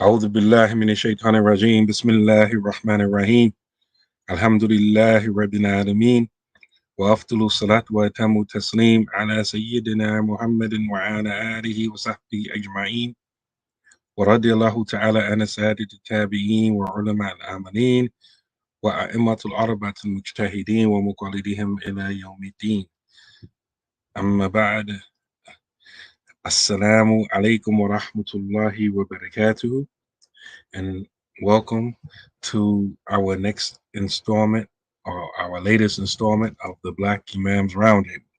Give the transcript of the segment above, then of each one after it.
أعوذ بالله من الشيطان الرجيم بسم الله الرحمن الرحيم الحمد لله رب العالمين وأفضل الصلاة وأتم التسليم على سيدنا محمد وعلى آله وصحبه أجمعين ورضي الله تعالى عن سادة التابعين وعلماء العاملين وأئمة الأربعة المجتهدين ومقلدهم إلى يوم الدين أما بعد السلام عليكم ورحمة الله وبركاته and welcome to our next installment or our latest installment of the Black Imams Roundtable.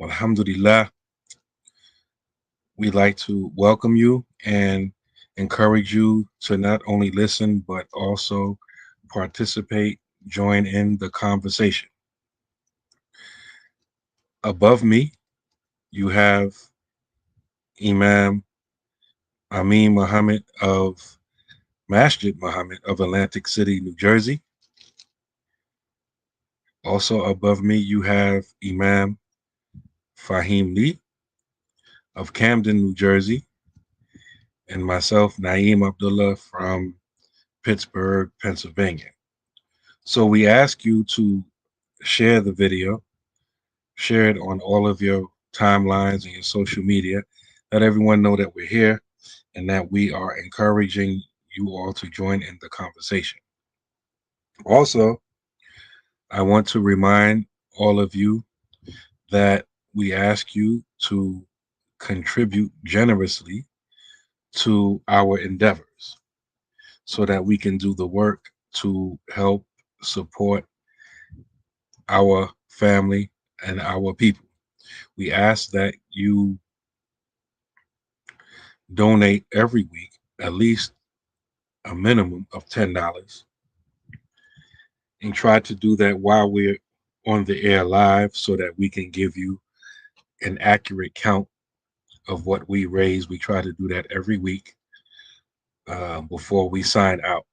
Alhamdulillah, we'd like to welcome you and encourage you to not only listen but also participate, join in the conversation. Above me, you have Imam Amin Muhammad of Masjid Muhammad of Atlantic City, New Jersey. Also above me, you have Imam Faheem Lee of Camden, New Jersey, and myself, Naeem Abdullah from Pittsburgh, Pennsylvania. So we ask you to share the video, share it on all of your timelines and your social media, let everyone know that we're here and that we are encouraging you all to join in the conversation. Also, I want to remind all of you that we ask you to contribute generously to our endeavors so that we can do the work to help support our family and our people. We ask that you donate every week at least a minimum of $10 and try to do that while we're on the air live so that we can give you an accurate count of what we raise. We try to do that every week before we sign out.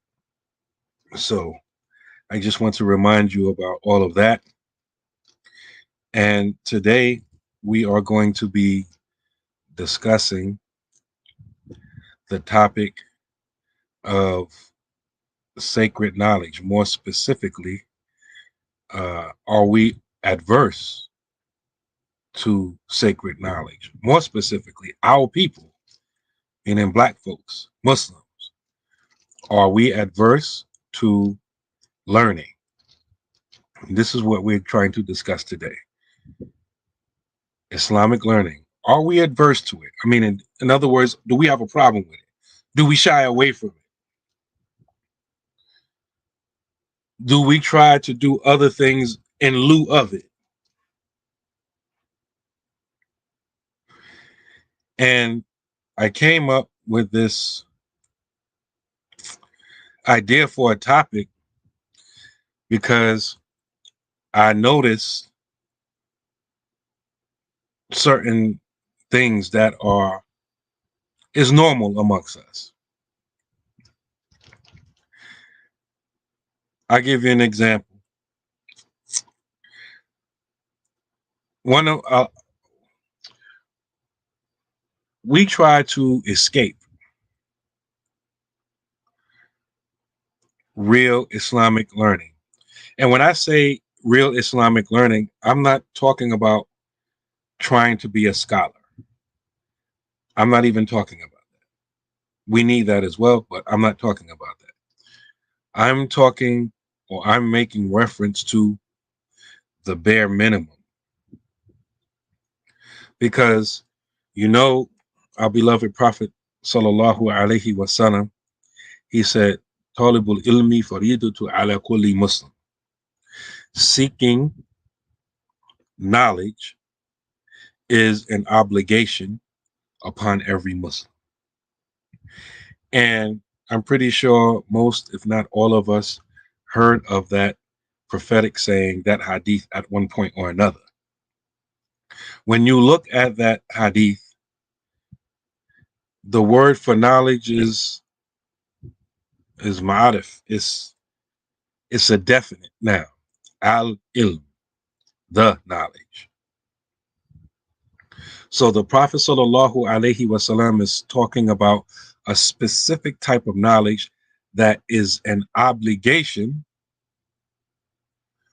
So I just want to remind you about all of that. And today we are going to be discussing the topic of sacred knowledge. More specifically, are we adverse to sacred knowledge? More specifically, our people, meaning Black folks, Muslims, are we adverse to learning? This is what we're trying to discuss today. Islamic learning. Are we adverse to it? I mean, in other words, do we have a problem with it? Do we shy away from it? Do we try to do other things in lieu of it? And I came up with this idea for a topic because I noticed certain things that is normal amongst us. I'll give you an example. We try to escape real Islamic learning. And when I say real Islamic learning, I'm not talking about trying to be a scholar. I'm not even talking about that. We need that as well, but I'm not talking about that. I'm making reference to the bare minimum. Because, our beloved Prophet sallallahu alaihi wasallam, he said, "Talibul ilmi faridatu ala kulli Muslim." Seeking knowledge is an obligation upon every Muslim. And I'm pretty sure most, if not all of us, heard of that prophetic saying, that hadith at one point or another. When you look at that hadith, the word for knowledge is ma'arif. It's a definite noun. Al-ilm, the knowledge. So the Prophet sallallahu alaihi wasallam is talking about a specific type of knowledge that is an obligation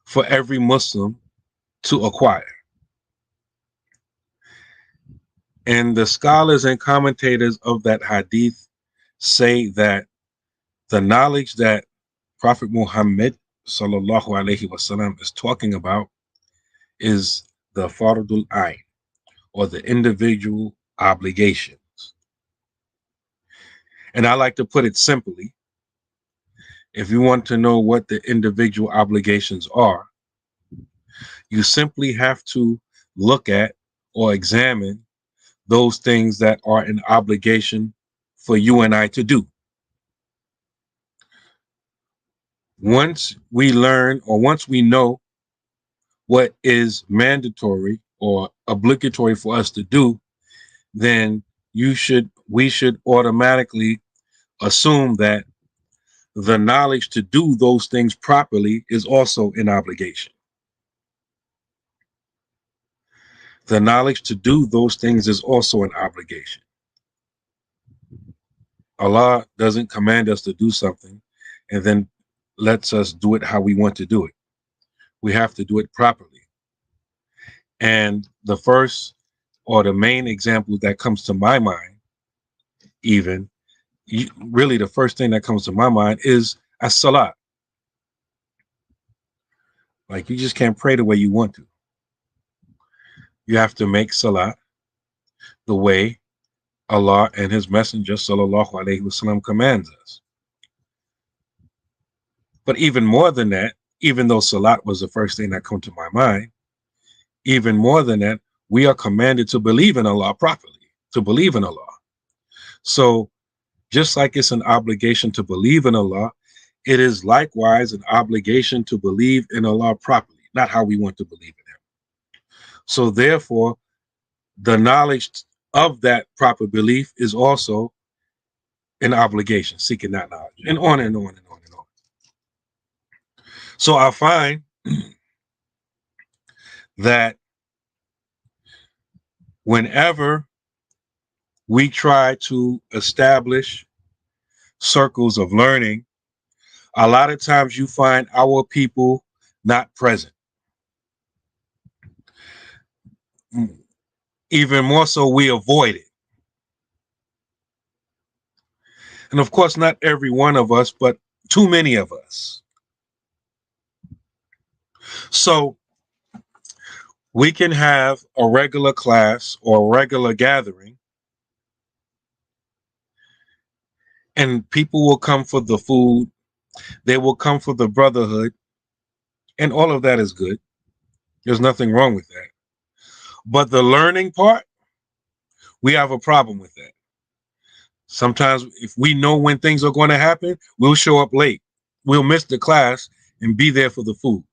for every Muslim to acquire. And the scholars and commentators of that hadith say that the knowledge that Prophet Muhammad sallallahu alaihi wasallam is talking about is the fardul ayn, or the individual obligations. And I like to put it simply, if you want to know what the individual obligations are, you simply have to look at or examine those things that are an obligation for you and I to do. Once we learn, or once we know what is mandatory or obligatory for us to do, then we should automatically assume that the knowledge to do those things properly is also an obligation. The knowledge to do those things is also an obligation. Allah doesn't command us to do something and then lets us do it how we want to do it. We have to do it properly. And the first, or the main example that comes to my mind, really the first thing that comes to my mind is as-salat. Like, you just can't pray the way you want to. You have to make salat the way Allah and His Messenger sallallahu alaihi wasallam commands us. But even more than that, even though salat was the first thing that come to my mind, even more than that, we are commanded to believe in Allah properly, to believe in Allah. So just like it's an obligation to believe in Allah, it is likewise an obligation to believe in Allah properly, not how we want to believe in Him. So therefore, the knowledge of that proper belief is also an obligation, seeking that knowledge, and on and on and on and on. So I find that whenever we try to establish circles of learning, a lot of times you find our people not present. Even more so, we avoid it. And of course, not every one of us, but too many of us. So we can have a regular class or a regular gathering, and people will come for the food, they will come for the brotherhood, and all of that is good. There's nothing wrong with that. But the learning part, we have a problem with that. Sometimes if we know when things are going to happen, we'll show up late. We'll miss the class and be there for the food.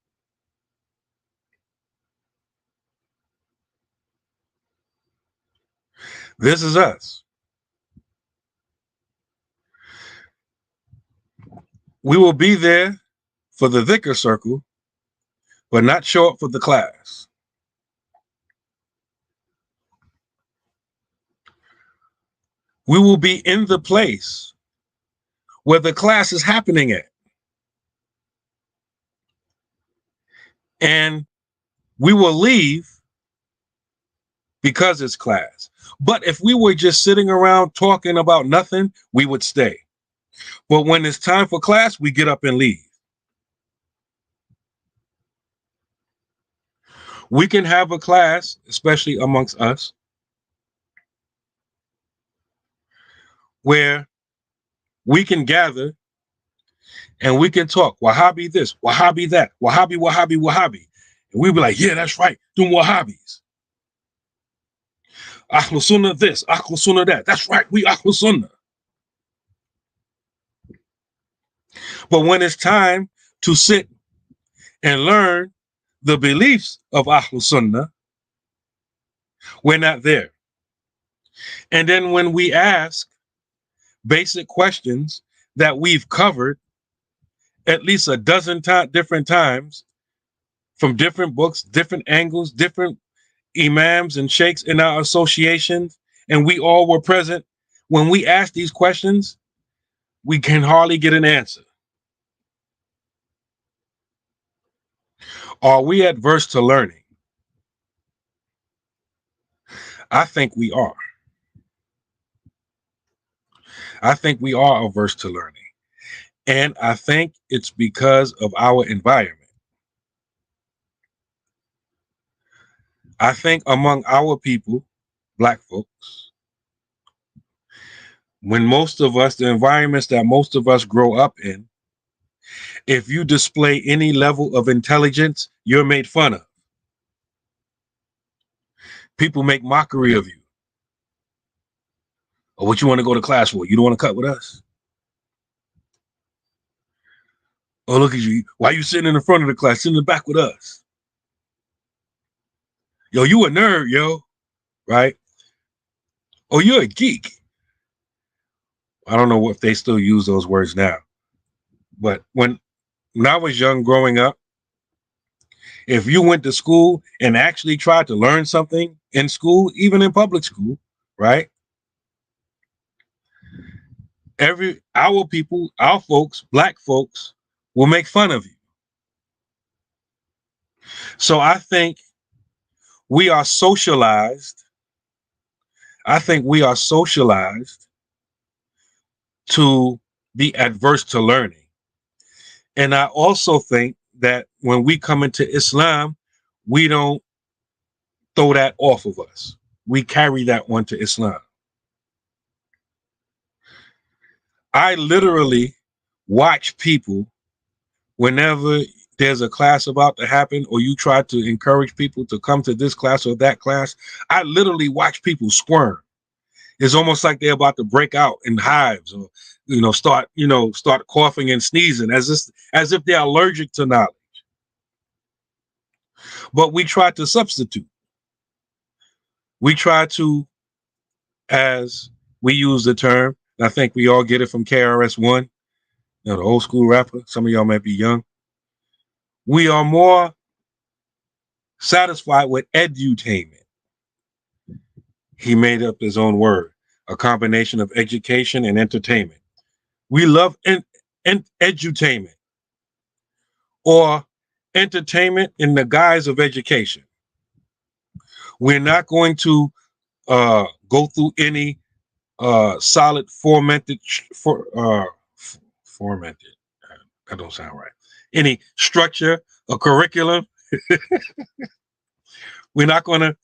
This is us. We will be there for the dhikr circle, but not show up for the class. We will be in the place where the class is happening at. And we will leave because it's class. But if we were just sitting around talking about nothing, we would stay. But when it's time for class, we get up and leave. We can have a class, especially amongst us, where we can gather and we can talk Wahhabi this, Wahhabi that, Wahhabi, Wahhabi, Wahhabi. And we'll be like, yeah, that's right, them Wahhabis. Ahlul Sunnah this, Ahlul Sunnah that. That's right, we Ahlul Sunnah. But when it's time to sit and learn the beliefs of Ahlul Sunnah, we're not there. And then when we ask basic questions that we've covered at least a dozen different times from different books, different angles, different imams and sheikhs in our associations, and we all were present, when we ask these questions, we can hardly get an answer. Are we adverse to learning? I think we are. I think we are averse to learning. And I think it's because of our environment. I think among our people, Black folks, when most of us, the environments that most of us grow up in, if you display any level of intelligence, you're made fun of. People make mockery of you. Or what you want to go to class for? You don't want to cut with us? Oh, look at you. Why are you sitting in the front of the class? Sit in the back with us. Yo, you a nerd, yo. Right? Oh, you're a geek. I don't know if they still use those words now. But when I was young growing up, if you went to school and actually tried to learn something in school, even in public school, right? Our people, our folks, Black folks, will make fun of you. So I think we are socialized. I think we are socialized to be adverse to learning. And I also think that when we come into Islam, we don't throw that off of us. We carry that one to Islam. I literally watch people whenever there's a class about to happen, or you try to encourage people to come to this class or that class. I literally watch people squirm. It's almost like they're about to break out in hives, or start coughing and sneezing, as if they're allergic to knowledge. But we try to substitute. We try to, as we use the term, and I think we all get it from KRS-One, the old school rapper. Some of y'all might be young. We are more satisfied with edutainment. He made up his own word, a combination of education and entertainment. We love edutainment, or entertainment in the guise of education. We're not going to go through any solid formatted. That don't sound right. Any structure or curriculum. We're not going to,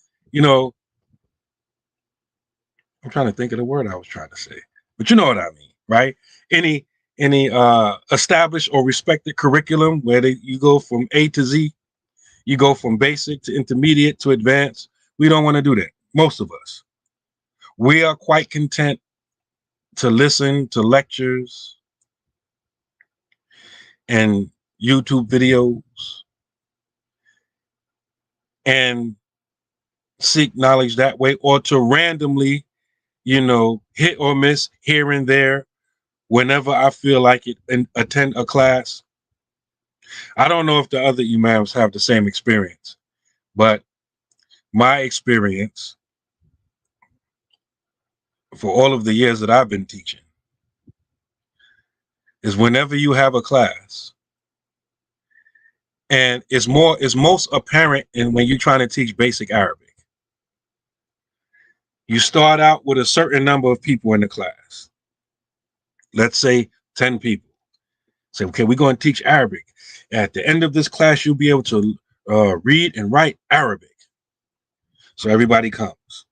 I'm trying to think of the word I was trying to say, but you know what I mean, right? Any established or respected curriculum where you go from A to Z, you go from basic to intermediate to advanced. We don't want to do that. Most of us. We are quite content to listen to lectures and YouTube videos and seek knowledge that way, or to randomly, hit or miss here and there whenever I feel like it, and attend a class. I don't know if the other imams have the same experience, but my experience for all of the years that I've been teaching is whenever you have a class, and it's most apparent in when you're trying to teach basic Arabic. You start out with a certain number of people in the class. Let's say 10 people. Say, okay, we're going to teach Arabic. At the end of this class, you'll be able to read and write Arabic. So everybody comes.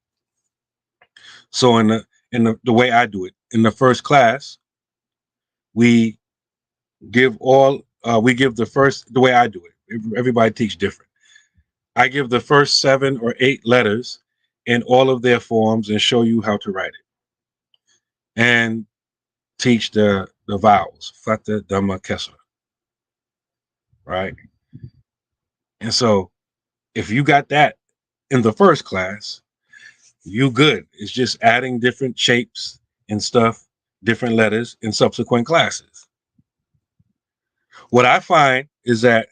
So in the way I do it, in the first class, we give the way I do it. Everybody teach different. I give the first 7 or 8 letters in all of their forms and show you how to write it. And teach the vowels, fatha, dhamma, kesra. Right? And so if you got that in the first class, you good. It's just adding different shapes and stuff, different letters in subsequent classes. What I find is that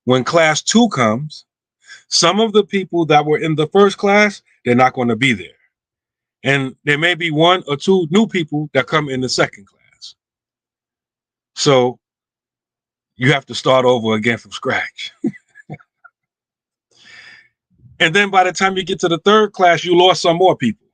when class 2 comes, Some of the people that were in the first class, they're not going to be there. And there may be one or two new people that come in the second class. So you have to start over again from scratch. And then by the time you get to the third class, you lost some more people.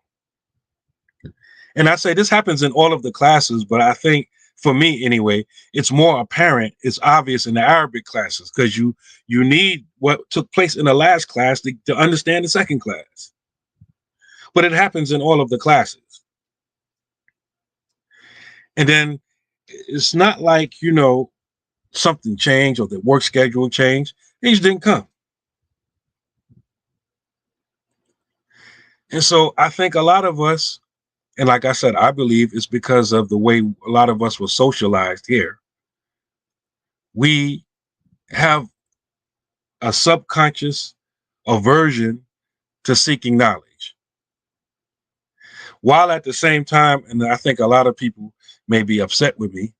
And I say this happens in all of the classes, but I think for me anyway, it's more apparent, it's obvious in the Arabic classes, because you need what took place in the last class to understand the second class. But it happens in all of the classes. And then it's not like, something changed or the work schedule changed. They just didn't come. And so I think a lot of us, and like I said, I believe it's because of the way a lot of us were socialized here. We have a subconscious aversion to seeking knowledge. While at the same time, and I think a lot of people may be upset with me,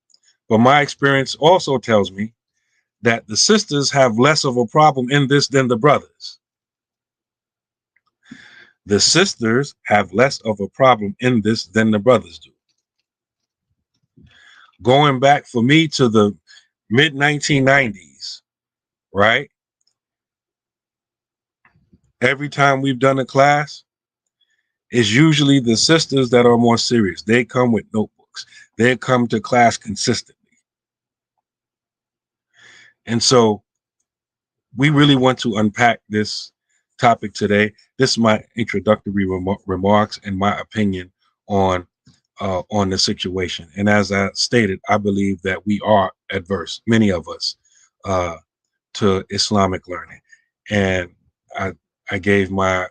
but my experience also tells me that the sisters have less of a problem in this than the brothers. The sisters have less of a problem in this than the brothers do. Going back for me to the mid 1990s, right? Every time we've done a class, it's usually the sisters that are more serious. They come with notebooks. They come to class consistently. And so we really want to unpack this topic today. This is my introductory remarks and my opinion on the situation. And as I stated, I believe that we are adverse, many of us, to Islamic learning. And I gave my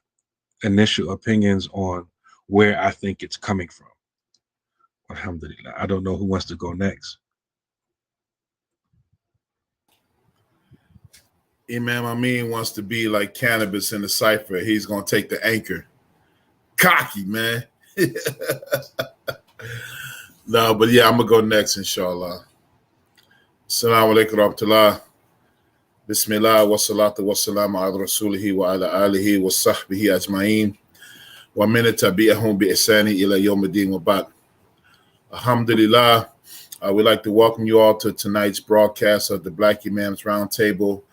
initial opinions on where I think it's coming from. Alhamdulillah. I don't know who wants to go next. Imam Amin wants to be like cannabis in the cipher. He's going to take the anchor. Cocky, man. No, but yeah, I'm going to go next, inshallah. Assalamu alaikum wa rahmatullah. Bismillah wa salatu wa salam ala rasulihi wa ala alihi wa sahbihi ajma'in. Wa min tabi'ahum bi ihsani ila yawm ad-din wa ba'd. Alhamdulillah. We'd like to welcome you all to tonight's broadcast of the Black Imams Roundtable.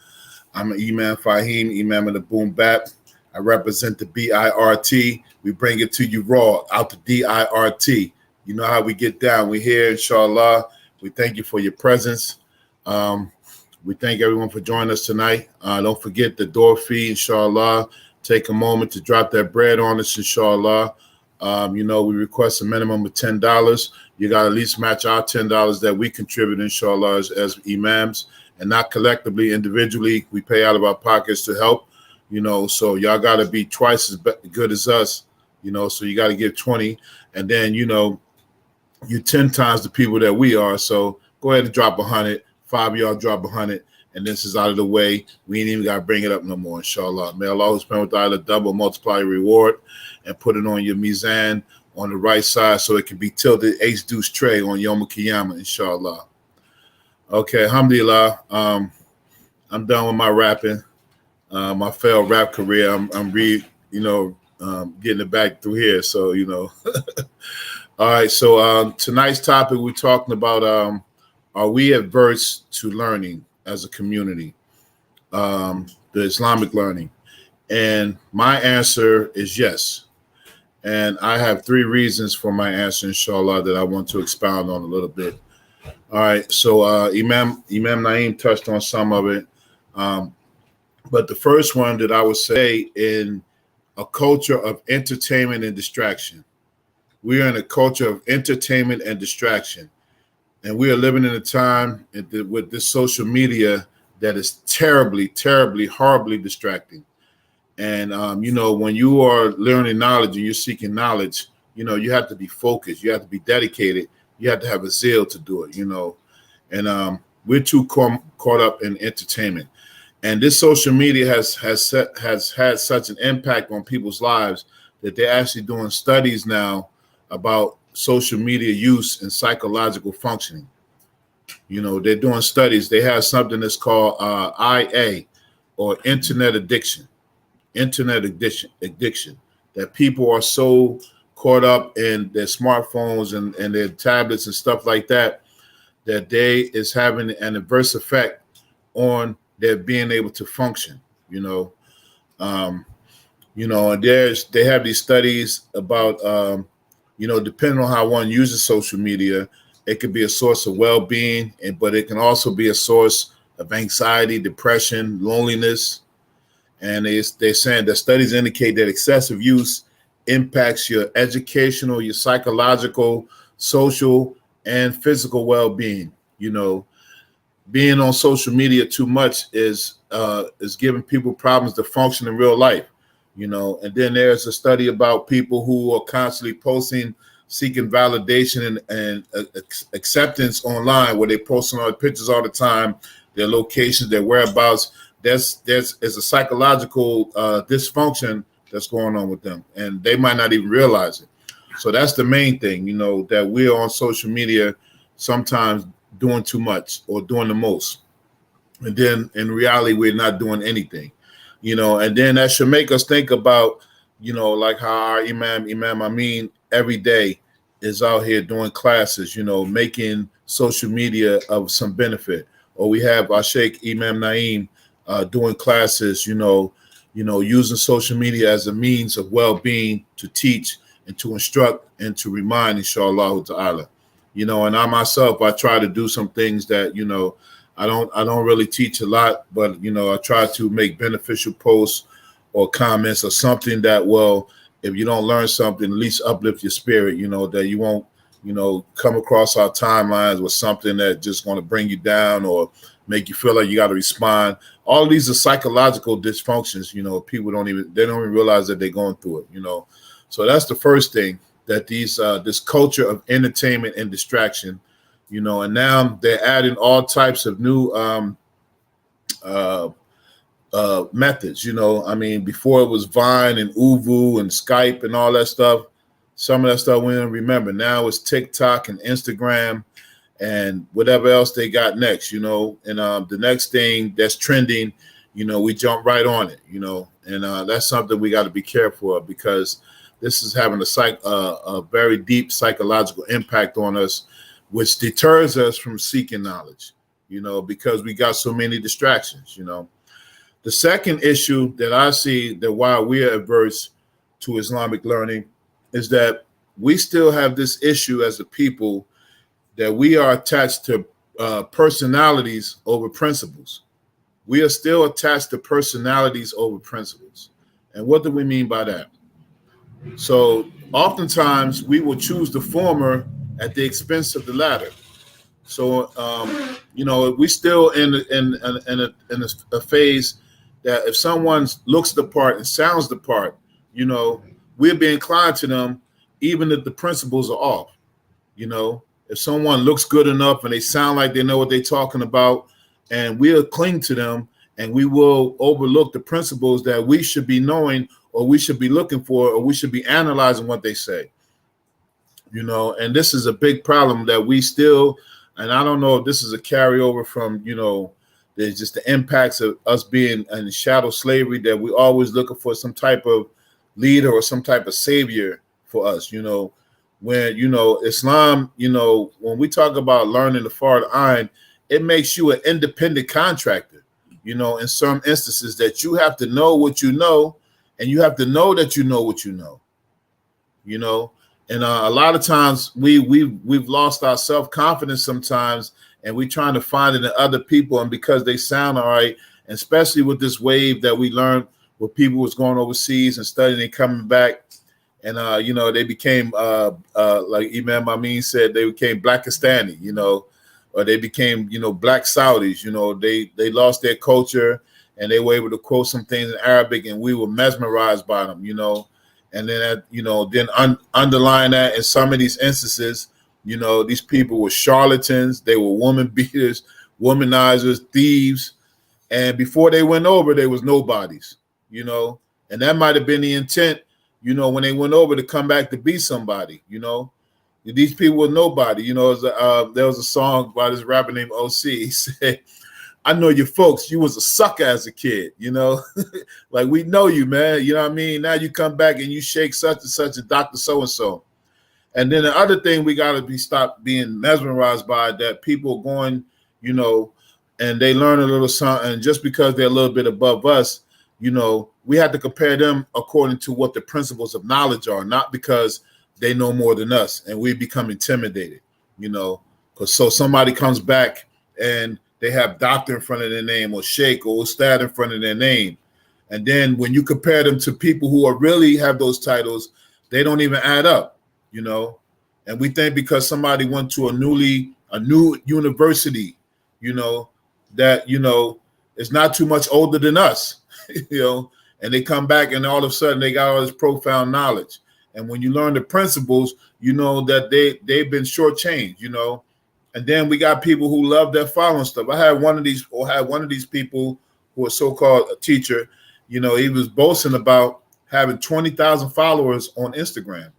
I'm Imam Faheem, Imam of the Boom Bap. I represent the BIRT. We bring it to you raw, out the DIRT. You know how we get down. We're here, inshallah. We thank you for your presence. We thank everyone for joining us tonight. Don't forget the door fee, inshallah. Take a moment to drop that bread on us, inshallah. We request a minimum of $10. You got to at least match our $10 that we contribute, inshallah, as imams. And not collectively, individually, we pay out of our pockets to help, so y'all got to be twice as good as us, so you got to give 20. And then, you're 10 times the people that we are. So go ahead and drop 100. 5 of y'all drop 100. And this is out of the way. We ain't even got to bring it up no more, inshallah. May Allah spend with Allah double, multiply your reward, and put it on your mizan on the right side so it can be tilted ace deuce tray on Yom Kiyama, inshallah. Okay, alhamdulillah. I'm done with my rapping. My failed rap career. I'm getting it back through here. So, All right. So tonight's topic, we're talking about are we adverse to learning as a community, the Islamic learning? And my answer is yes. And I have 3 reasons for my answer, inshallah, that I want to expound on a little bit. All right, so Imam Naeem touched on some of it, but the first one that I would say, in a culture of entertainment and distraction. We are in a culture of entertainment and distraction, and we are living in a time with this social media that is terribly, terribly, horribly distracting. And, when you are learning knowledge and you're seeking knowledge, you have to be focused, you have to be dedicated. You have to have a zeal to do it, and we're too caught up in entertainment. And this social media has had such an impact on people's lives that they're actually doing studies now about social media use and psychological functioning. They're doing studies. They have something that's called IA, or internet addiction. internet addiction, that people are so caught up in their smartphones and their tablets and stuff like that, that they is having an adverse effect on their being able to function, and they have these studies about, depending on how one uses social media, it could be a source of well-being, but it can also be a source of anxiety, depression, loneliness. And they're saying that studies indicate that excessive use impacts your educational, your psychological, social, and physical well-being. Being on social media too much is giving people problems to function in real life. And then there's a study about people who are constantly posting, seeking validation and acceptance online, where they posting all the pictures all the time, their locations, their whereabouts. There's a psychological dysfunction that's going on with them, and they might not even realize it. So that's the main thing, that we're on social media sometimes doing too much or doing the most. And then in reality, we're not doing anything, and then that should make us think about, like how our Imam Amin every day is out here doing classes, making social media of some benefit. Or we have our Sheikh Imam Naeem doing classes, using social media as a means of well-being, to teach and to instruct and to remind, inshallah ta'ala. And I myself, I try to do some things that, I don't really teach a lot, but, I try to make beneficial posts or comments or something that will, if you don't learn something, at least uplift your spirit, that you won't, come across our timelines with something that just going to bring you down or make you feel like you got to respond. All of these are psychological dysfunctions, people don't even realize that they're going through it, So that's the first thing, that this culture of entertainment and distraction, and now they're adding all types of new methods. Before it was Vine and Uvu and Skype and all that stuff. Some of that stuff we don't remember. Now it's TikTok and Instagram and whatever else they got next, and the next thing that's trending, we jump right on it, and that's something we got to be careful of, because this is having a very deep psychological impact on us, which deters us from seeking knowledge, because we got so many distractions. The second issue that I see, that why we are averse to Islamic learning, is that we still have this issue as a people, that we are attached to personalities over principles. We are still attached to personalities over principles. And what do we mean by that? So oftentimes we will choose the former at the expense of the latter. So, we still in a phase that if someone looks the part and sounds the part, we'll be inclined to them, even if the principles are off. If someone looks good enough and they sound like they know what they're talking about, and we'll cling to them, and we will overlook the principles that we should be knowing, or we should be looking for, or we should be analyzing what they say. And this is a big problem that we still, and I don't know if this is a carryover from, there's just the impacts of us being in shadow slavery, that we always looking for some type of leader or some type of savior for us, when, Islam, when we talk about learning the Fard Ain, it makes you an independent contractor, in some instances, that you have to know what you know, and you have to know that you know what you know, and a lot of times we've lost our self-confidence sometimes, and we're trying to find it in other people, and because they sound all right, and especially with this wave that we learned with people was going overseas and studying and coming back, and they became like Imam Amin said, they became Blackistani, or they became Black Saudis. They lost their culture, and they were able to quote some things in Arabic, and we were mesmerized by them, and then underlying that, in some of these instances, these people were charlatans, they were woman beaters, womanizers, thieves, and before they went over, they was nobodies, and that might have been the intent, when they went over, to come back to be somebody, these people were nobody. There was a song by this rapper named OC. He said, I know your folks, you was a sucker as a kid, you know, like we know you, man. You know what I mean? Now you come back and you shake such and such a Dr. So-and-so. And then the other thing we got to be stop being mesmerized by that people going, you know, and they learn a little something. And just because they're a little bit above us, you know, we have to compare them according to what the principles of knowledge are, not because they know more than us and we become intimidated, you know, because so somebody comes back and they have doctor in front of their name or sheikh or ustad in front of their name. And then when you compare them to people who are really have those titles, they don't even add up, you know. And we think because somebody went to a new university, you know, that, you know, is not too much older than us, you know, and they come back and all of a sudden they got all this profound knowledge. And when you learn the principles, you know that they've been shortchanged, you know. And then we got people who love that following stuff. I had one of these people who was so-called a teacher, you know, he was boasting about having 20,000 followers on Instagram.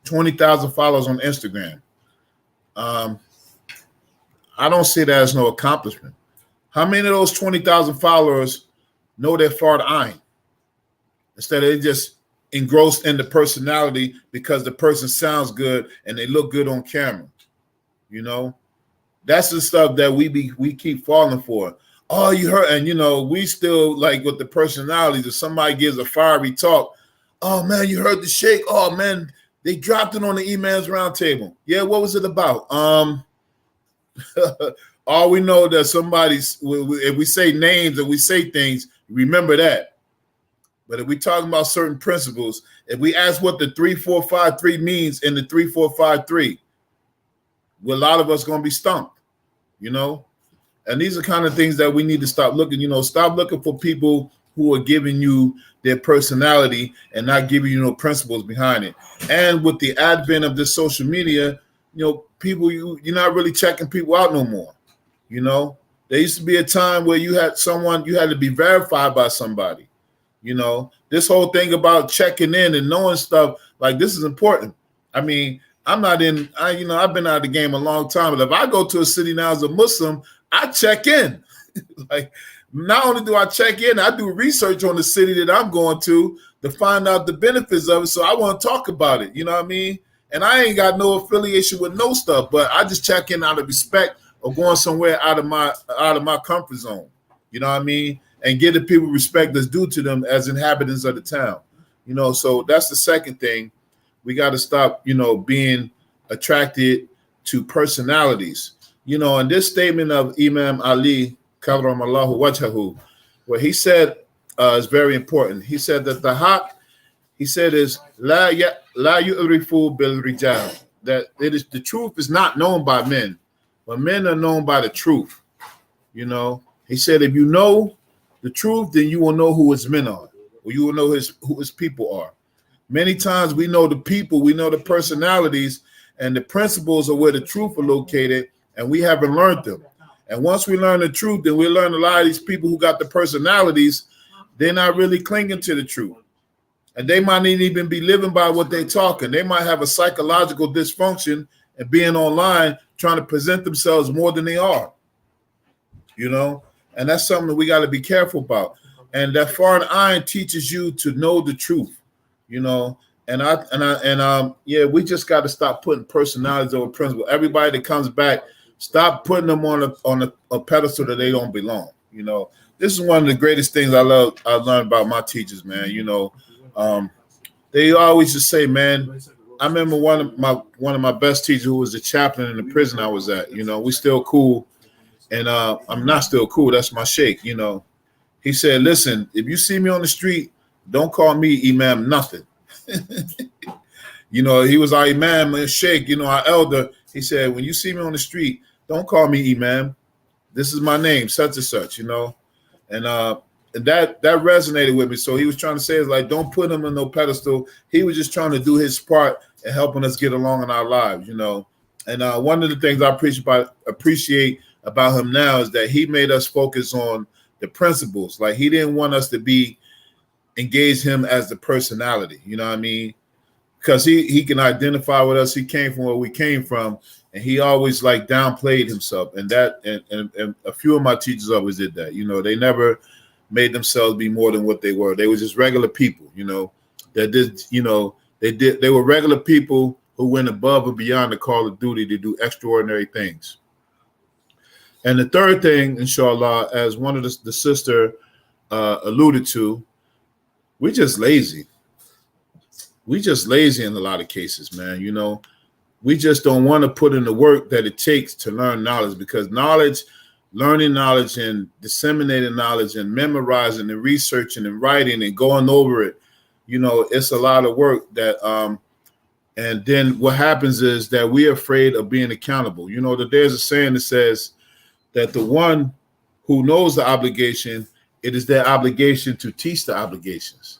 20,000 followers on Instagram. I don't see that as no accomplishment. How many of those 20,000 followers know their Fard Ain? Instead of just engrossed in the personality because the person sounds good and they look good on camera. You know, that's the stuff that we keep falling for. Oh, you heard, and you know, we still like with the personalities. If somebody gives a fiery talk, oh man, you heard the sheikh. Oh man, they dropped it on the Imam's Roundtable. Yeah, what was it about? All we know that somebody's, if we say names and we say things, remember that. But if we talking about certain principles, if we ask what the 3453 means in the 3453, well, a lot of us going to be stumped, you know? And these are kind of things that we need to stop looking, you know, stop looking for people who are giving you their personality and not giving you no principles behind it. And with the advent of this social media, you know, people, you're not really checking people out no more. You know, there used to be a time where you had to be verified by somebody. You know, this whole thing about checking in and knowing stuff, like this is important. I mean, I've been out of the game a long time, but if I go to a city now as a Muslim, I check in. Like, not only do I check in, I do research on the city that I'm going to find out the benefits of it. So I want to talk about it. You know what I mean? And I ain't got no affiliation with no stuff, but I just check in out of respect of going somewhere out of my comfort zone. You know what I mean? And give the people respect that's due to them as inhabitants of the town. You know, so that's the second thing. We got to stop, you know, being attracted to personalities. You know, and this statement of Imam Ali, Karramallahu wajhahu, where he said is very important. He said that the haq, he said, is la yu'rifu bil rijal, that it is the truth is not known by men, but men are known by the truth. You know, he said, if you know the truth, then you will know who his men are, or you will know who his people are. Many times we know the people, we know the personalities, and the principles of where the truth are located, and we haven't learned them. And once we learn the truth, then we learn a lot of these people who got the personalities, they're not really clinging to the truth. And they might not even be living by what they're talking. They might have a psychological dysfunction and being online trying to present themselves more than they are. You know, and that's something that we got to be careful about. And that Fard Ain teaches you to know the truth, you know. Yeah, we just got to stop putting personalities over principle. Everybody that comes back, stop putting them on a pedestal that they don't belong. You know, this is one of the greatest things I learned about my teachers, man. You know, they always just say, man. I remember one of my best teachers who was the chaplain in the prison I was at. You know, we still cool, and I'm not still cool. That's my sheikh. You know, he said, listen, if you see me on the street, don't call me Imam nothing. You know, he was our Imam and sheikh, you know, our elder. He said, when you see me on the street, don't call me Imam. This is my name, such and such, you know. And that resonated with me. So he was trying to say is like, don't put him on no pedestal. He was just trying to do his part and helping us get along in our lives, you know. And one of the things I appreciate about him now is that he made us focus on the principles. Like, he didn't want us to be engage him as the personality, you know what I mean? because he can identify with us. He came from where we came from, and he always like downplayed himself. And that and a few of my teachers always did that. You know, they never made themselves be more than what they were. They were just regular people, you know, that did, you know, they were regular people who went above and beyond the call of duty to do extraordinary things. And the third thing, inshallah, as one of the sister alluded to, we're just lazy. We just lazy in a lot of cases, man. You know, we just don't want to put in the work that it takes to learn knowledge, because learning knowledge and disseminating knowledge and memorizing and researching and writing and going over it, you know, it's a lot of work that, and then what happens is that we're afraid of being accountable. You know, that there's a saying that says that the one who knows the obligation, it is their obligation to teach the obligations.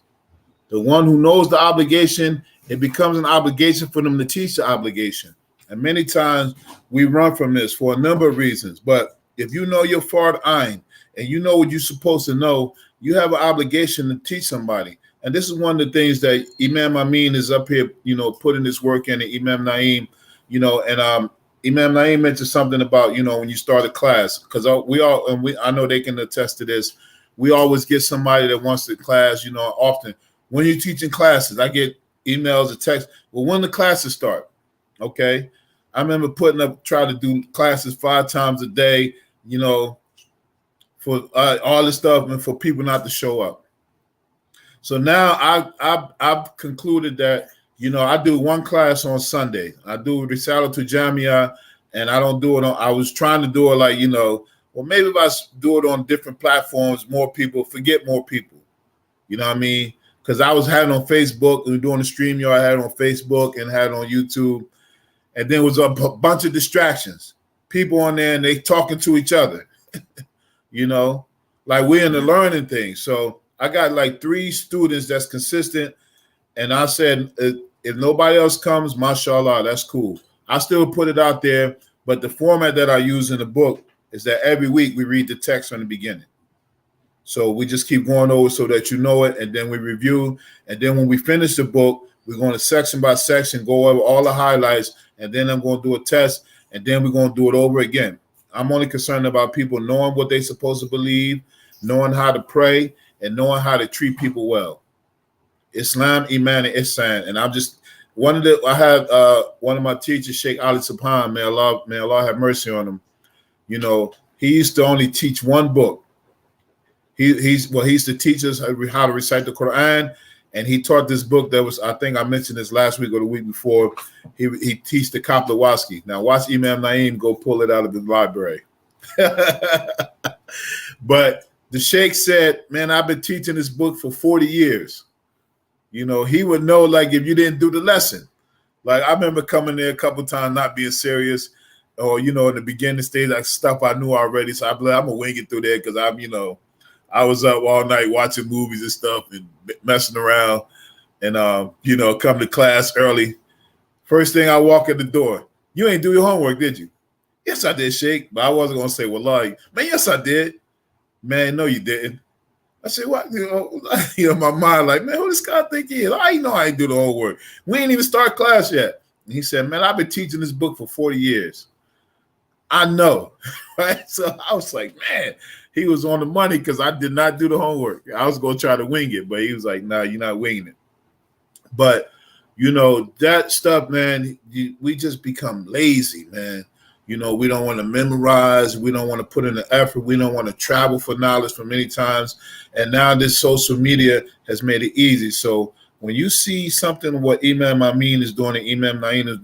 The one who knows the obligation, it becomes an obligation for them to teach the obligation. And many times we run from this for a number of reasons. But if you know your fard ayn and you know what you're supposed to know, you have an obligation to teach somebody. And this is one of the things that Imam Amin is up here, you know, putting this work in, and Imam Naeem, you know, and Imam Naeem mentioned something about, you know, when you start a class, because I know they can attest to this. We always get somebody that wants the class, you know, often. When you're teaching classes, I get emails or texts. Well, when the classes start, okay? I remember trying to do classes 5 times a day, you know, for all this stuff and for people not to show up. So now I've concluded that, you know, I do one class on Sunday. I do Risala to Jamia, and I don't do it on. I was trying to do it like, you know, well, maybe if I do it on different platforms, more people. You know what I mean? Because I was having on Facebook, we were doing the stream yard, I had it on Facebook and had it on YouTube. And then it was a bunch of distractions. People on there and they talking to each other, you know, like we're in the learning thing. So I got like 3 students that's consistent. And I said, if nobody else comes, mashallah, that's cool. I still put it out there. But the format that I use in the book is that every week we read the text from the beginning. So we just keep going over so that you know it, and then we review. And then when we finish the book, we're going to section by section, go over all the highlights, and then I'm going to do a test, and then we're going to do it over again. I'm only concerned about people knowing what they're supposed to believe, knowing how to pray, and knowing how to treat people well. Islam, Iman, and Ihsan. And I had one of my teachers, Sheikh Ali Subhan, may Allah have mercy on him. You know, he used to only teach one book. He used to teach us how to recite the Quran, and he taught this book that was, I think I mentioned this last week or the week before. He teach the Kaplawaski. Now watch Imam Naeem go pull it out of the library. But the Sheikh said, man, I've been teaching this book for 40 years. You know, he would know, like, if you didn't do the lesson. Like, I remember coming there a couple of times not being serious, or, you know, in the beginning stage, like stuff I knew already. So I'm going to wing it through there because I was up all night watching movies and stuff and messing around and, you know, come to class early. First thing I walk in the door, you ain't do your homework, did you? Yes, I did, Sheikh. But I wasn't going to say, well, like, man, yes, I did. Man, no, you didn't. I said, what? You know, my mind like, man, who this guy think he is? I know I ain't do the homework. We ain't even start class yet. And he said, man, I've been teaching this book for 40 years. I know, right? So I was like, man, he was on the money because I did not do the homework. I was going to try to wing it, but he was like, nah, you're not winging it. But, you know, that stuff, man, we just become lazy, man. You know, we don't want to memorize. We don't want to put in the effort. We don't want to travel for knowledge for many times. And now this social media has made it easy. So when you see something what Imam Amin is doing and Imam Naeem is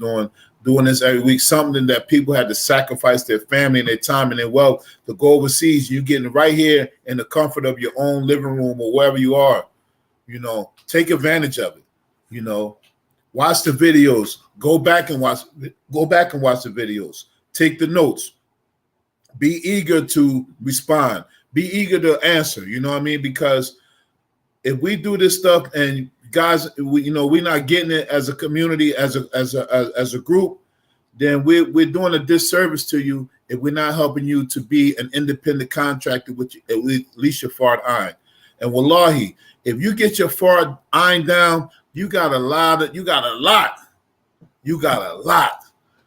doing this every week, something that people had to sacrifice their family and their time and their wealth to go overseas, you're getting right here in the comfort of your own living room or wherever you are. You know, take advantage of it. You know, watch the videos. Go back and watch the videos. Take the notes. Be eager to respond. Be eager to answer. You know what I mean? Because if we do this stuff and guys, we're not getting it as a community, as a group, then we're doing a disservice to you if we're not helping you to be an independent contractor with at least your fard ayn. And wallahi, if you get your fard ayn down, You got a lot. You got a lot.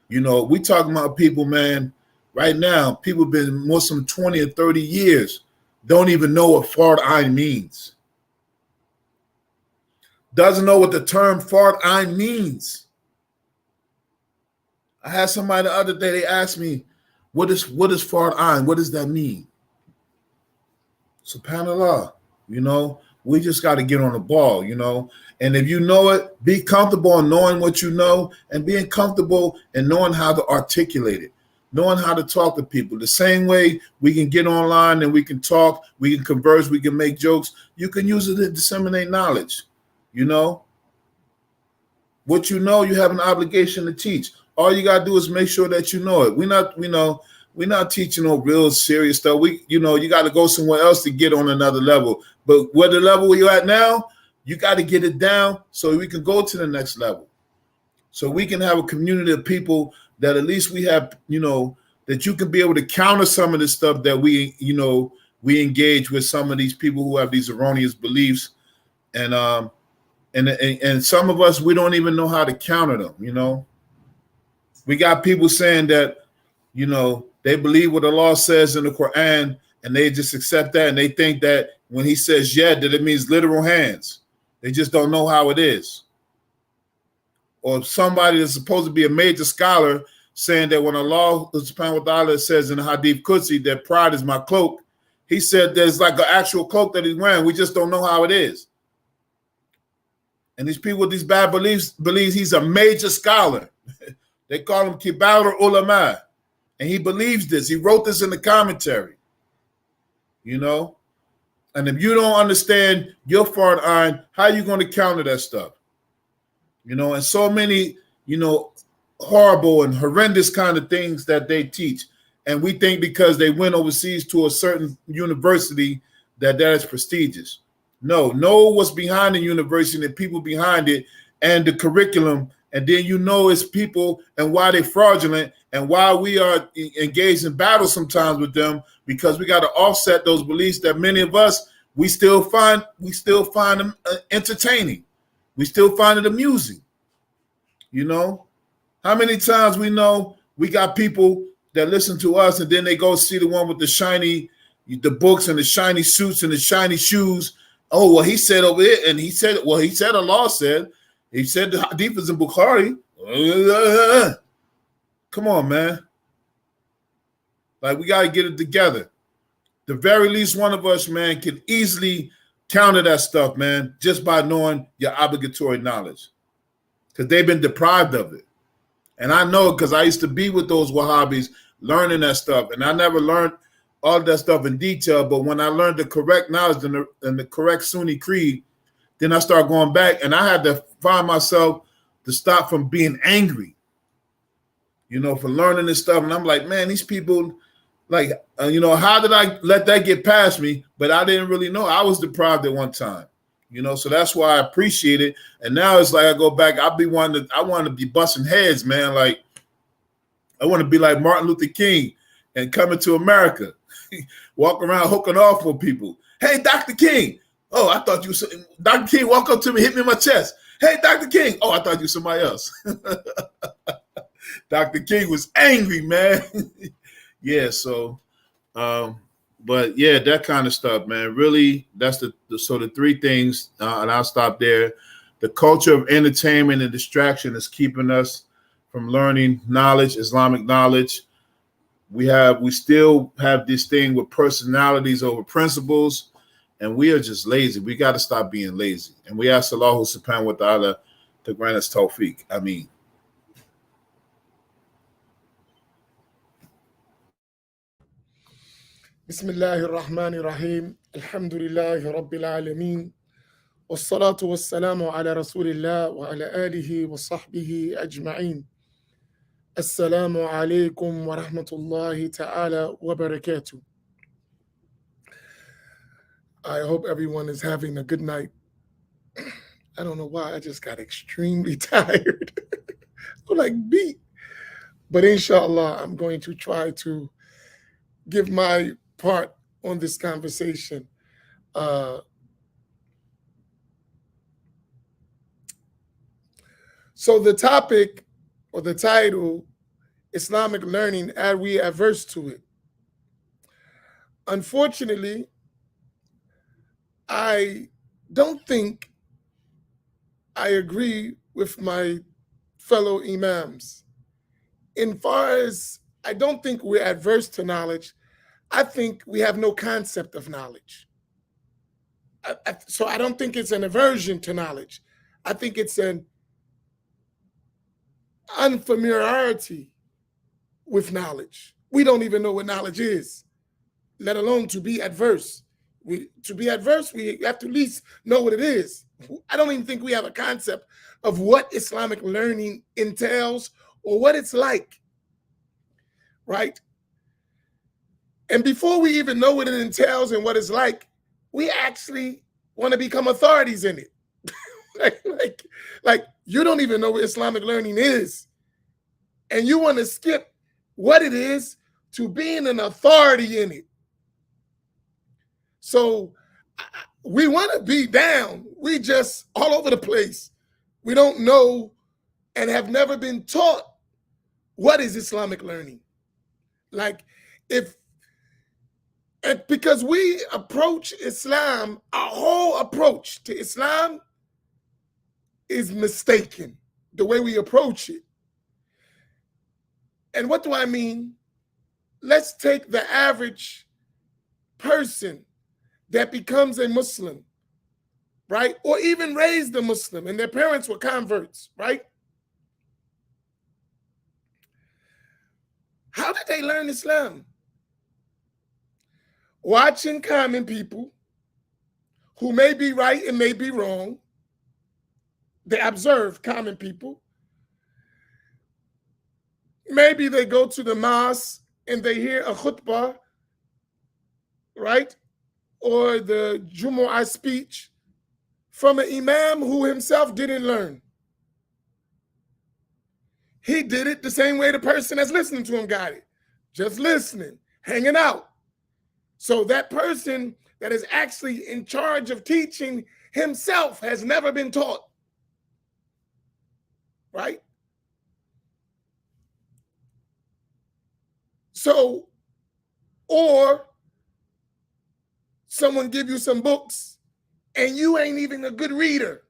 You know, we talking about people, man. Right now, people been Muslim 20 or 30 years, don't even know what Fard Ain means. Doesn't know what the term Fard Ain means. I had somebody the other day, they asked me, what is Fard Ain? What does that mean? SubhanAllah, you know, we just got to get on the ball, you know. And if you know it, be comfortable in knowing what you know and being comfortable in knowing how to articulate it, knowing how to talk to people. The same way we can get online and we can talk, we can converse, we can make jokes. You can use it to disseminate knowledge, you know. What you know, you have an obligation to teach. All you got to do is make sure that you know it. We're not teaching no real serious stuff. You got to go somewhere else to get on another level. But where the level you're at now, you got to get it down so we can go to the next level. So we can have a community of people that at least we have, that you can be able to counter some of the stuff that we engage with some of these people who have these erroneous beliefs. And some of us, we don't even know how to counter them, We got people saying that, they believe what Allah says in the Quran and they just accept that. And they think that when he says yad, that it means literal hands. They just don't know how it is. Or somebody that's supposed to be a major scholar saying that when Allah subhanahu wa ta'ala says in the Hadith Qudsi that pride is my cloak, he said there's like an actual cloak that he's wearing. We just don't know how it is. And these people with these bad beliefs believes he's a major scholar. They call him Kibar Ulama. And he believes this. He wrote this in the commentary. And if you don't understand your Fard Ain, how are you going to counter that stuff? And so many, horrible and horrendous kind of things that they teach. And we think because they went overseas to a certain university that is prestigious. No, know what's behind the university and the people behind it and the curriculum. And then it's people and why they're fraudulent and why we are engaged in battle sometimes with them, because we got to offset those beliefs that many of us, we still find them entertaining. We still find it amusing. How many times we got people that listen to us and then they go see the one with the books and the shiny suits and the shiny shoes. Oh, well, he said over there, and he said Allah said, he said the hadith is in Bukhari. Come on, man. Like, we got to get it together. The very least one of us, man, can easily counter that stuff, man, just by knowing your obligatory knowledge. Because they've been deprived of it. And I know because I used to be with those Wahhabis learning that stuff. And I never learned all that stuff in detail. But when I learned the correct knowledge and the correct Sunni creed, then I started going back. And I had to find myself to stop from being angry, for learning this stuff. And I'm like, man, these people, like, how did I let that get past me? But I didn't really know. I was deprived at one time, so that's why I appreciate it. And now it's like I go back, I want to be busting heads, man. Like, I want to be like Martin Luther King and Coming to America, walk around hooking off with people. Hey, Dr. King. Oh, I thought you were Dr. King, walk up to me, hit me in my chest. Hey, Dr. King. Oh, I thought you were somebody else. Dr. King was angry, man. Yeah, so, but yeah, that kind of stuff, man. Really, that's the three things, and I'll stop there. The culture of entertainment and distraction is keeping us from learning knowledge, Islamic knowledge. We still have this thing with personalities over principles, and we are just lazy. We got to stop being lazy. And we ask Allah subhanahu wa ta'ala to grant us tawfiq. Amin. بسم الله الرحمن الرحيم الحمد لله رب العالمين والصلاة والسلام على رسول الله وعلى آله وصحبه أجمعين السلام عليكم ورحمة الله تعالى وبركاته. I hope everyone is having a good night. I don't know why, I just got extremely tired. I'm like beat. But inshallah, I'm going to try to give my part on this conversation. So the topic or the title, Islamic learning, are we averse to it? Unfortunately, I don't think I agree with my fellow imams. In far as I don't think we're adverse to knowledge, I think we have no concept of knowledge. So I don't think it's an aversion to knowledge. I think it's an unfamiliarity with knowledge. We don't even know what knowledge is, let alone to be adverse. To be adverse, we have to at least know what it is. I don't even think we have a concept of what Islamic learning entails or what it's like, right? And before we even know what it entails and what it's like, we actually want to become authorities in it. like you don't even know what Islamic learning is. And you want to skip what it is to being an authority in it. So we want to be down. We just all over the place. We don't know and have never been taught what is Islamic learning. Like because we approach Islam, our whole approach to Islam is mistaken, the way we approach it. And what do I mean? Let's take the average person that becomes a Muslim, right? Or even raised a Muslim and their parents were converts, right? How did they learn Islam? Watching common people who may be right and may be wrong. They observe common people. Maybe they go to the mosque and they hear a khutbah, right? Or the Jumu'ah speech from an imam who himself didn't learn. He did it the same way the person that's listening to him got it. Just listening, hanging out. So that person that is actually in charge of teaching himself has never been taught. Right? So, or someone give you some books and you ain't even a good reader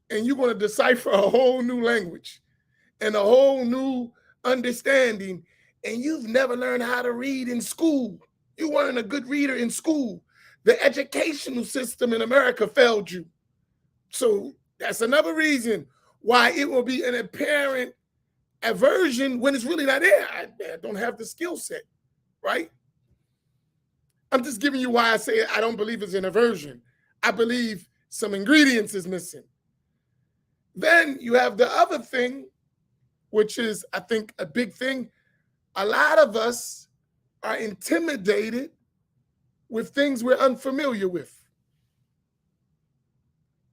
and you're going to decipher a whole new language and a whole new understanding, and you've never learned how to read in school. You weren't a good reader in school. The educational system in America failed you. So that's another reason why it will be an apparent aversion when it's really not there. I don't have the skill set, right? I'm just giving you why I say I don't believe it's an aversion. I believe some ingredients is missing. Then you have the other thing, which is, I think, a big thing. A lot of us are intimidated with things we're unfamiliar with.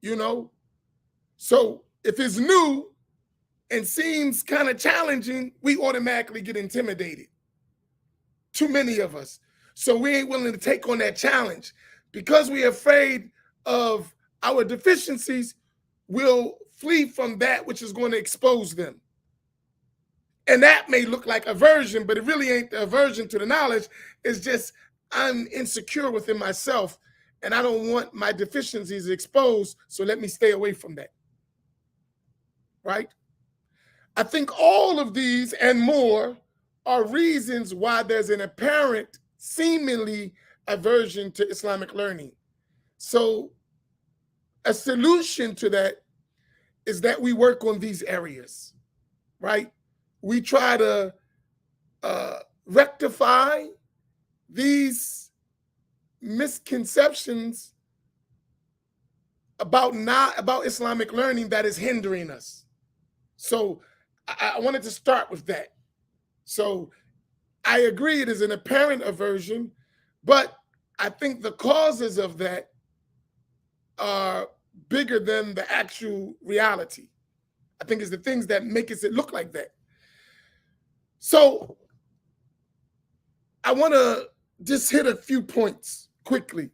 You know? So if it's new and seems kind of challenging, we automatically get intimidated. Too many of us. So we ain't willing to take on that challenge. Because we're afraid of our deficiencies, we'll flee from that which is going to expose them. And that may look like aversion, but it really ain't the aversion to the knowledge. It's just I'm insecure within myself and I don't want my deficiencies exposed, so let me stay away from that. Right? I think all of these and more are reasons why there's an apparent, seemingly aversion to Islamic learning. So a solution to that is that we work on these areas, right? We try to rectify these misconceptions about Islamic learning that is hindering us. So I wanted to start with that. So I agree it is an apparent aversion, but I think the causes of that are bigger than the actual reality. I think it's the things that make it look like that. So I want to just hit a few points quickly.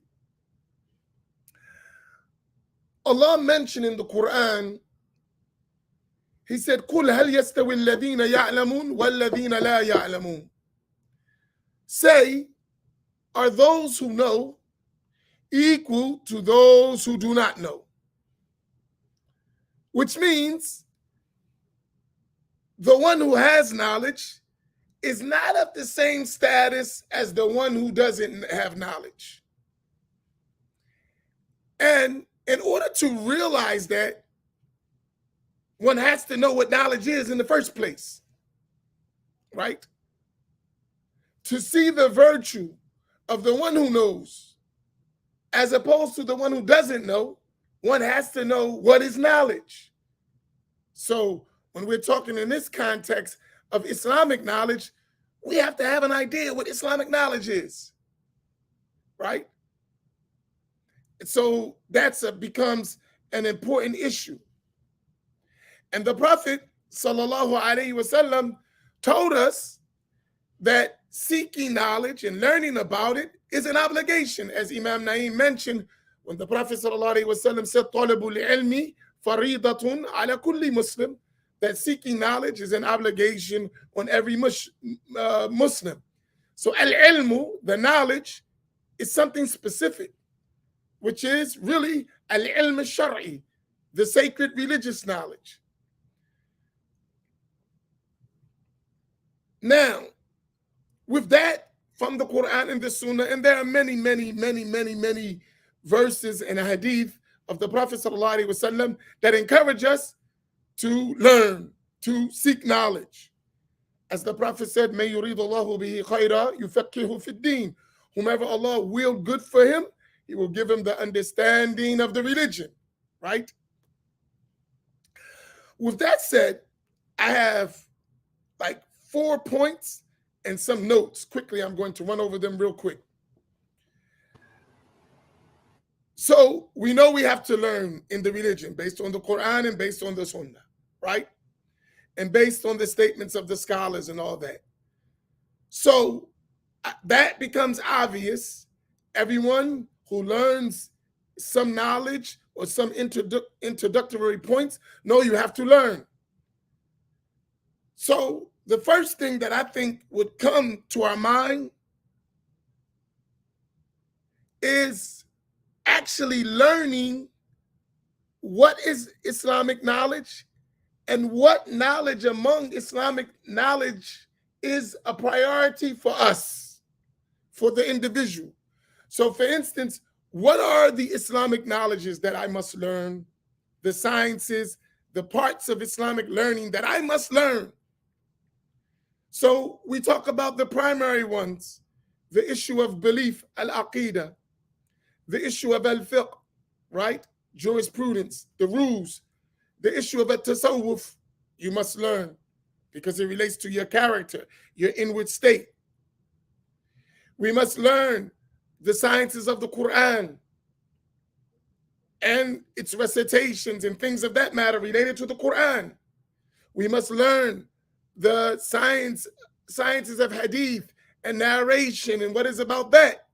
Allah mentioned in the Quran He said, قُلْ هَلْ يَسْتَوِي الَّذِينَ يَعْلَمُونَ وَالَّذِينَ لَا يَعْلَمُونَ. Say, are those who know equal to those who do not know? Which means the one who has knowledge is not of the same status as the one who doesn't have knowledge. And in order to realize that, one has to know what knowledge is in the first place, right? To see the virtue of the one who knows, as opposed to the one who doesn't know, one has to know what is knowledge. So when we're talking in this context of Islamic knowledge, we have to have an idea what Islamic knowledge is, right? So that becomes an important issue. And the Prophet sallallahu alaihi wasallam told us that seeking knowledge and learning about it is an obligation, as Imam Naeem mentioned when the Prophet sallallahu alaihi wasallam said, "Talabul ilmi faridatun ala kulli Muslim," that seeking knowledge is an obligation on every Muslim. So al-ilmu, the knowledge, is something specific, which is really al-ilm al-shar'i, the sacred religious knowledge. Now, with that, from the Quran and the Sunnah, and there are many verses and a hadith of the Prophet ﷺ that encourage us to learn, to seek knowledge. As the Prophet said, "May yuridullahu bihi khayra yufaqihu fid din." Whomever Allah will good for him, He will give him the understanding of the religion, right? With that said, I have like 4 points and some notes. Quickly, I'm going to run over them real quick. So we know we have to learn in the religion based on the Quran and based on the Sunnah, right? And based on the statements of the scholars and all that. So that becomes obvious. Everyone who learns some knowledge or some introductory points know you have to learn. So the first thing that I think would come to our mind is actually learning what is Islamic knowledge and what knowledge among Islamic knowledge is a priority for us, for the individual. So for instance, what are the Islamic knowledges that I must learn, the sciences, the parts of Islamic learning that I must learn? So we talk about the primary ones, the issue of belief, al-aqidah, the issue of al-fiqh, right? Jurisprudence, the rules, the issue of at-tasawwuf, you must learn because it relates to your character, your inward state. We must learn the sciences of the Quran and its recitations and things of that matter related to the Quran. We must learn the sciences of hadith and narration and what is about that.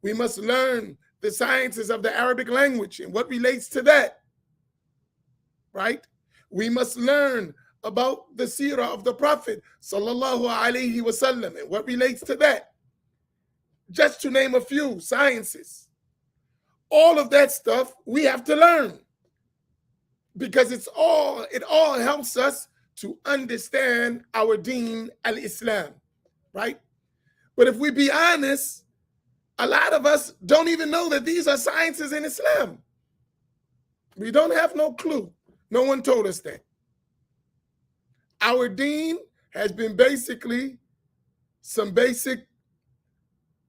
We must learn the sciences of the Arabic language and what relates to that, right? We must learn about the seerah of the Prophet sallallahu alaihi wasallam and what relates to that. Just to name a few sciences. All of that stuff we have to learn because it all helps us to understand our deen al-Islam, right? But if we be honest, a lot of us don't even know that these are sciences in Islam. We don't have no clue. No one told us that. Our deen has been basically some basic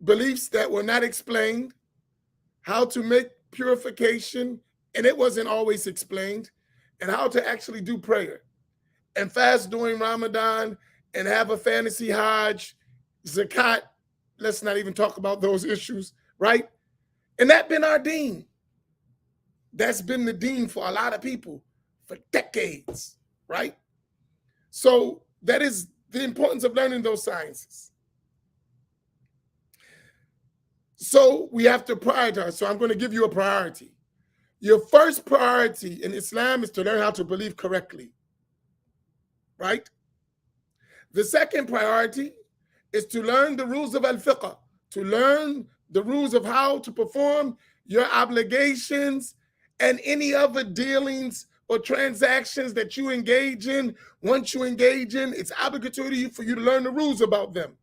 beliefs that were not explained, how to make purification, and it wasn't always explained, and how to actually do prayer and fast during Ramadan and have a fantasy Hajj, zakat. Let's not even talk about those issues, right? And that's been our deen. That's been the deen for a lot of people for decades, right? So that is the importance of learning those sciences. So we have to prioritize. So I'm going to give you a priority. Your first priority in Islam is to learn how to believe correctly. right? The second priority is to learn the rules of al-fiqh, to learn the rules of how to perform your obligations and any other dealings or transactions that you engage in. Once you engage in, it's obligatory for you to learn the rules about them.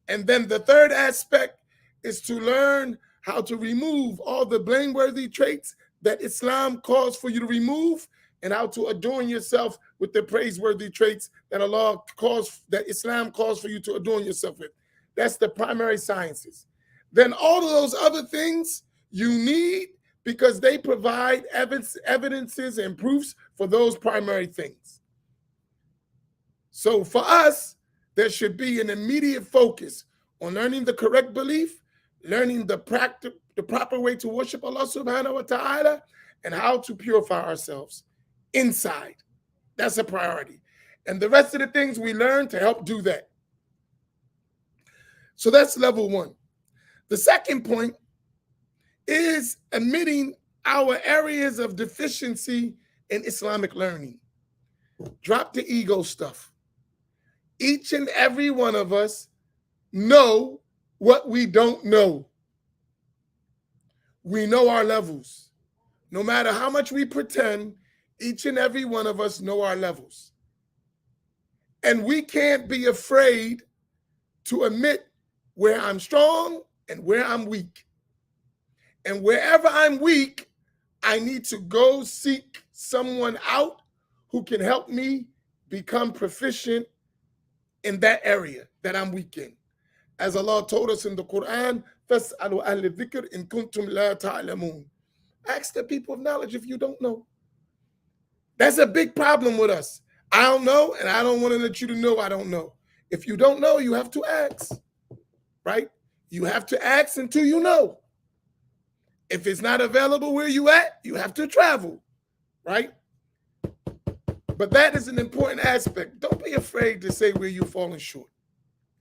And then the third aspect is to learn how to remove all the blameworthy traits that Islam calls for you to remove, and how to adorn yourself with the praiseworthy traits that Islam calls for you to adorn yourself with. That's the primary sciences. Then all of those other things you need, because they provide evidences and proofs for those primary things. So for us, there should be an immediate focus on learning the correct belief, learning the proper way to worship Allah subhanahu wa ta'ala, and how to purify ourselves inside. That's a priority. And the rest of the things we learn to help do that. So that's level one. The second point is admitting our areas of deficiency in Islamic learning. Drop the ego stuff. Each and every one of us know what we don't know. We know our levels. No matter how much we pretend, each and every one of us know our levels. And we can't be afraid to admit where I'm strong and where I'm weak. And wherever I'm weak, I need to go seek someone out who can help me become proficient in that area that I'm weak in. As Allah told us in the Quran, فَاسْأَلُوا أَهْلَ الذِّكْرِ إِن كُنتُمْ لَا تَعْلَمُونَ. Ask the people of knowledge if you don't know. That's a big problem with us. I don't know, and I don't want to let you to know I don't know. If you don't know, you have to ask, right? You have to ask until you know. If it's not available where you at, you have to travel, right? But that is an important aspect. Don't be afraid to say where you're falling short.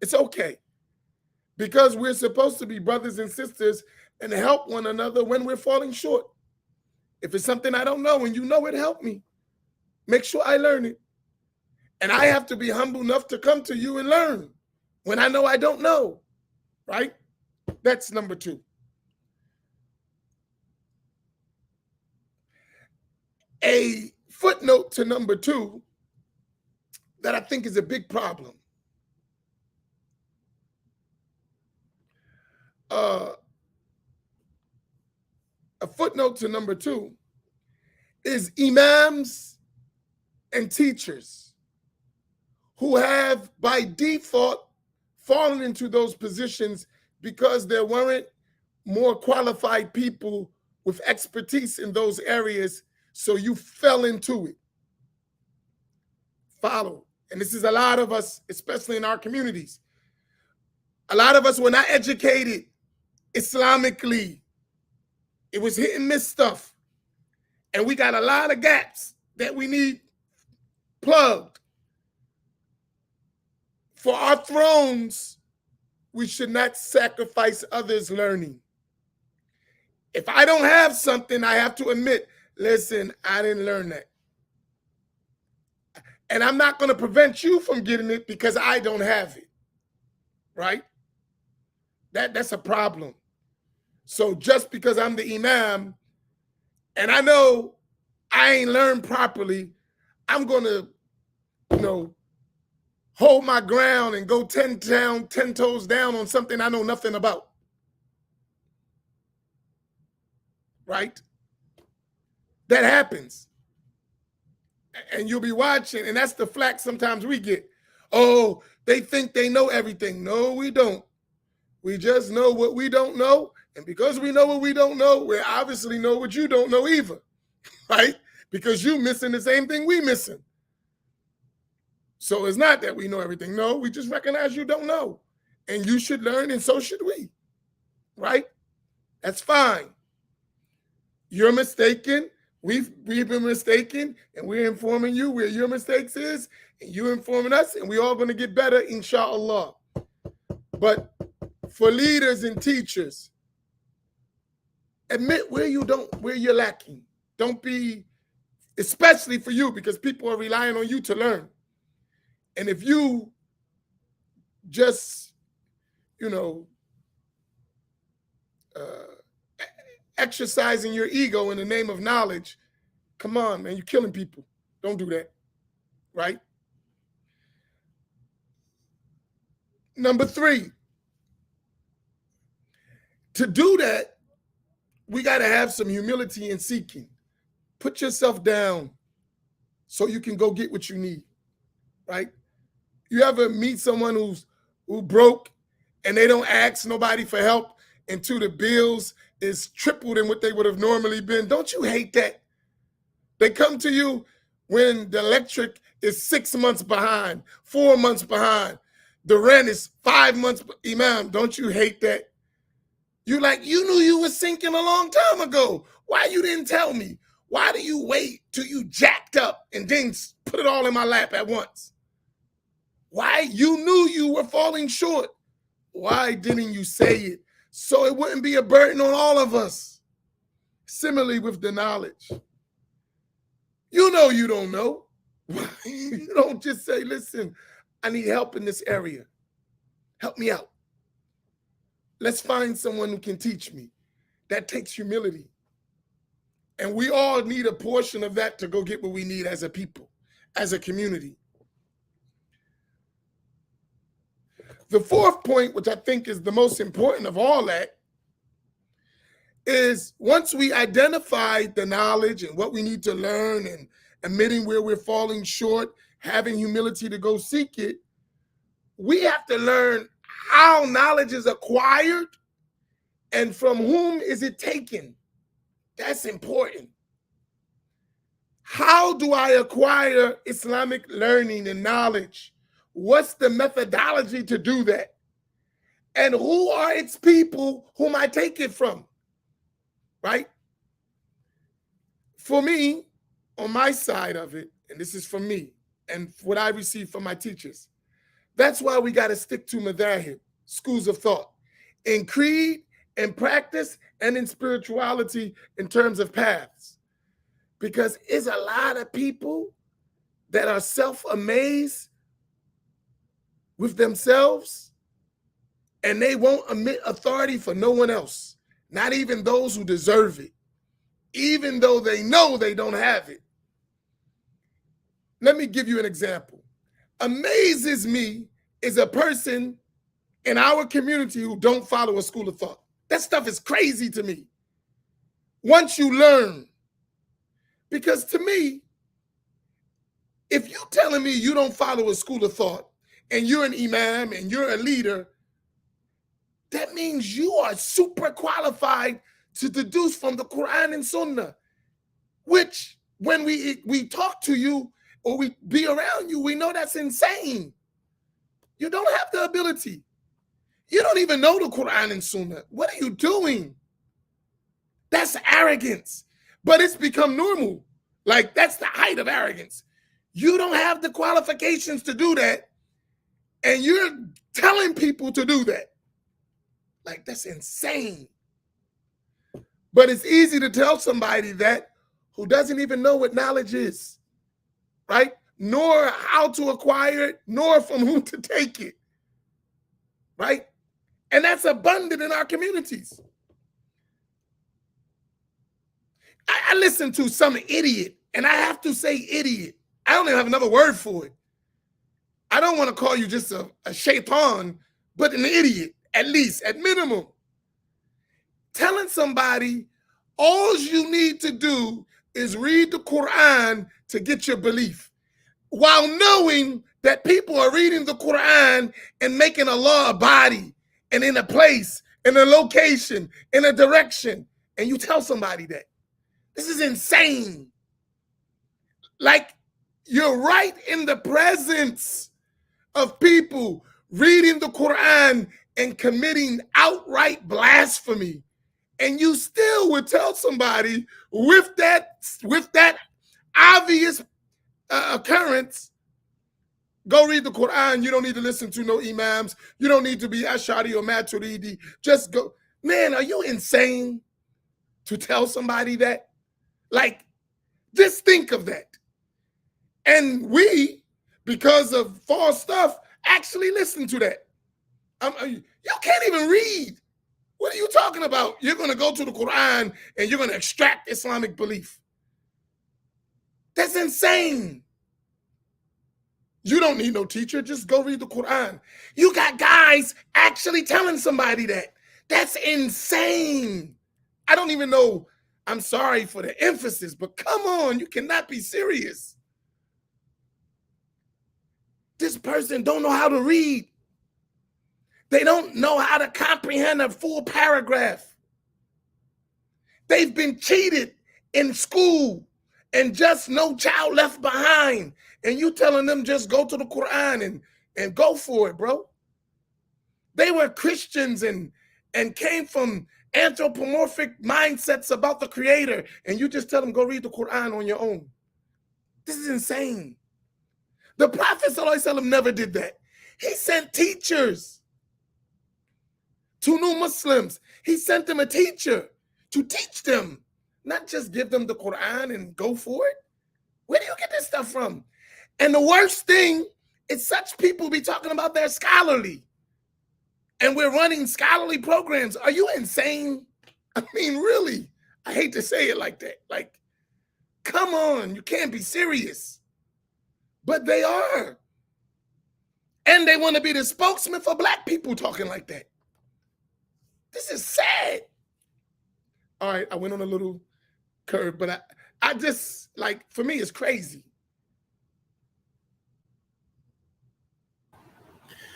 It's okay. Because we're supposed to be brothers and sisters and help one another when we're falling short. If it's something I don't know and you know it, help me. Make sure I learn it. And I have to be humble enough to come to you and learn when I know I don't know, right? That's number two. A footnote to number two that I think is a big problem. A footnote to number two is imams and teachers who have by default fallen into those positions because there weren't more qualified people with expertise in those areas, so you fell into it. Follow. And this is a lot of us, especially in our communities. A lot of us were not educated Islamically. It was hit and miss stuff. And we got a lot of gaps that we need plugged. For our thrones, we should not sacrifice others' learning. If I don't have something, I have to admit, listen, I didn't learn that. And I'm not going to prevent you from getting it because I don't have it, right? That's a problem. So just because I'm the imam and I know I ain't learned properly, I'm going to, hold my ground and go 10 toes down on something I know nothing about, right? That happens. And you'll be watching, and that's the flack sometimes we get. Oh, they think they know everything. No, we don't. We just know what we don't know. And because we know what we don't know, we obviously know what you don't know either, right? Because you missing the same thing we missing. So it's not that we know everything. No, we just recognize you don't know. And you should learn, and so should we, right? That's fine. You're mistaken. We've been mistaken, and we're informing you where your mistakes is, and you're informing us, and we're all going to get better, inshallah. But for leaders and teachers, admit where you're lacking. Don't be, especially for you, because people are relying on you to learn. And if you just, exercising your ego in the name of knowledge, come on, man, you're killing people. Don't do that, right? Number 3, to do that, we got to have some humility in seeking. Put yourself down so you can go get what you need, right? You ever meet someone who broke and they don't ask nobody for help until the bills is tripled in what they would have normally been? Don't you hate that? They come to you when the electric is 6 months behind, 4 months behind. The rent is 5 months. Imam, don't you hate that? You knew you were sinking a long time ago. Why you didn't tell me? Why do you wait till you jacked up and then put it all in my lap at once? Why? You knew you were falling short. Why didn't you say it? So it wouldn't be a burden on all of us. Similarly with the knowledge. You know you don't know. You don't just say, listen, I need help in this area. Help me out. Let's find someone who can teach me. That takes humility. And we all need a portion of that to go get what we need as a people, as a community. The 4th point, which I think is the most important of all that, is once we identify the knowledge and what we need to learn and admitting where we're falling short, having humility to go seek it, we have to learn how knowledge is acquired and from whom is it taken. That's important. How do I acquire Islamic learning and knowledge? What's the methodology to do that? And who are its people whom I take it from? Right? For me, on my side of it, and this is for me and what I receive from my teachers, that's why we got to stick to madhahib, schools of thought, in creed, in practice, and in spirituality in terms of paths. Because it's a lot of people that are self-amazed with themselves, and they won't admit authority for no one else, not even those who deserve it, even though they know they don't have it. Let me give you an example. Amazes me is a person in our community who don't follow a school of thought. That stuff is crazy to me. Once you learn, because to me, if you're telling me you don't follow a school of thought and you're an imam and you're a leader, that means you are super qualified to deduce from the Quran and Sunnah, which when we talk to you or we be around you, we know that's insane. You don't have the ability. You don't even know the Quran and Sunnah. What are you doing? That's arrogance. But it's become normal. Like, that's the height of arrogance. You don't have the qualifications to do that, and you're telling people to do that. Like, that's insane. But it's easy to tell somebody that who doesn't even know what knowledge is, right? Nor how to acquire it, nor from whom to take it, right? And that's abundant in our communities. I listen to some idiot, and I have to say idiot. I don't even have another word for it. I don't want to call you just a shaitan, but an idiot, at least, at minimum. Telling somebody all you need to do is read the Quran to get your belief, while knowing that people are reading the Quran and making Allah a body and in a place, in a location, in a direction, and you tell somebody that. This is insane. Like, you're right in the presence of people reading the Quran and committing outright blasphemy, and you still would tell somebody with that obvious occurrence, go read the Quran. You don't need to listen to no imams. You don't need to be Ash'ari or Maturidi. Just go. Man, are you insane to tell somebody that? Like, just think of that. And we, because of false stuff, actually listen to that. You can't even read. What are you talking about? You're going to go to the Quran and you're going to extract Islamic belief. That's insane. You don't need no teacher. Just go read the Quran. You got guys actually telling somebody that. That's insane. I don't even know. I'm sorry for the emphasis, but come on, you cannot be serious. This person don't know how to read. They don't know how to comprehend a full paragraph. They've been cheated in school and just no child left behind. And you telling them just go to the Quran and go for it, bro. They were Christians and came from anthropomorphic mindsets about the Creator. And you just tell them go read the Quran on your own. This is insane. The Prophet ﷺ never did that. He sent teachers to new Muslims. He sent them a teacher to teach them, not just give them the Quran and go for it. Where do you get this stuff from? And the worst thing is such people be talking about they're scholarly. And we're running scholarly programs. Are you insane? I mean, really, I hate to say it like that. Like, come on, you can't be serious. But they are. And they want to be the spokesman for black people talking like that. This is sad. All right, I went on a little curve, but I just, like, for me, it's crazy.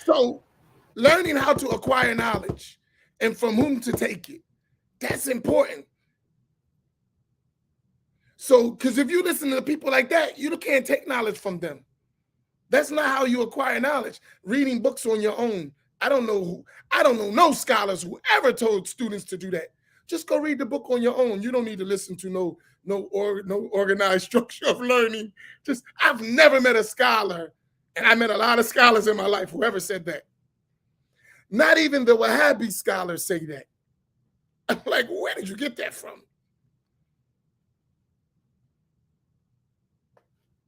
So, learning how to acquire knowledge and from whom to take it, that's important. So, because if you listen to people like that, you can't take knowledge from them. That's not how you acquire knowledge. Reading books on your own. I don't know no scholars who ever told students to do that. Just go read the book on your own. You don't need to listen to no organized structure of learning. I've never met a scholar, and I met a lot of scholars in my life who ever said that. Not even the Wahhabi scholars say that. I'm like, where did you get that from?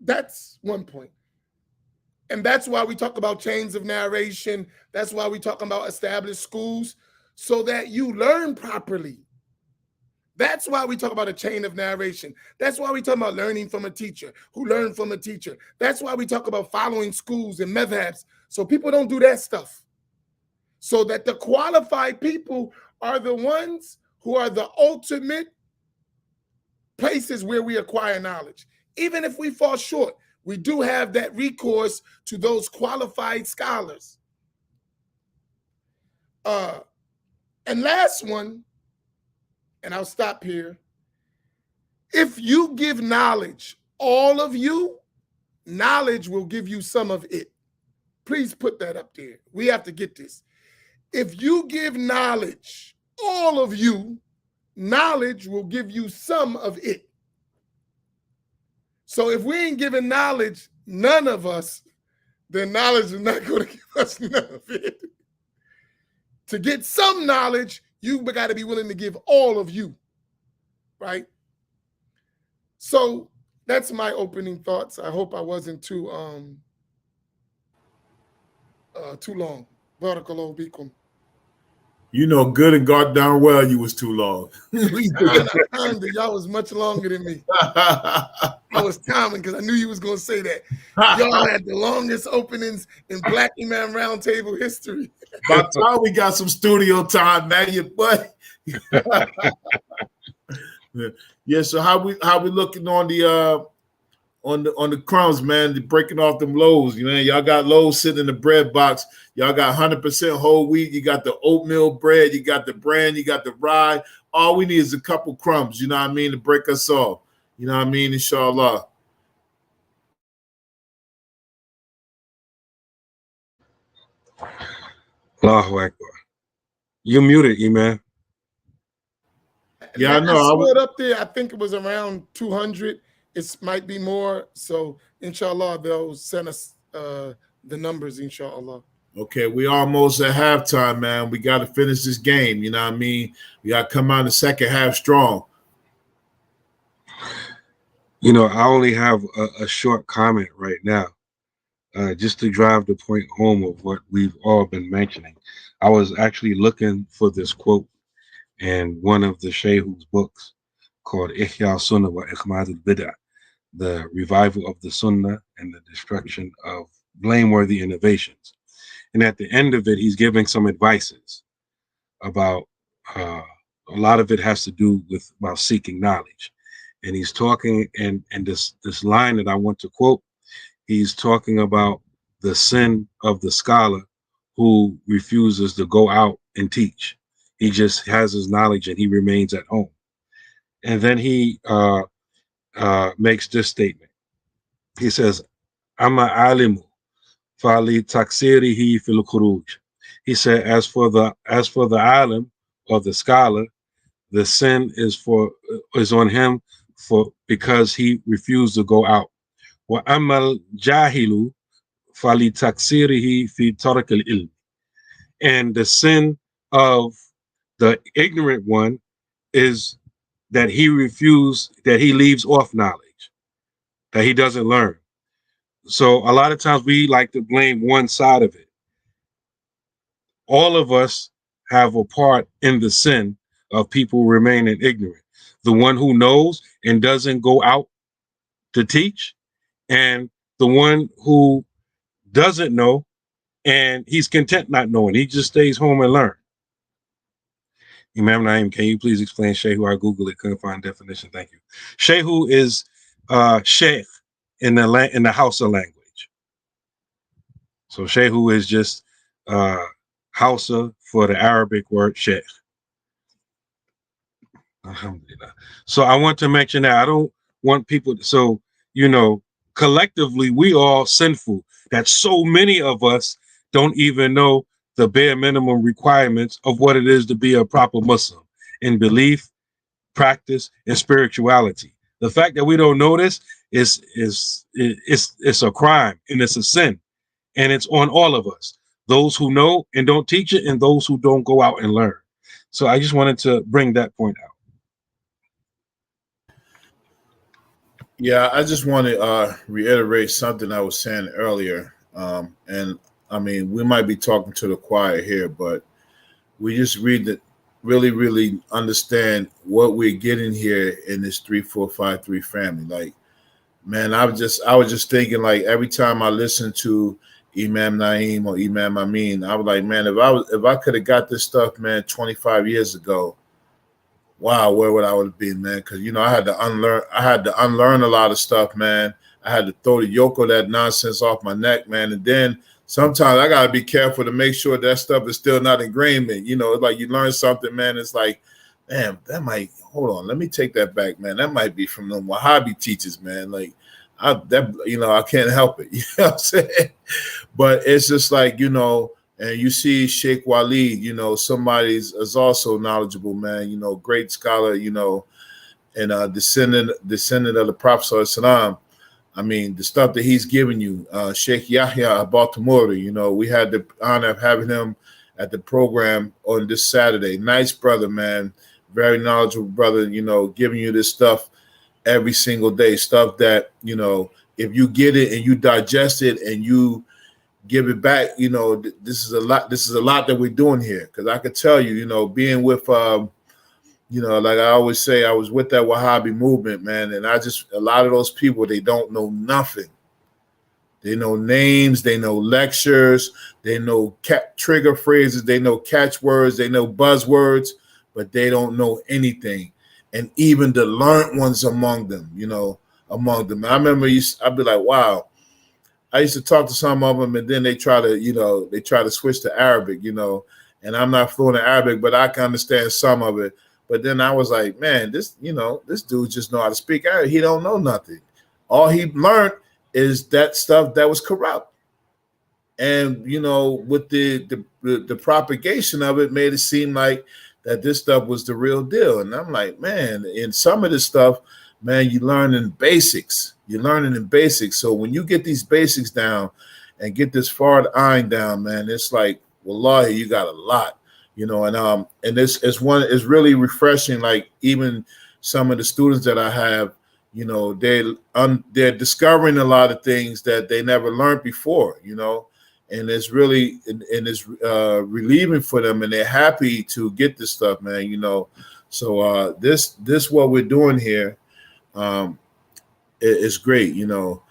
That's one point. And that's why we talk about chains of narration. That's why we talk about established schools, so that you learn properly. That's why we talk about a chain of narration. That's why we talk about learning from a teacher who learned from a teacher. That's why we talk about following schools and madhabs, so people don't do that stuff. So that the qualified people are the ones who are the ultimate places where we acquire knowledge. Even if we fall short, we do have that recourse to those qualified scholars. And last one, and I'll stop here. If you give knowledge, all of you, knowledge will give you some of it. Please put that up there. We have to get this. If you give knowledge, all of you, knowledge will give you some of it. So if we ain't giving knowledge, none of us, then knowledge is not going to give us none of it. To get some knowledge, you got to be willing to give all of you, right? So that's my opening thoughts. I hope I wasn't too long. Barakallahu bikum. You know good and God darn well you was too long. Y'all was much longer than me. I was timing because I knew you was going to say that. Y'all had the longest openings in Black Imam Roundtable history. By the time we got some studio time, man, you butt. Yeah. So how we looking on the crumbs, man? Breaking off them loaves, you know. Y'all got loaves sitting in the bread box. Y'all got 100% whole wheat. You got the oatmeal bread. You got the bran. You got the rye. All we need is a couple crumbs, you know what I mean, to break us off. You know what I mean? Inshallah. Allahu Akbar. You muted, Imam. Yeah, I know. I saw it up there. I think it was around 200. It might be more. So, inshallah, they'll send us the numbers, inshallah. Okay, we almost at halftime, man. We got to finish this game. You know what I mean? We got to come out in the second half strong. You know, I only have a short comment right now. just to drive the point home of what we've all been mentioning. I was actually looking for this quote in one of the Shaykh's books called Ihya Sunnah wa Ikhmad al-Bid'ah, the revival of the Sunnah and the destruction of blameworthy innovations. And at the end of it, he's giving some advices about a lot of it has to do with about seeking knowledge. And he's talking, and this line that I want to quote, he's talking about the sin of the scholar who refuses to go out and teach. He just has his knowledge and he remains at home. And then he makes this statement. He says, "Amma alimu fali taksirihi fil khuruj." He said, as for the alim or the scholar, the sin is on him for because he refused to go out. Wa amal jahilu fali taksirihi fi tarak al ilm. And the sin of the ignorant one is that he leaves off knowledge, that he doesn't learn. So a lot of times we like to blame one side of it. All of us have a part in the sin of people remaining ignorant. The one who knows and doesn't go out to teach, and the one who doesn't know and he's content not knowing. He just stays home and learn. Imam Naim, can you please explain Shehu? I Googled it, couldn't find definition. Thank you. Shehu is Sheikh in the Hausa language. So Shehu is just Hausa for the Arabic word Sheikh. Alhamdulillah. So I want to mention that I don't want people to, so, collectively we all sinful, that so many of us don't even know the bare minimum requirements of what it is to be a proper Muslim in belief, practice, and spirituality. The fact that we don't know this is a crime and it's a sin, and it's on all of us, those who know and don't teach it and those who don't go out and learn. So I just wanted to bring that point out. Yeah, I just want to reiterate something I was saying earlier. And I mean, we might be talking to the choir here, but we just really understand what we're getting here in this 3453 family. Like, man, I was just thinking, like, every time I listen to Imam Naim or Imam Amin, I was like, man, if I could have got this stuff, man, 25 years ago, wow, where would I have been, man? Because I had to unlearn a lot of stuff, man. I had to throw the yoke of that nonsense off my neck, man. And then sometimes I gotta be careful to make sure that stuff is still not ingrained in. It's like you learn something, man. It's like, man, hold on, let me take that back, man. That might be from the Wahhabi teachers, man. Like I can't help it. You know what I'm saying? But it's just like, and you see Sheikh Walid, somebody is also knowledgeable, man, great scholar, and descendant of the Prophet Sallallahu Alaihi Wasallam. I mean, the stuff that he's giving you, Sheikh Yahya Baltimore, we had the honor of having him at the program on this Saturday. Nice brother, man, very knowledgeable brother, giving you this stuff every single day, stuff that, if you get it and you digest it and you give it back, this is a lot that we're doing here. Because I could tell you, being with like I always say, I was with that Wahhabi movement, man, and a lot of those people, they don't know nothing. They know names, they know lectures, they know trigger phrases, they know catchwords, they know buzzwords, but they don't know anything. And even the learned ones among them. I remember I'd be like, wow. I used to talk to some of them, and then they try to switch to Arabic, and I'm not fluent in Arabic, but I can understand some of it. But then I was like, man, this dude just know how to speak Arabic. He don't know nothing. All he learned is that stuff that was corrupt. And, with the propagation of it made it seem like that this stuff was the real deal. And I'm like, man, in some of this stuff, man, you learn in basics. You're learning in basics. So when you get these basics down and get this fard ayn down, man, it's like, wallahi, you got a lot, and it's really refreshing. Like even some of the students that I have, you know, they're discovering a lot of things that they never learned before, you know, and it's really and it's relieving for them, and they're happy to get this stuff, man, you know. So this what we're doing here is great, you know.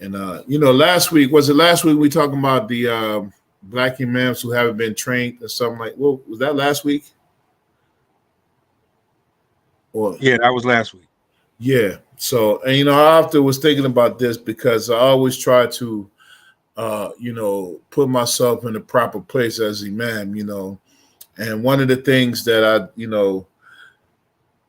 And you know, last week we talking about the black imams who haven't been trained or something like? Well, was that last week? Or Yeah, that was last week. yeah. So, and you know, I often was thinking about this because I always try to, you know, put myself in the proper place as imam, you know. And one of the things that you know,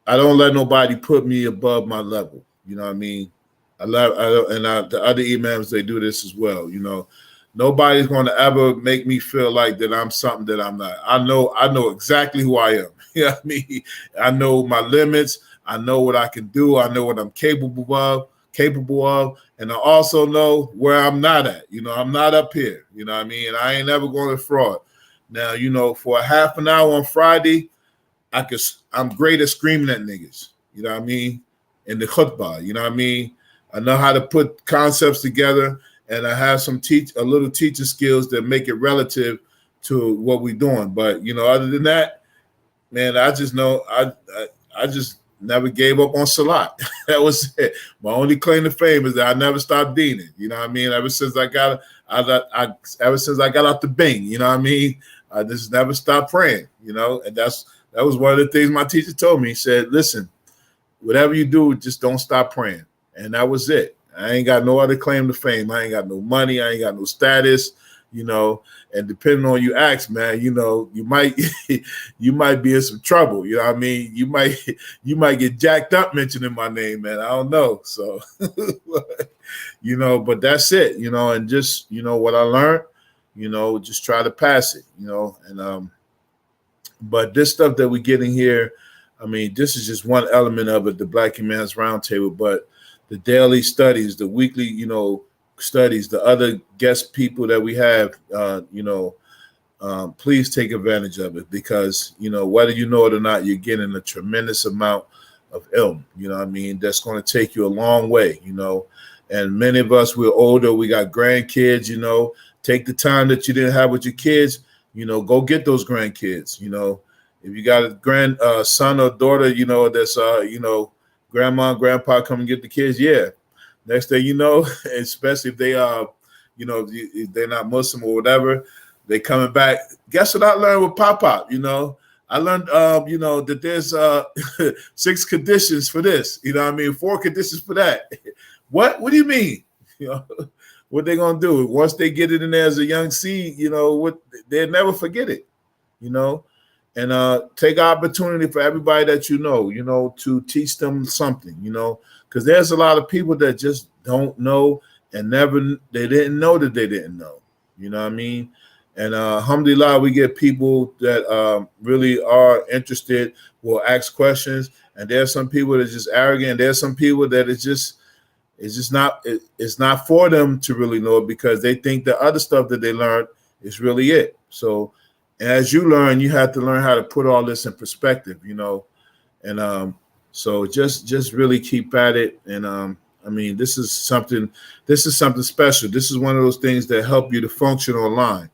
I don't let nobody put me above my level. You know what I mean? The other imams, they do this as well. You know, nobody's going to ever make me feel like that I'm something that I'm not. I know exactly who I am. You know what I mean? I know my limits. I know what I can do. I know what I'm capable of, and I also know where I'm not at. You know, I'm not up here. You know what I mean? And I ain't never going to fraud. Now, you know, for a half an hour on Friday, I'm great at screaming at niggas. You know what I mean? In the khutbah, you know what I mean? I know how to put concepts together, and I have a little teaching skills that make it relative to what we're doing. But you know, other than that, man, I just know I just never gave up on Salat. That was it. My only claim to fame is that I never stopped deaning. You know what I mean? Ever since I got out the Bing, you know what I mean? I just never stopped praying. You know, and that was one of the things my teacher told me. He said, "Listen, whatever you do, just don't stop praying." And that was it. I ain't got no other claim to fame. I ain't got no money. I ain't got no status, you know. And depending on you ask, man, you know, you might be in some trouble. You know what I mean? You might get jacked up mentioning my name, man. I don't know. So, you know, but that's it, you know, and just, you know, what I learned, you know, just try to pass it, you know. And but this stuff that we get in here, I mean, this is just one element of it, the Black Imams Roundtable, but the daily studies, the weekly, you know, studies, the other guest people that we have, you know, please take advantage of it because, you know, whether you know it or not, you're getting a tremendous amount of ilm, you know what I mean? That's going to take you a long way, you know, and many of us, we're older, we got grandkids, you know, take the time that you didn't have with your kids, you know, go get those grandkids, you know. If you got a son or daughter, you know, that's, you know, grandma and grandpa come and get the kids, yeah. Next thing you know, especially if they you know, if they're not Muslim or whatever, they coming back. Guess what I learned with Pop, you know? I learned, you know, that there's 6 conditions for this. You know what I mean? 4 conditions for that. What do you mean? You know, what they going to do? Once they get it in there as a young seed, you know, they'll never forget it, you know? And take opportunity for everybody that you know, to teach them something, you know, because there's a lot of people that just don't know and they didn't know that they didn't know, you know what I mean? And alhamdulillah, we get people that really are interested, will ask questions, and there's some people that are just arrogant. There's some people that it's not for them to really know it because they think the other stuff that they learned is really it. So as you learn, you have to learn how to put all this in perspective, you know, and so just really keep at it. And I mean, this is something special. This is one of those things that help you to function online,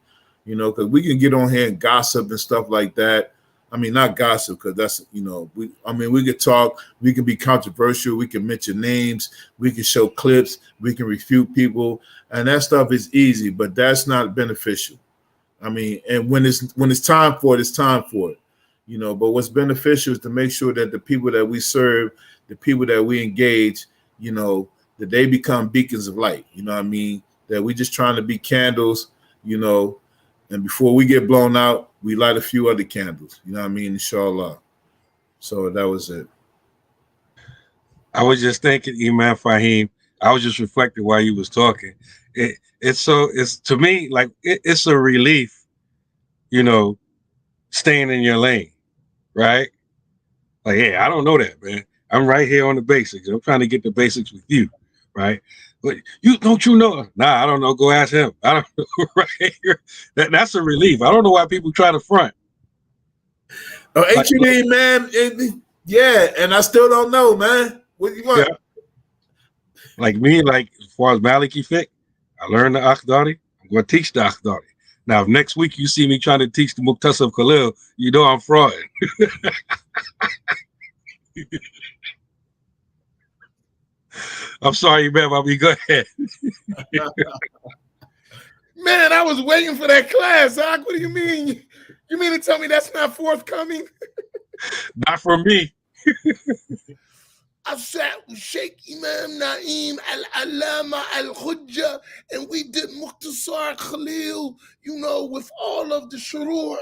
you know, because we can get on here and gossip and stuff like that. I mean, not gossip because that's, you know, we could talk, we can be controversial, we can mention names, we can show clips, we can refute people, and that stuff is easy, but that's not beneficial. I mean, and when it's time for it, it's time for it, you know. But what's beneficial is to make sure that the people that we serve, the people that we engage, you know, that they become beacons of light. You know what I mean? That we just trying to be candles, you know, and before we get blown out, we light a few other candles. You know what I mean? Inshallah. So that was it. I was just thinking, Imam Faheem. I was just reflecting while you was talking. It's to me like it's a relief, you know, staying in your lane, right? Like, hey, I don't know that, man. I'm right here on the basics. I'm trying to get the basics with you, right? But you know? Nah, I don't know. Go ask him. I don't know, right? That's a relief. I don't know why people try to front. Oh, ain't you mean, man? Yeah, and I still don't know, man. What you want? Like me, like as far as Maliki fiqh, I learned the Akhdari. I'm going to teach the Akhdari. Now, if next week you see me trying to teach the Muqtasab Khalil, you know I'm frauding. I'm sorry, man. I mean, go ahead. Man, I was waiting for that class. What do you mean? You mean to tell me that's not forthcoming? Not for me. I sat with Sheikh Imam Naeem Al-Alama Al-Khujja, and we did Muqtasar Khalil, you know, with all of the shurur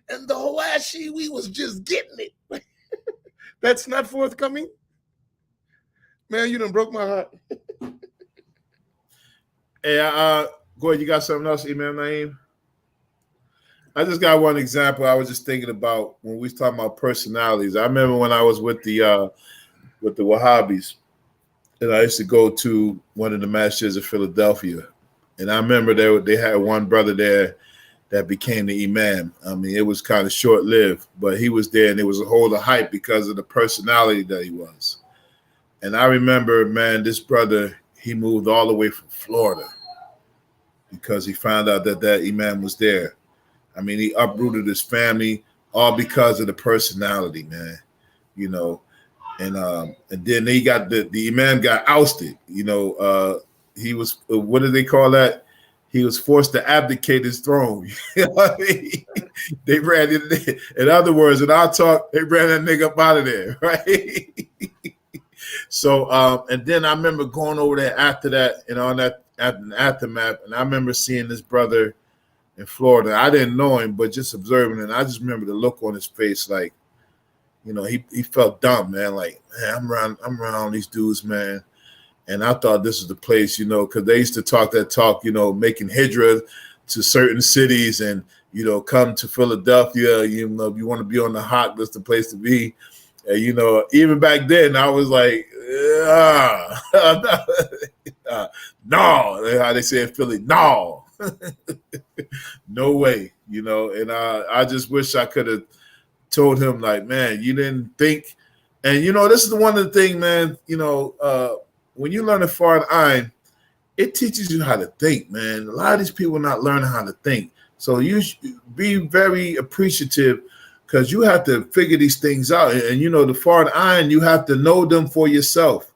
and the hawashi. We was just getting it. That's not forthcoming? Man, you done broke my heart. Hey, go ahead. You got something else, Imam Naeem? I just got one example. I was just thinking about when we was talking about personalities. I remember when I was with the Wahhabis, and I used to go to one of the Masjids of Philadelphia, and I remember they had one brother there that became the Imam. I mean, it was kind of short-lived, but he was there, and there was a whole lot of hype because of the personality that he was. And I remember, man, this brother, he moved all the way from Florida because he found out that Imam was there. I mean, he uprooted his family all because of the personality, man. You know, and then he got the Imam got ousted. You know, he was what do they call that? He was forced to abdicate his throne. You know what I mean? They ran it. In other words, in our talk, they ran that nigga up out of there, right? So, and then I remember going over there after that, and on that aftermath, and I remember seeing this brother in Florida. I didn't know him, but just observing, and I just remember the look on his face, like, you know, he felt dumb, man. Like, man, I'm around these dudes, man. And I thought this was the place, you know, because they used to talk that talk, you know, making hijrah to certain cities and, you know, come to Philadelphia. You know, if you want to be on the hot, that's the place to be. You know, even back then, I was like, no, how they say in Philly, no, no way, you know. And I just wish I could have told him, like, man, you didn't think. And, you know, this is one of the things, man, you know, when you learn a Fard Ayn, it teaches you how to think, man. A lot of these people are not learning how to think. So you should be very appreciative because you have to figure these things out. And, you know, the Fard Ayn, you have to know them for yourself.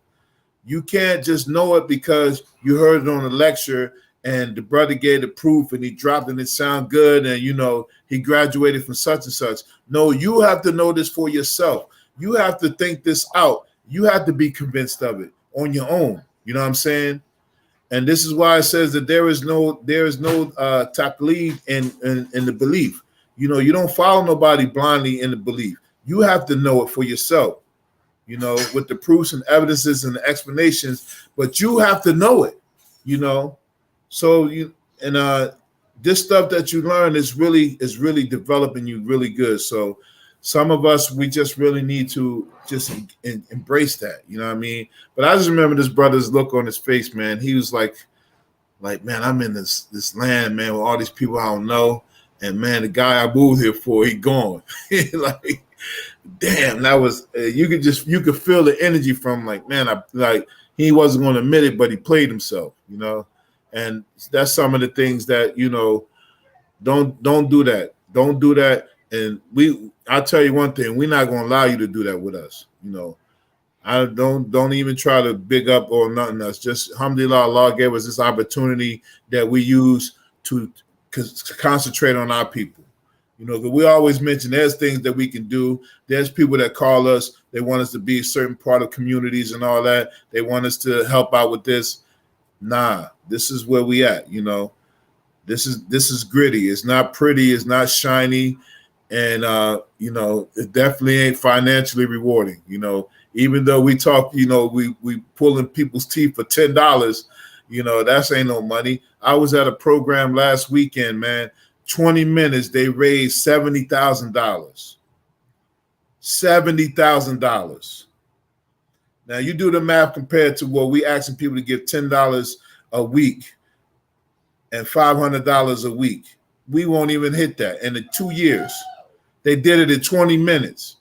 You can't just know it because you heard it on a lecture and the brother gave the proof and he dropped and it sound good and, you know, he graduated from such and such. No, you have to know this for yourself. You have to think this out. You have to be convinced of it on your own. You know what I'm saying? And this is why it says that there is no taqleed in the belief. You know, you don't follow nobody blindly in the belief. You have to know it for yourself, you know, with the proofs and evidences and the explanations, but you have to know it, you know. So this stuff that you learn is really developing you really good. So some of us, we just really need to just embrace that, you know what I mean? But I just remember this brother's look on his face, man. He was like, man, I'm in this land, man, with all these people I don't know. And man, the guy I moved here for, he gone. Like, damn, that was you could feel the energy from, like, man, he wasn't going to admit it, but he played himself, you know. And that's some of the things that, you know, don't do that. Don't do that. And I'll tell you one thing, we're not going to allow you to do that with us, you know. I don't even try to big up or nothing else. Just alhamdulillah, Allah gave us this opportunity that we use to concentrate on our people. You know, we always mention there's things that we can do. There's people that call us. They want us to be a certain part of communities and all that. They want us to help out with this. Nah, this is where we at, you know. This is gritty. It's not pretty. It's not shiny. And, you know, it definitely ain't financially rewarding. You know, even though we talk, you know, we pulling people's teeth for $10, you know, that's ain't no money. I was at a program last weekend, man. 20 minutes, they raised $70,000. $70,000. Now you do the math compared to what we asking people to give $10 a week and $500 a week. We won't even hit that. And in 2 years, they did it in 20 minutes.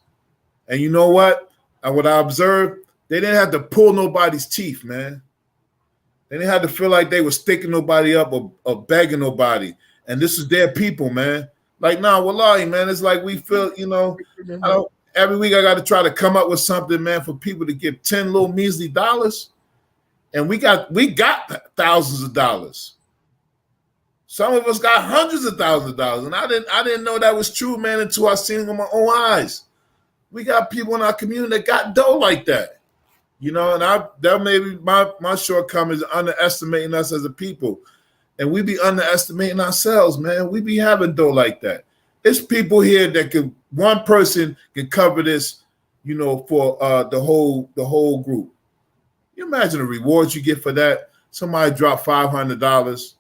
And you know what? What I observed, they didn't have to pull nobody's teeth, man. They didn't have to feel like they were sticking nobody up or begging nobody. And this is their people, man. Like, nah, wallahi, man. It's like we feel, every week I got to try to come up with something, man, for people to give 10 little measly dollars. And we got thousands of dollars. Some of us got hundreds of thousands of dollars. And I didn't know that was true, man, until I seen it with my own eyes. We got people in our community that got dough like that. And that may be my shortcomings, underestimating us as a people. And we be underestimating ourselves, man. We be having dough like that. It's people here that one person can cover this, for the whole group. You imagine the rewards you get for that? Somebody drop $500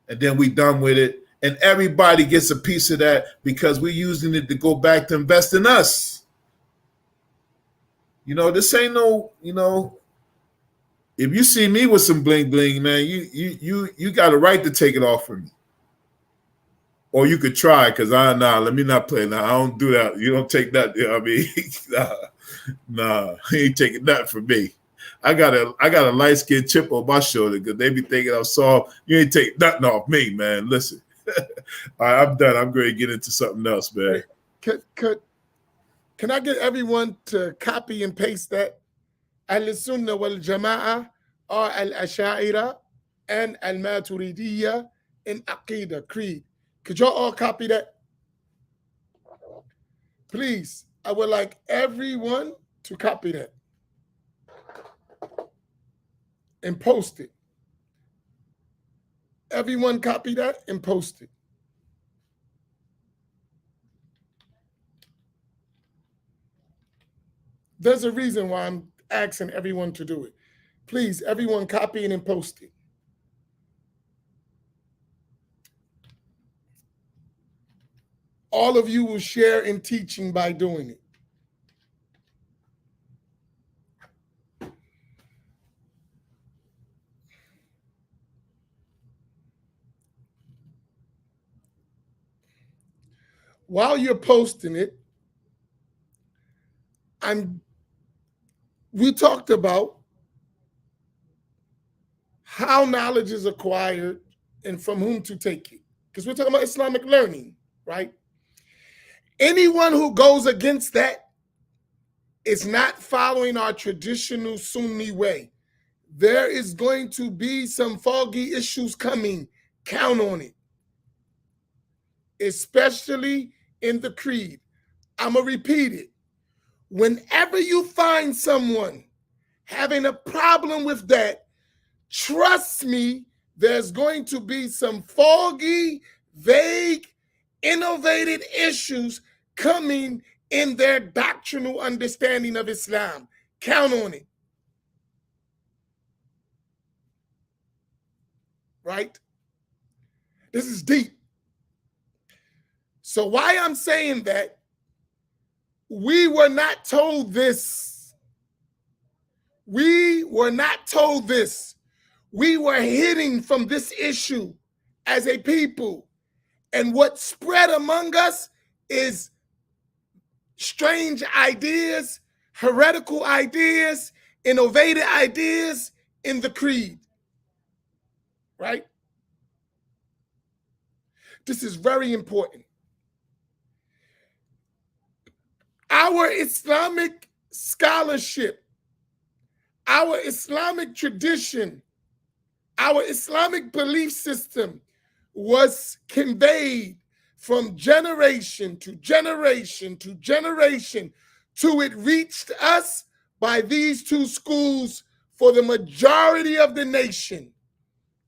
and then we done with it. And everybody gets a piece of that because we're using it to go back to invest in us. This ain't no, if you see me with some bling bling, man, you got a right to take it off from me. Or you could try, because let me not play. Nah, I don't do that. You don't take that. You know what I mean? nah, he ain't taking that from me. I got a light-skinned chip on my shoulder because they be thinking I'm soft. You ain't taking nothing off me, man. Listen. All right, I'm done. I'm going to get into something else, man. Can I get everyone to copy and paste that? Al-Sunnah wal-Jama'ah are al-Asha'ira and al-Maturidiyya in Aqidah, Creed. Could y'all all copy that? Please, I would like everyone to copy that and post it. Everyone copy that and post it. There's a reason why I'm asking everyone to do it. Please, everyone copy it and post it. All of you will share in teaching by doing it. While you're posting it, we talked about how knowledge is acquired and from whom to take it. Because we're talking about Islamic learning, right? Anyone who goes against that is not following our traditional Sunni way. There is going to be some foggy issues coming. Count on it. Especially in the creed. I'm going to repeat it. Whenever you find someone having a problem with that, trust me, there's going to be some foggy, vague, innovative issues coming in their doctrinal understanding of Islam. Count on it. Right? This is deep. So why I'm saying that, we were not told this. We were not told this. We were hidden from this issue as a people. And what spread among us is strange ideas, heretical ideas, innovative ideas in the creed. Right? This is very important. Our Islamic scholarship, our Islamic tradition, our Islamic belief system was conveyed from generation to generation to generation till it reached us by these two schools for the majority of the nation.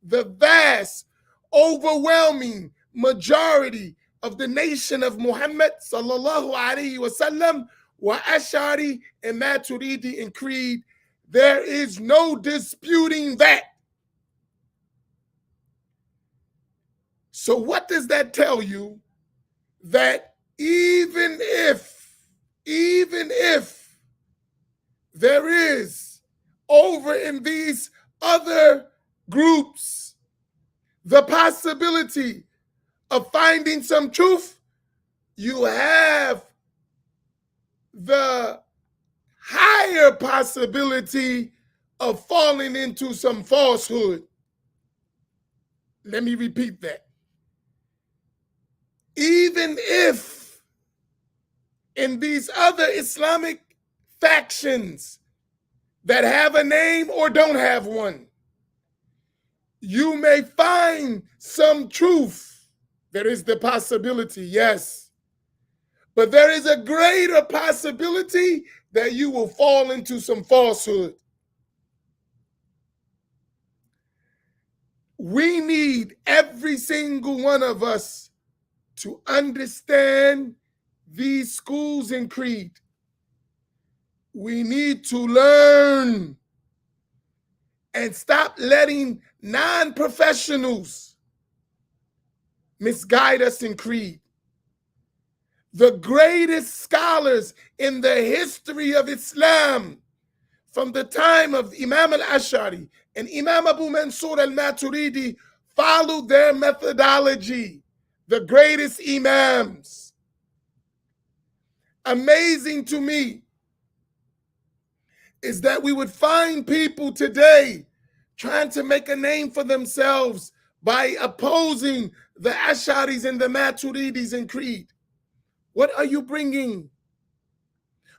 The vast, overwhelming majority of the nation of Muhammad sallallahu alaihi wasallam wa Ash'ari and Maturidi and Creed. There is no disputing that. So what does that tell you? That even if there is over in these other groups the possibility of finding some truth, you have the higher possibility of falling into some falsehood. Let me repeat that. Even if in these other Islamic factions that have a name or don't have one, you may find some truth. There is the possibility, yes. But there is a greater possibility that you will fall into some falsehood. We need every single one of us to understand these schools and creed. We need to learn and stop letting non-professionals misguide us in creed. The greatest scholars in the history of Islam, from the time of Imam al-Ash'ari and Imam Abu Mansur al-Maturidi, followed their methodology. The greatest imams. Amazing to me is that we would find people today trying to make a name for themselves by opposing the Ash'aris and the Maturidis in creed. What are you bringing?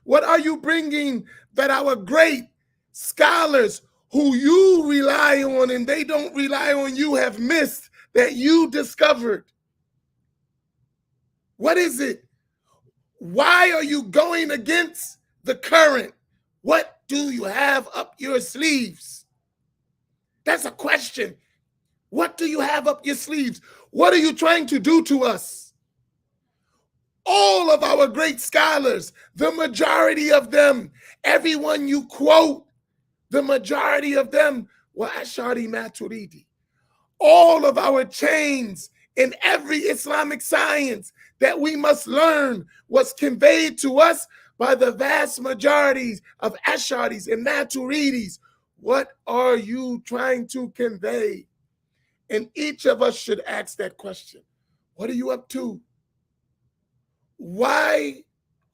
What are you bringing that our great scholars who you rely on and they don't rely on you have missed, that you discovered? What is it? Why are you going against the current? What do you have up your sleeves? That's a question. What do you have up your sleeves? What are you trying to do to us? All of our great scholars, the majority of them, everyone you quote, the majority of them were Ash'ari Maturidi. All of our chains in every Islamic science that we must learn was conveyed to us by the vast majorities of Ash'aris and Maturidis. What are you trying to convey? And each of us should ask that question. What are you up to? Why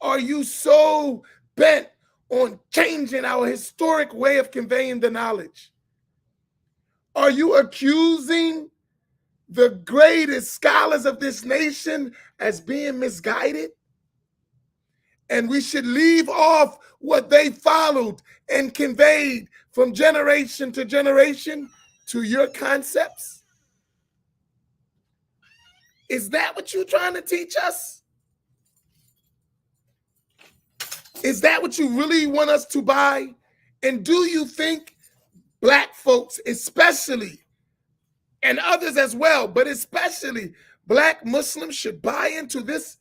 are you so bent on changing our historic way of conveying the knowledge? Are you accusing the greatest scholars of this nation as being misguided? And we should leave off what they followed and conveyed from generation to generation to your concepts? Is that what you're trying to teach us? Is that what you really want us to buy? And do you think Black folks especially, and others as well, but especially Black Muslims, should buy into this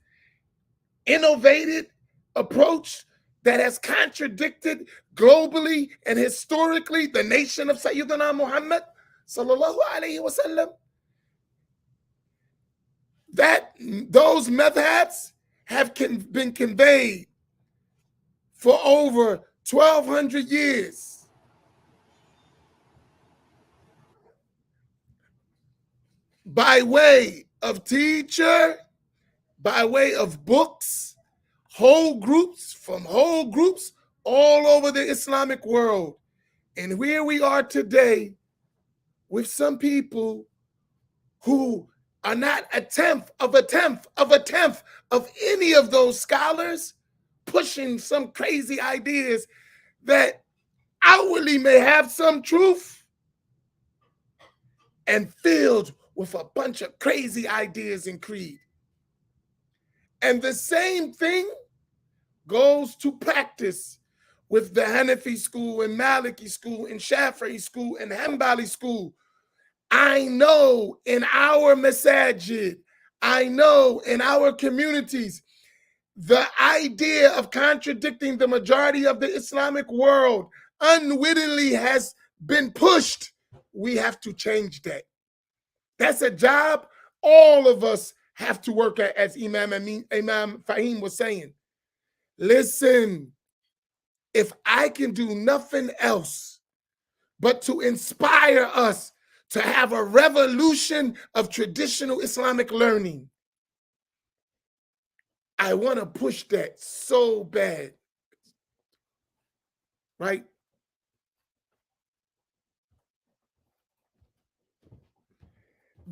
innovative approach that has contradicted globally and historically the nation of Sayyidina Muhammad sallallahu alaihi wasallam? That those methods have been conveyed for over 1,200 years. By way of teacher, by way of books, whole groups all over the Islamic world. And here we are today with some people who are not a tenth of any of those scholars, pushing some crazy ideas that outwardly may have some truth and filled with a bunch of crazy ideas and creed. And the same thing goes to practice with the Hanafi school and Maliki school and Shafi'i school and Hanbali school. I know in our Masjid, I know in our communities, the idea of contradicting the majority of the Islamic world unwittingly has been pushed. We have to change that. That's a job all of us have to work at, as Imam Faheem was saying. Listen, if I can do nothing else but to inspire us to have a revolution of traditional Islamic learning, I want to push that so bad, right?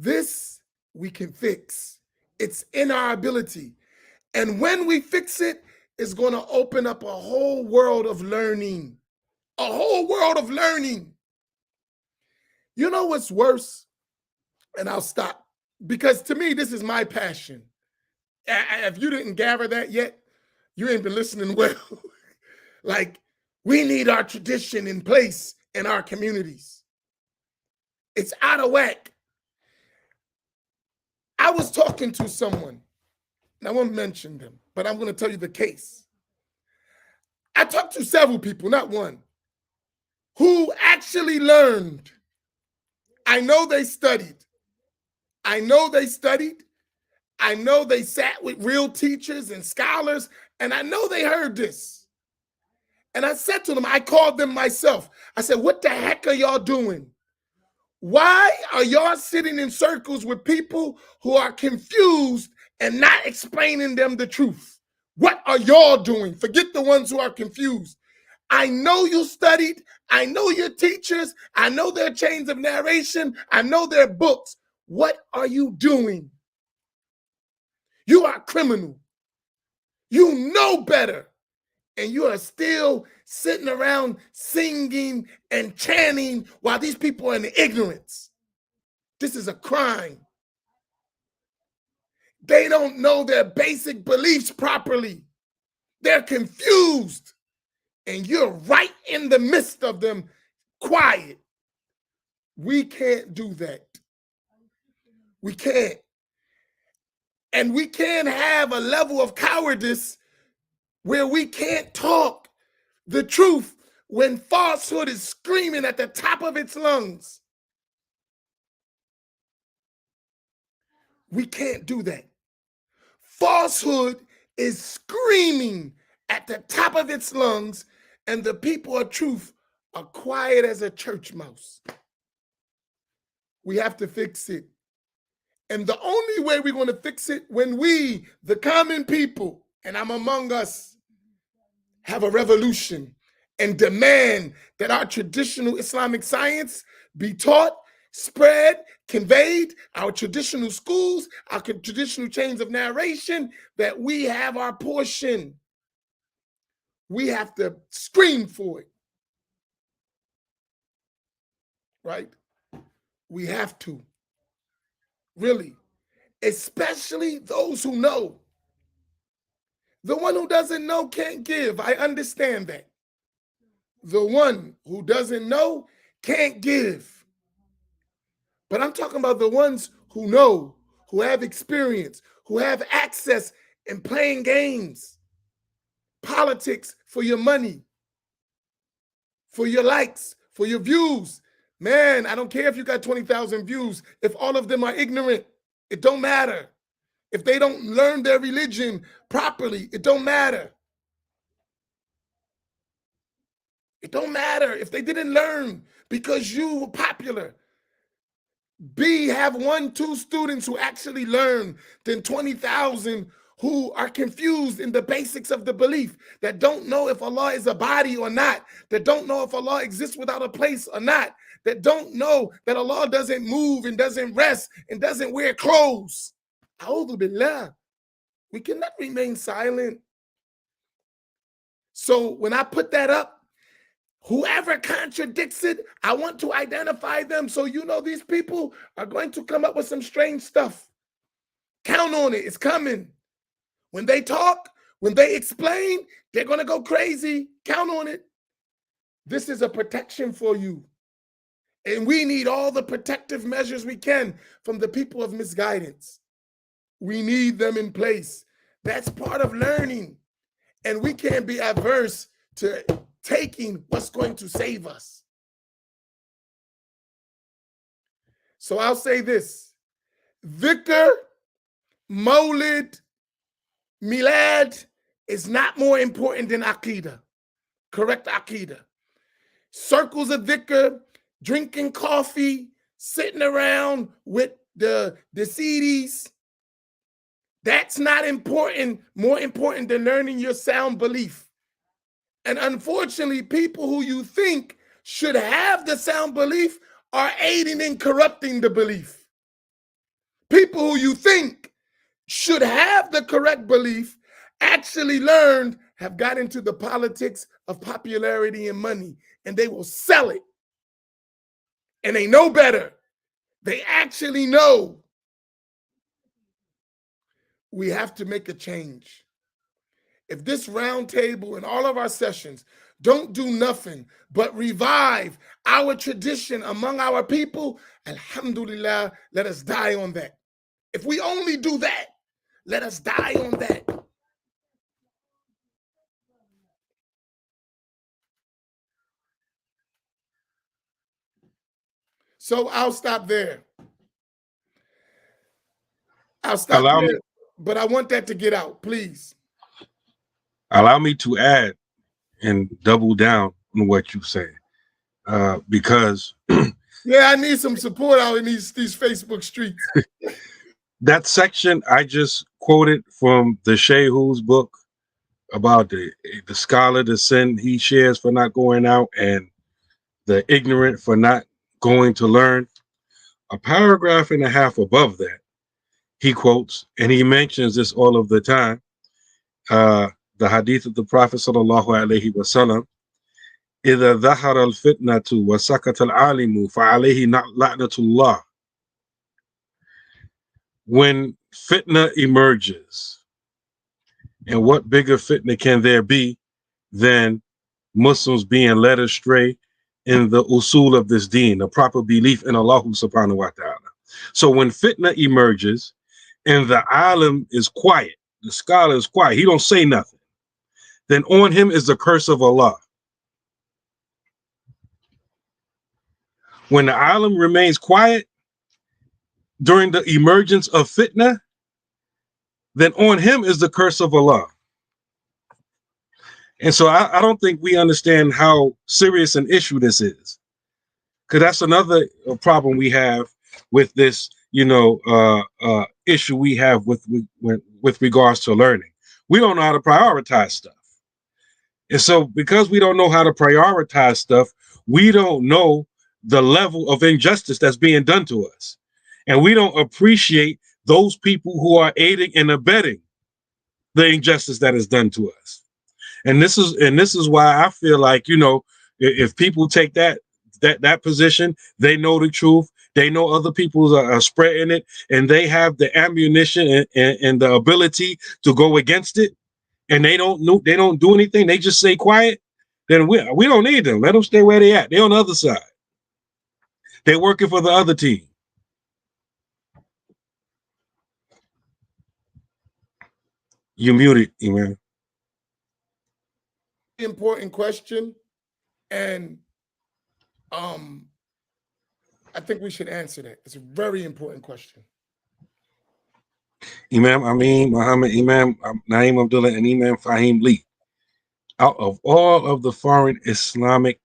This we can fix. It's in our ability. And when we fix it, it's going to open up a whole world of learning. A whole world of learning. You know what's worse? And I'll stop. Because to me, this is my passion. If you didn't gather that yet, you ain't been listening well. Like, we need our tradition in place in our communities. It's out of whack. I was talking to someone, and I won't mention them, but I'm going to tell you the case. I talked to several people, not one, who actually learned. I know they studied. I know they sat with real teachers and scholars, and I know they heard this. And I said to them, I called them myself. I said, what the heck are y'all doing? Why are y'all sitting in circles with people who are confused and not explaining them the truth? What are y'all doing? Forget the ones who are confused. I know you studied. I know your teachers. I know their chains of narration. I know their books. What are you doing? You are criminal. You know better. And you are still sitting around singing and chanting while these people are in ignorance. This is a crime. They don't know their basic beliefs properly. They're confused. And you're right in the midst of them, quiet. We can't do that. We can't. And we can't have a level of cowardice where we can't talk the truth when falsehood is screaming at the top of its lungs. We can't do that. Falsehood is screaming at the top of its lungs, and the people of truth are quiet as a church mouse. We have to fix it. And the only way we're going to fix it when we, the common people, and I'm among us, have a revolution and demand that our traditional Islamic science be taught, spread, conveyed, our traditional schools, our traditional chains of narration, that we have our portion. We have to scream for it. Right? We have to. Really. Especially those who know. The one who doesn't know can't give. I understand that. The one who doesn't know can't give. But I'm talking about the ones who know, who have experience, who have access in playing games, politics for your money, for your likes, for your views. Man, I don't care if you got 20,000 views. If all of them are ignorant, it don't matter. If they don't learn their religion properly, it don't matter. It don't matter if they didn't learn because you were popular. Have 1-2 students who actually learn than 20,000 who are confused in the basics of the belief, that don't know if Allah is a body or not, that don't know if Allah exists without a place or not, that don't know that Allah doesn't move and doesn't rest and doesn't wear clothes. A'udhu billah. We cannot remain silent. So when I put that up, whoever contradicts it, I want to identify them. So you know these people are going to come up with some strange stuff. Count on it. It's coming. When they talk, when they explain, they're going to go crazy. Count on it. This is a protection for you. And we need all the protective measures we can from the people of misguidance. We need them in place. That's part of learning. And we can't be averse to taking what's going to save us. So I'll say this. Dhikr, Mawlid, Milad is not more important than Aqidah. Correct Aqidah. Circles of dhikr, drinking coffee, sitting around with the CDs, that's not important, more important than learning your sound belief. And unfortunately, people who you think should have the sound belief are aiding and corrupting the belief. people who you think should have the correct belief actually learned, have got into the politics of popularity and money, and they will sell it. And they know better. They actually know. We have to make a change. If this roundtable and all of our sessions don't do nothing but revive our tradition among our people, alhamdulillah, let us die on that. If we only do that, let us die on that. So I'll stop there. But I want that to get out, please. Allow me to add and double down on what you say, because yeah, I need some support out in these Facebook streets. That section I just quoted from the Shehu's book about the scholar, the sin he shares for not going out, and the ignorant for not going to learn. A paragraph and a half above that, he quotes, and he mentions this all of the time, the hadith of the Prophet sallallahu alaihi wasallam, إذا ظهر الفتنة وسكت العالم فعليه لعنة الله. When fitna emerges, and what bigger fitna can there be than Muslims being led astray in the usul of this deen, the proper belief in Allah subhanahu wa ta'ala. So when fitna emerges and the alim is quiet, the scholar is quiet, he don't say nothing, then on him is the curse of Allah. When the alim remains quiet during the emergence of fitna, then on him is the curse of Allah. And so I don't think we understand how serious an issue this is, because that's another problem we have with this, issue we have with regards to learning. We don't know how to prioritize stuff. And so because we don't know how to prioritize stuff, we don't know the level of injustice that's being done to us. And we don't appreciate those people who are aiding and abetting the injustice that is done to us. And this is why I feel like, if people take that position, they know the truth, they know other people are spreading it, and they have the ammunition and the ability to go against it, and they don't do anything, they just stay quiet, then we don't need them. Let them stay where they at. They're on the other side. They're working for the other team. You muted, Imam. Important question, and I think we should answer that. It's a very important question. Imam Amin, Muhammad, Imam Naim Abdullah, and Imam Faheem Lee. Out of all of the foreign Islamic,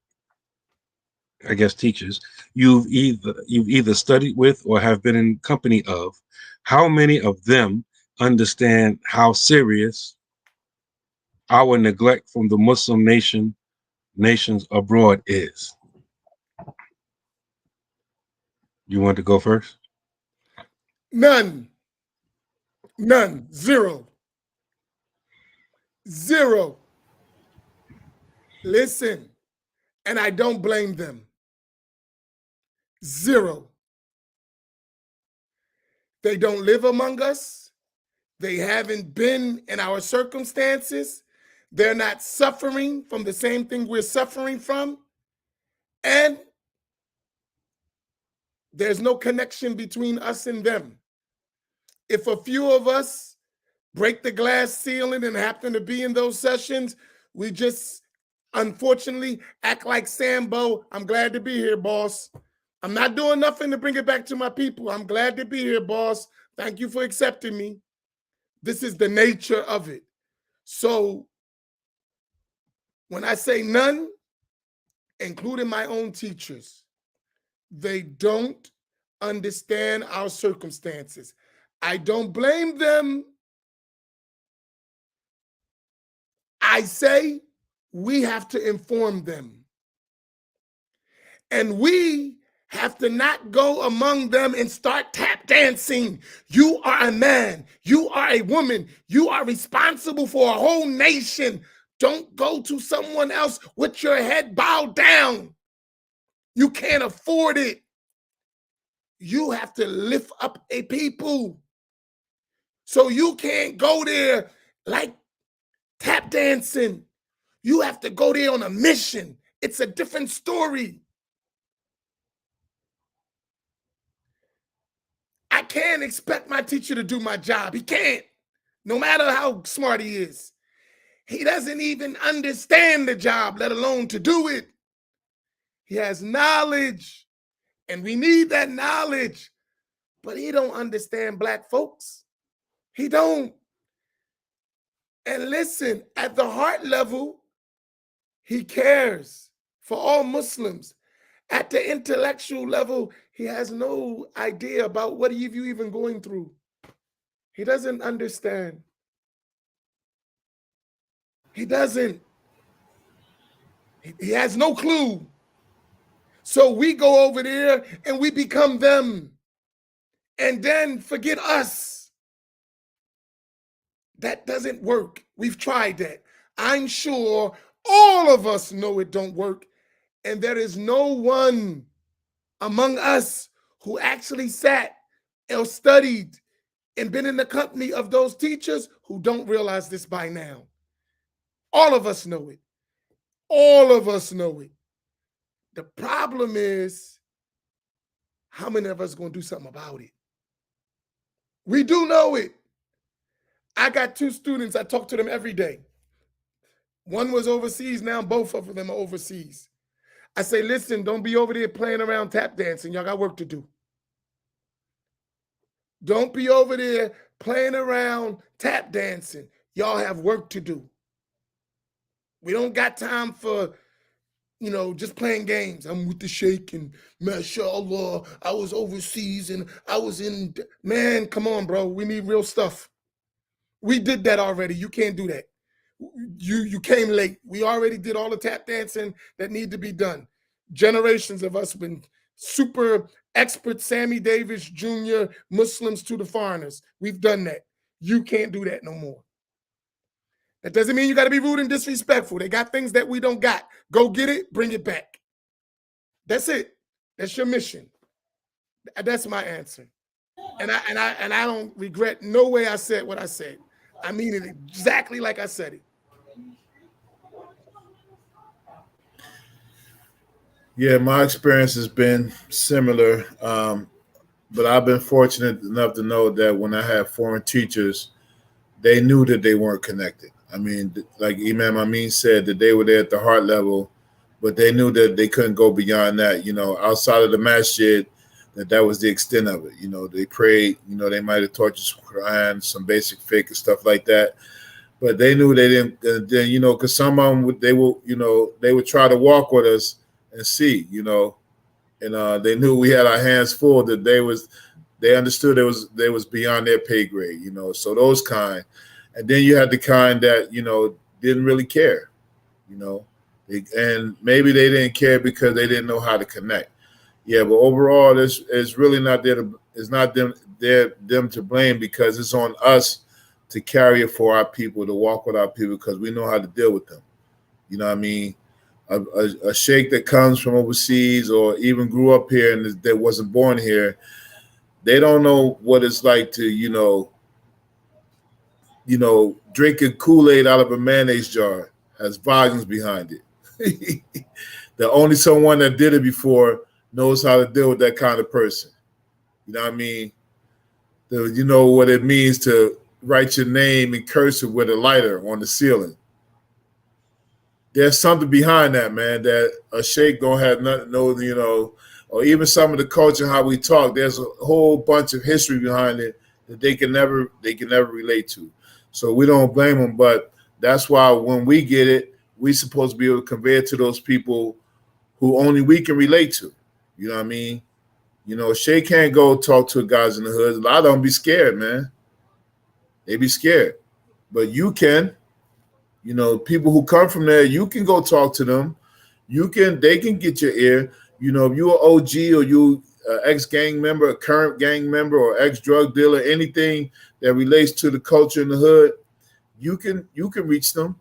teachers you've either studied with or have been in company of, how many of them understand how serious our neglect from the Muslim nations abroad is? You want to go first? None. Zero. Listen, and I don't blame them. Zero. They don't live among us. They haven't been in our circumstances. They're not suffering from the same thing we're suffering from. And there's no connection between us and them. If a few of us break the glass ceiling and happen to be in those sessions, we just unfortunately act like Sambo. I'm glad to be here, boss. I'm not doing nothing to bring it back to my people. I'm glad to be here, boss. Thank you for accepting me. This is the nature of it. So when I say none, including my own teachers, they don't understand our circumstances. I don't blame them. I say we have to inform them. And we have to not go among them and start tap dancing. You are a man. You are a woman. You are responsible for a whole nation. Don't go to someone else with your head bowed down. You can't afford it. You have to lift up a people. So you can't go there like tap dancing. You have to go there on a mission. It's a different story. I can't expect my teacher to do my job. He can't, no matter how smart he is. He doesn't even understand the job, let alone to do it. He has knowledge, and we need that knowledge, but he don't understand black folks. He don't. And listen, at the heart level, he cares for all Muslims. At the intellectual level, he has no idea about what you even going through. He doesn't understand. He doesn't. He has no clue. So we go over there and we become them and then forget us. That doesn't work. We've tried that. I'm sure all of us know it don't work. And there is no one among us who actually sat or studied and been in the company of those teachers who don't realize this by now. All of us know it. All of us know it. The problem is, how many of us are going to do something about it? We do know it. I got 2 students, I talk to them every day. One was overseas, now both of them are overseas. I say, listen, don't be over there playing around tap dancing. Y'all got work to do. Don't be over there playing around tap dancing. Y'all have work to do. We don't got time for, just playing games. I'm with the sheikh and mashallah, I was overseas and I was in, man, come on, bro. We need real stuff. We did that already. You can't do that. You came late. We already did all the tap dancing that need to be done. Generations of us been super expert Sammy Davis Jr. Muslims to the foreigners. We've done that. You can't do that no more. That doesn't mean you got to be rude and disrespectful. They got things that we don't got. Go get it, bring it back. That's it. That's your mission. That's my answer. And I don't regret no way I said what I said. I mean it exactly like I said it. Yeah, my experience has been similar, but I've been fortunate enough to know that when I had foreign teachers, they knew that they weren't connected. I mean, like Imam Amin said, that they were there at the heart level, but they knew that they couldn't go beyond that. Outside of the Masjid, that was the extent of it. They prayed. They might have taught you some Quran, some basic fiqh and stuff like that. But they knew they didn't. Then because some of them they would try to walk with us and see, and they knew we had our hands full. That they understood they was beyond their pay grade. So those kind, and then you had the kind that didn't really care, and maybe they didn't care because they didn't know how to connect. Yeah, but overall, this is really not there. It's not them to blame, because it's on us to carry it for our people, to walk with our people, because we know how to deal with them. You know what I mean? A sheikh that comes from overseas or even grew up here and that wasn't born here, they don't know what it's like to drinking Kool-Aid out of a mayonnaise jar. Has volumes behind it. The only someone that did it before knows how to deal with that kind of person. You know what I mean? You know what it means to write your name in cursive with a lighter on the ceiling. There's something behind that, man, that a sheikh don't have nothing to know, or even some of the culture, how we talk. There's a whole bunch of history behind it that they can never relate to. So we don't blame them, but that's why when we get it, we supposed to be able to convey it to those people who only we can relate to. You know what I mean? Shay can't go talk to guys in the hood. A lot of them be scared, man. They be scared. But you can. People who come from there, you can go talk to them. They can get your ear. You know, if you're an OG or you ex-gang member, a current gang member, or ex-drug dealer, anything that relates to the culture in the hood, you can reach them,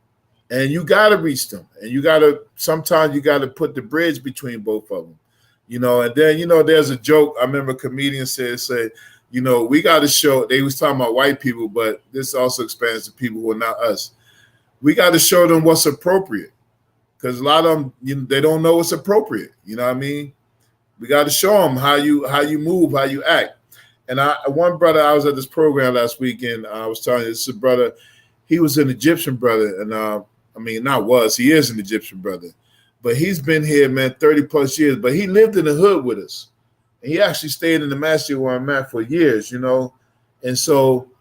and you gotta reach them, and sometimes you gotta put the bridge between both of them, you know. And then, you know, there's a joke I remember a comedian said, you know, we got to show. They was talking about white people, but this also expands to people who are not us. We got to show them what's appropriate, because a lot of them, you know, they don't know what's appropriate. You know what I mean? We got to show them how you move, how you act. And one brother, I was at this program last weekend. I was telling you, this is a brother. He was an Egyptian brother, and he is an Egyptian brother, but he's been here, man, 30 plus years. But he lived in the hood with us. And he actually stayed in the Masjid where I'm at for years, you know. And so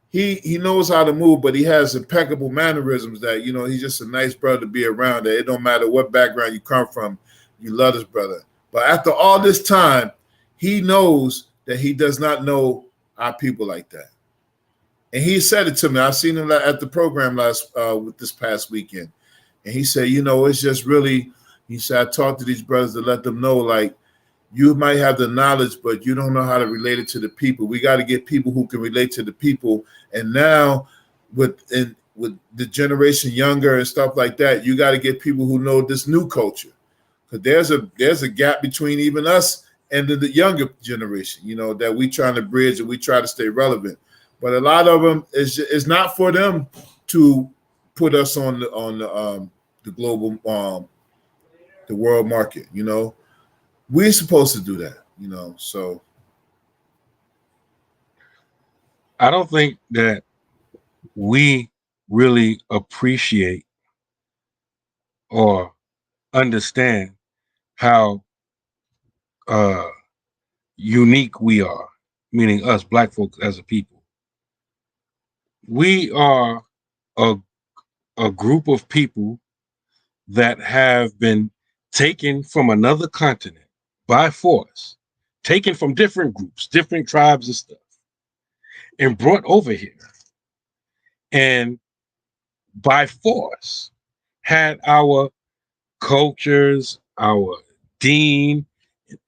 he knows how to move, but he has impeccable mannerisms that, you know, he's just a nice brother to be around. That it don't matter what background you come from, you love this brother. But after all this time, he knows that he does not know our people like that. And he said it to me. I seen him at the program this past weekend. And he said, you know, it's just really, he said, I talked to these brothers to let them know, like, you might have the knowledge, but you don't know how to relate it to the people. We got to get people who can relate to the people. And now with the generation younger and stuff like that, you got to get people who know this new culture. Because there's a gap between even us and the younger generation, you know, that we trying to bridge, and we try to stay relevant. But a lot of them is not for them to put us on the global the world market, you know. We're supposed to do that, you know. So I don't think that we really appreciate or understand how unique we are, meaning us Black folks as a people. We are a group of people that have been taken from another continent by force, taken from different groups, different tribes and stuff, and brought over here. And by force had our cultures, our deen,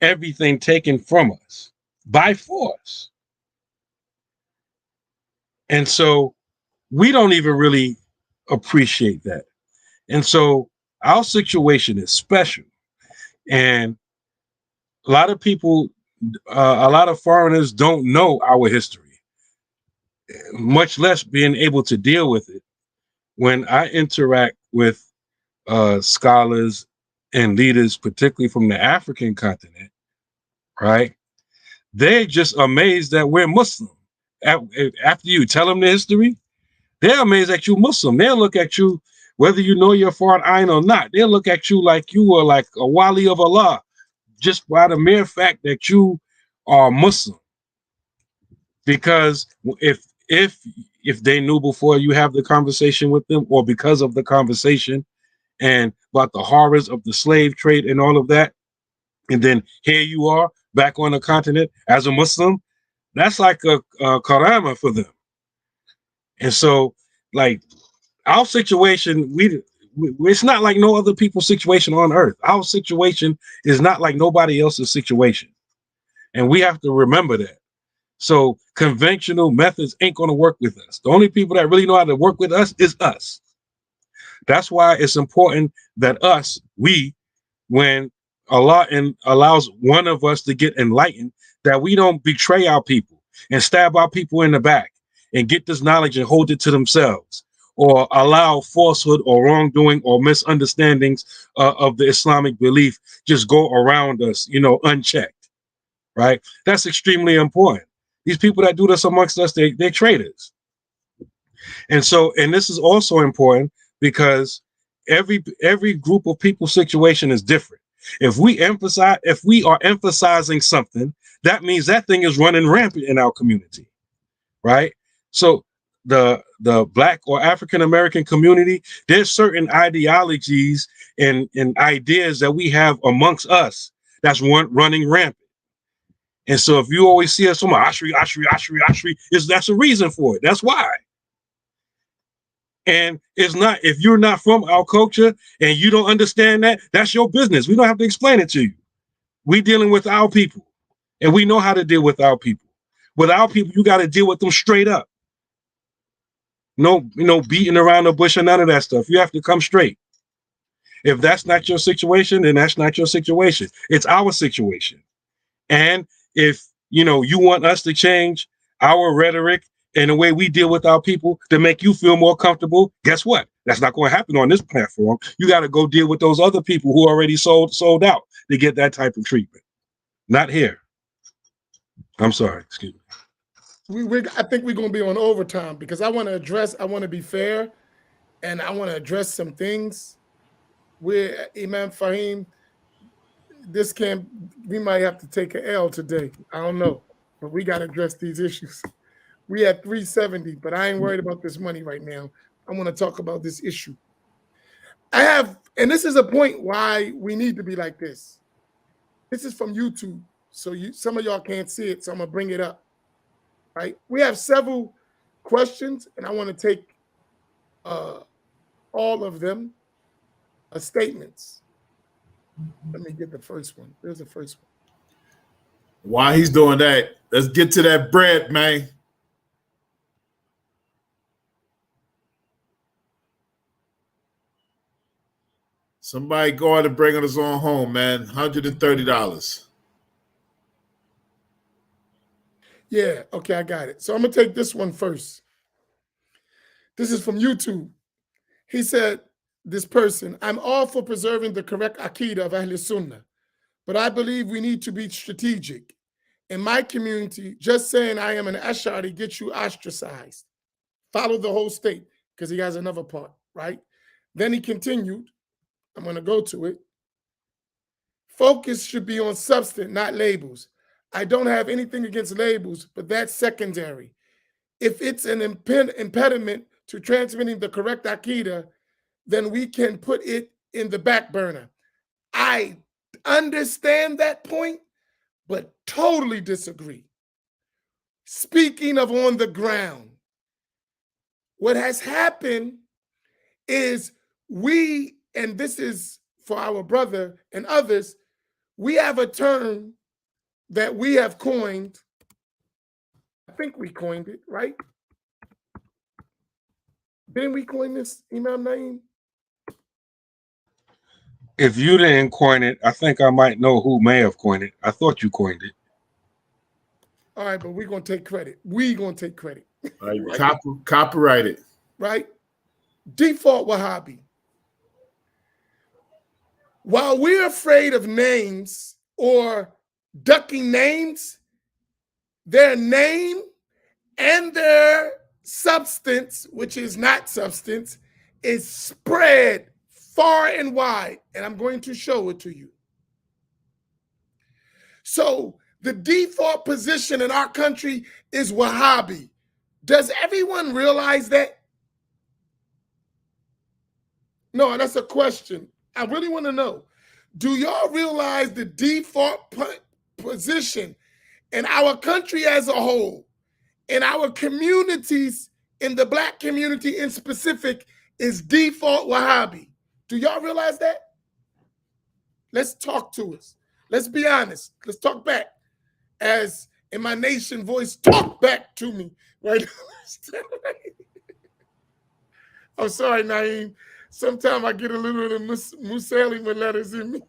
everything taken from us by force. And so we don't even really appreciate that. And so our situation is special. And a lot of people, a lot of foreigners don't know our history, much less being able to deal with it. When I interact with scholars and leaders, particularly from the African continent, right? They're just amazed that we're Muslim. After you tell them the history, they're amazed that you're Muslim. They'll look at you, whether you know your foreign ayn or not, they'll look at you like you were like a wali of Allah, just by the mere fact that you are Muslim. Because if they knew before you have the conversation with them, or because of the conversation and about the horrors of the slave trade and all of that, and then here you are back on the continent as a Muslim, that's like a karama for them. And so, like, our situation, it's not like no other people's situation on earth. Our situation is not like nobody else's situation. And we have to remember that. So conventional methods ain't going to work with us. The only people that really know how to work with us is us. That's why it's important that when Allah allows one of us to get enlightened, that we don't betray our people and stab our people in the back and get this knowledge and hold it to themselves, or allow falsehood or wrongdoing or misunderstandings of the Islamic belief just go around us, you know, unchecked, right? That's extremely important. These people that do this amongst us, they're traitors. And this is also important because every group of people situation is different. If we are emphasizing something, that means that thing is running rampant in our community, right? So the Black or African American community, there's certain ideologies and ideas that we have amongst us that's running rampant. And so if you always see us from Ashri, that's a reason for it. That's why. And it's not, if you're not from our culture and you don't understand that, that's your business. We don't have to explain it to you. We dealing with our people, and we know how to deal with our people. With our people, you got to deal with them straight up. No, beating around the bush or none of that stuff. You have to come straight. If that's not your situation, then that's not your situation. It's our situation. And if you want us to change our rhetoric and the way we deal with our people to make you feel more comfortable, guess what? That's not going to happen on this platform. You got to go deal with those other people who already sold out to get that type of treatment. Not here. I'm sorry. Excuse me. I think we're going to be on overtime because I want to be fair, and I want to address some things where Imam Faheem, we might have to take an L today. I don't know, but we got to address these issues. We had 370, but I ain't worried about this money right now. I want to talk about this issue. And this is a point why we need to be like this. This is from YouTube, so some of y'all can't see it, so I'm going to bring it up. Right? We have several questions, and I want to take all of them statements. Let me get the first one. There's the first one. While he's doing that, let's get to that bread, man. Somebody go out and bring us on home, man. $130. Yeah, okay, I got it. So I'm going to take this one first. This is from YouTube. He said, this person, I'm all for preserving the correct Aqidah of Ahl Sunnah, but I believe we need to be strategic. In my community, just saying I am an Ash'ari gets you ostracized. Follow the whole state, because he has another part, right? Then he continued. I'm going to go to it. Focus should be on substance, not labels. I don't have anything against labels, but that's secondary. If it's an impediment to transmitting the correct Aqidah, then we can put it in the back burner. I understand that point, but totally disagree. Speaking of on the ground, what has happened is and this is for our brother and others, we have a term that we have coined. I think we coined it, right? Didn't we coin this, Imam Naeem? If you didn't coin it, I think I might know who may have coined it. I thought you coined it. All right, but we're going to take credit. We're going to take credit. All right, right? Copyright it. Right? Default Wahhabi. While we're afraid of names or ducking names, their name and their substance, which is not substance, is spread far and wide. And I'm going to show it to you. So the default position in our country is Wahhabi. Does everyone realize that? No, that's a question. I really want to know. Do y'all realize the default position in our country as a whole, in our communities, in the Black community in specific, is default Wahhabi? Do y'all realize that? Let's talk to us. Let's be honest. Let's talk back. As in my nation voice, talk back to me. Right? I'm sorry, Naeem. Sometimes I get a little of the Musalima letters in me.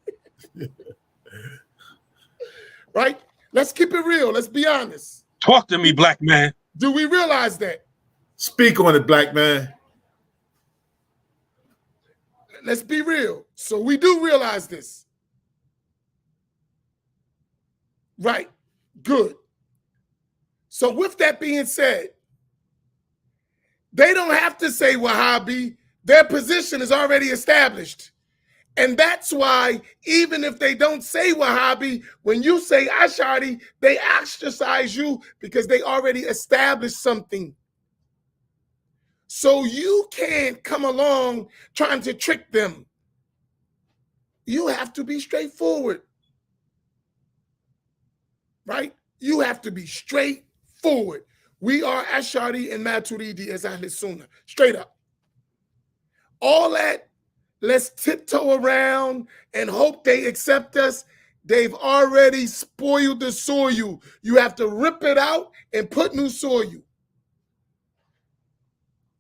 Right? Let's keep it real. Let's be honest. Talk to me, black man. Do we realize that? Speak on it, black man. Let's be real. So we do realize this. Right. Good. So with that being said, they don't have to say Wahhabi. Their position is already established. And that's why even if they don't say Wahhabi, when you say Ash'ari, they ostracize you because they already established something. So you can't come along trying to trick them. You have to be straightforward. Right? You have to be straightforward. We are Ash'ari and Maturidi as Ahl Sunnah. Straight up. All that, let's tiptoe around and hope they accept us. They've already spoiled the soil. You have to rip it out and put new soil.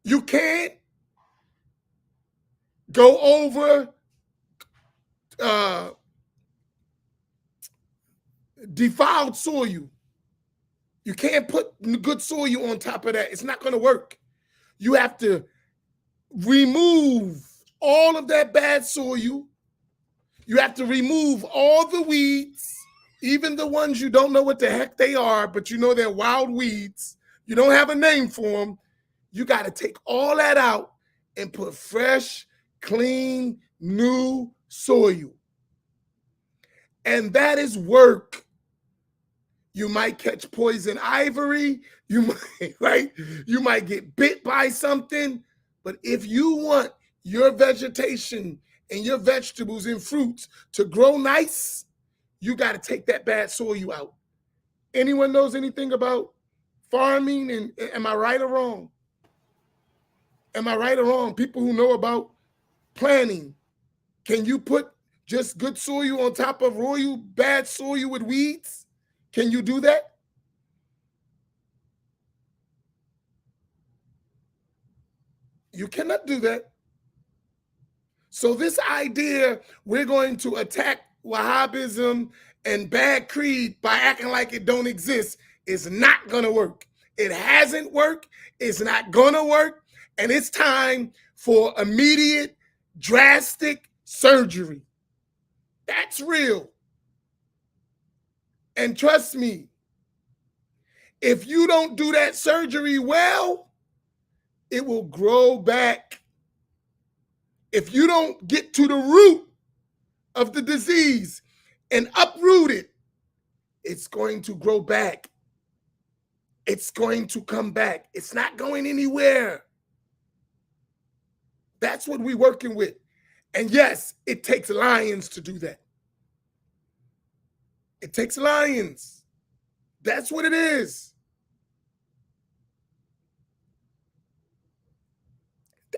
You can't go over defiled soil. You can't put good soil on top of that. It's not going to work. You have to remove all of that bad soil. You have to remove all the weeds, even the ones you don't know what the heck they are, but you know they're wild weeds. You don't have a name for them. You got to take all that out and put fresh, clean, new soil. And that is work. You might catch poison ivory. You might, right? You might get bit by something. But if you want your vegetation and your vegetables and fruits to grow nice, you got to take that bad soil out. Anyone knows anything about farming? And am I right or wrong? Am I right or wrong? People who know about planting, can you put just good soil on top of royal bad soil with weeds? Can you do that? You cannot do that. So this idea we're going to attack Wahhabism and bad creed by acting like it don't exist is not going to work. It hasn't worked. It's not going to work. And it's time for immediate, drastic surgery. That's real. And trust me, if you don't do that surgery well, it will grow back. If you don't get to the root of the disease and uproot it, it's going to grow back. It's going to come back. It's not going anywhere. That's what we're working with. And yes, it takes lions to do that. It takes lions. That's what it is.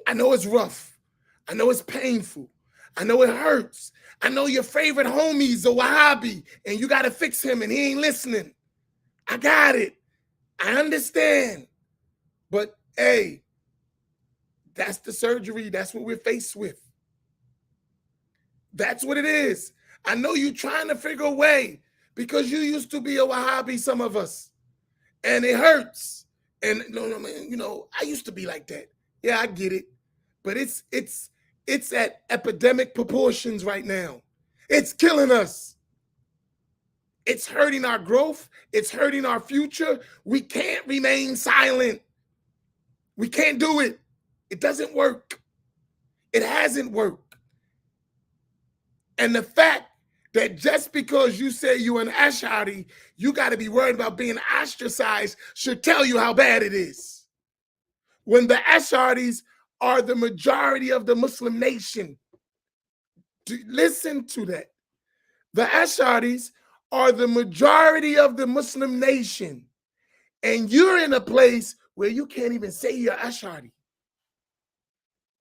I know it's rough. I know it's painful. I know it hurts. I know your favorite homie's a Wahhabi and you got to fix him and he ain't listening. I got it. I understand. But hey, that's the surgery. That's what we're faced with. That's what it is. I know you're trying to figure a way because you used to be a Wahhabi, some of us, and it hurts. And you know, I used to be like that. Yeah, I get it. But it's at epidemic proportions right now. It's killing us. It's hurting our growth. It's hurting our future. We can't remain silent. We can't do it. It doesn't work. It hasn't worked. And the fact that just because you say you're an Ash'ari, you got to be worried about being ostracized should tell you how bad it is. When the Ash'aris are the majority of the Muslim nation. Listen to that. The Ash'aris are the majority of the Muslim nation. And you're in a place where you can't even say you're Ash'ari.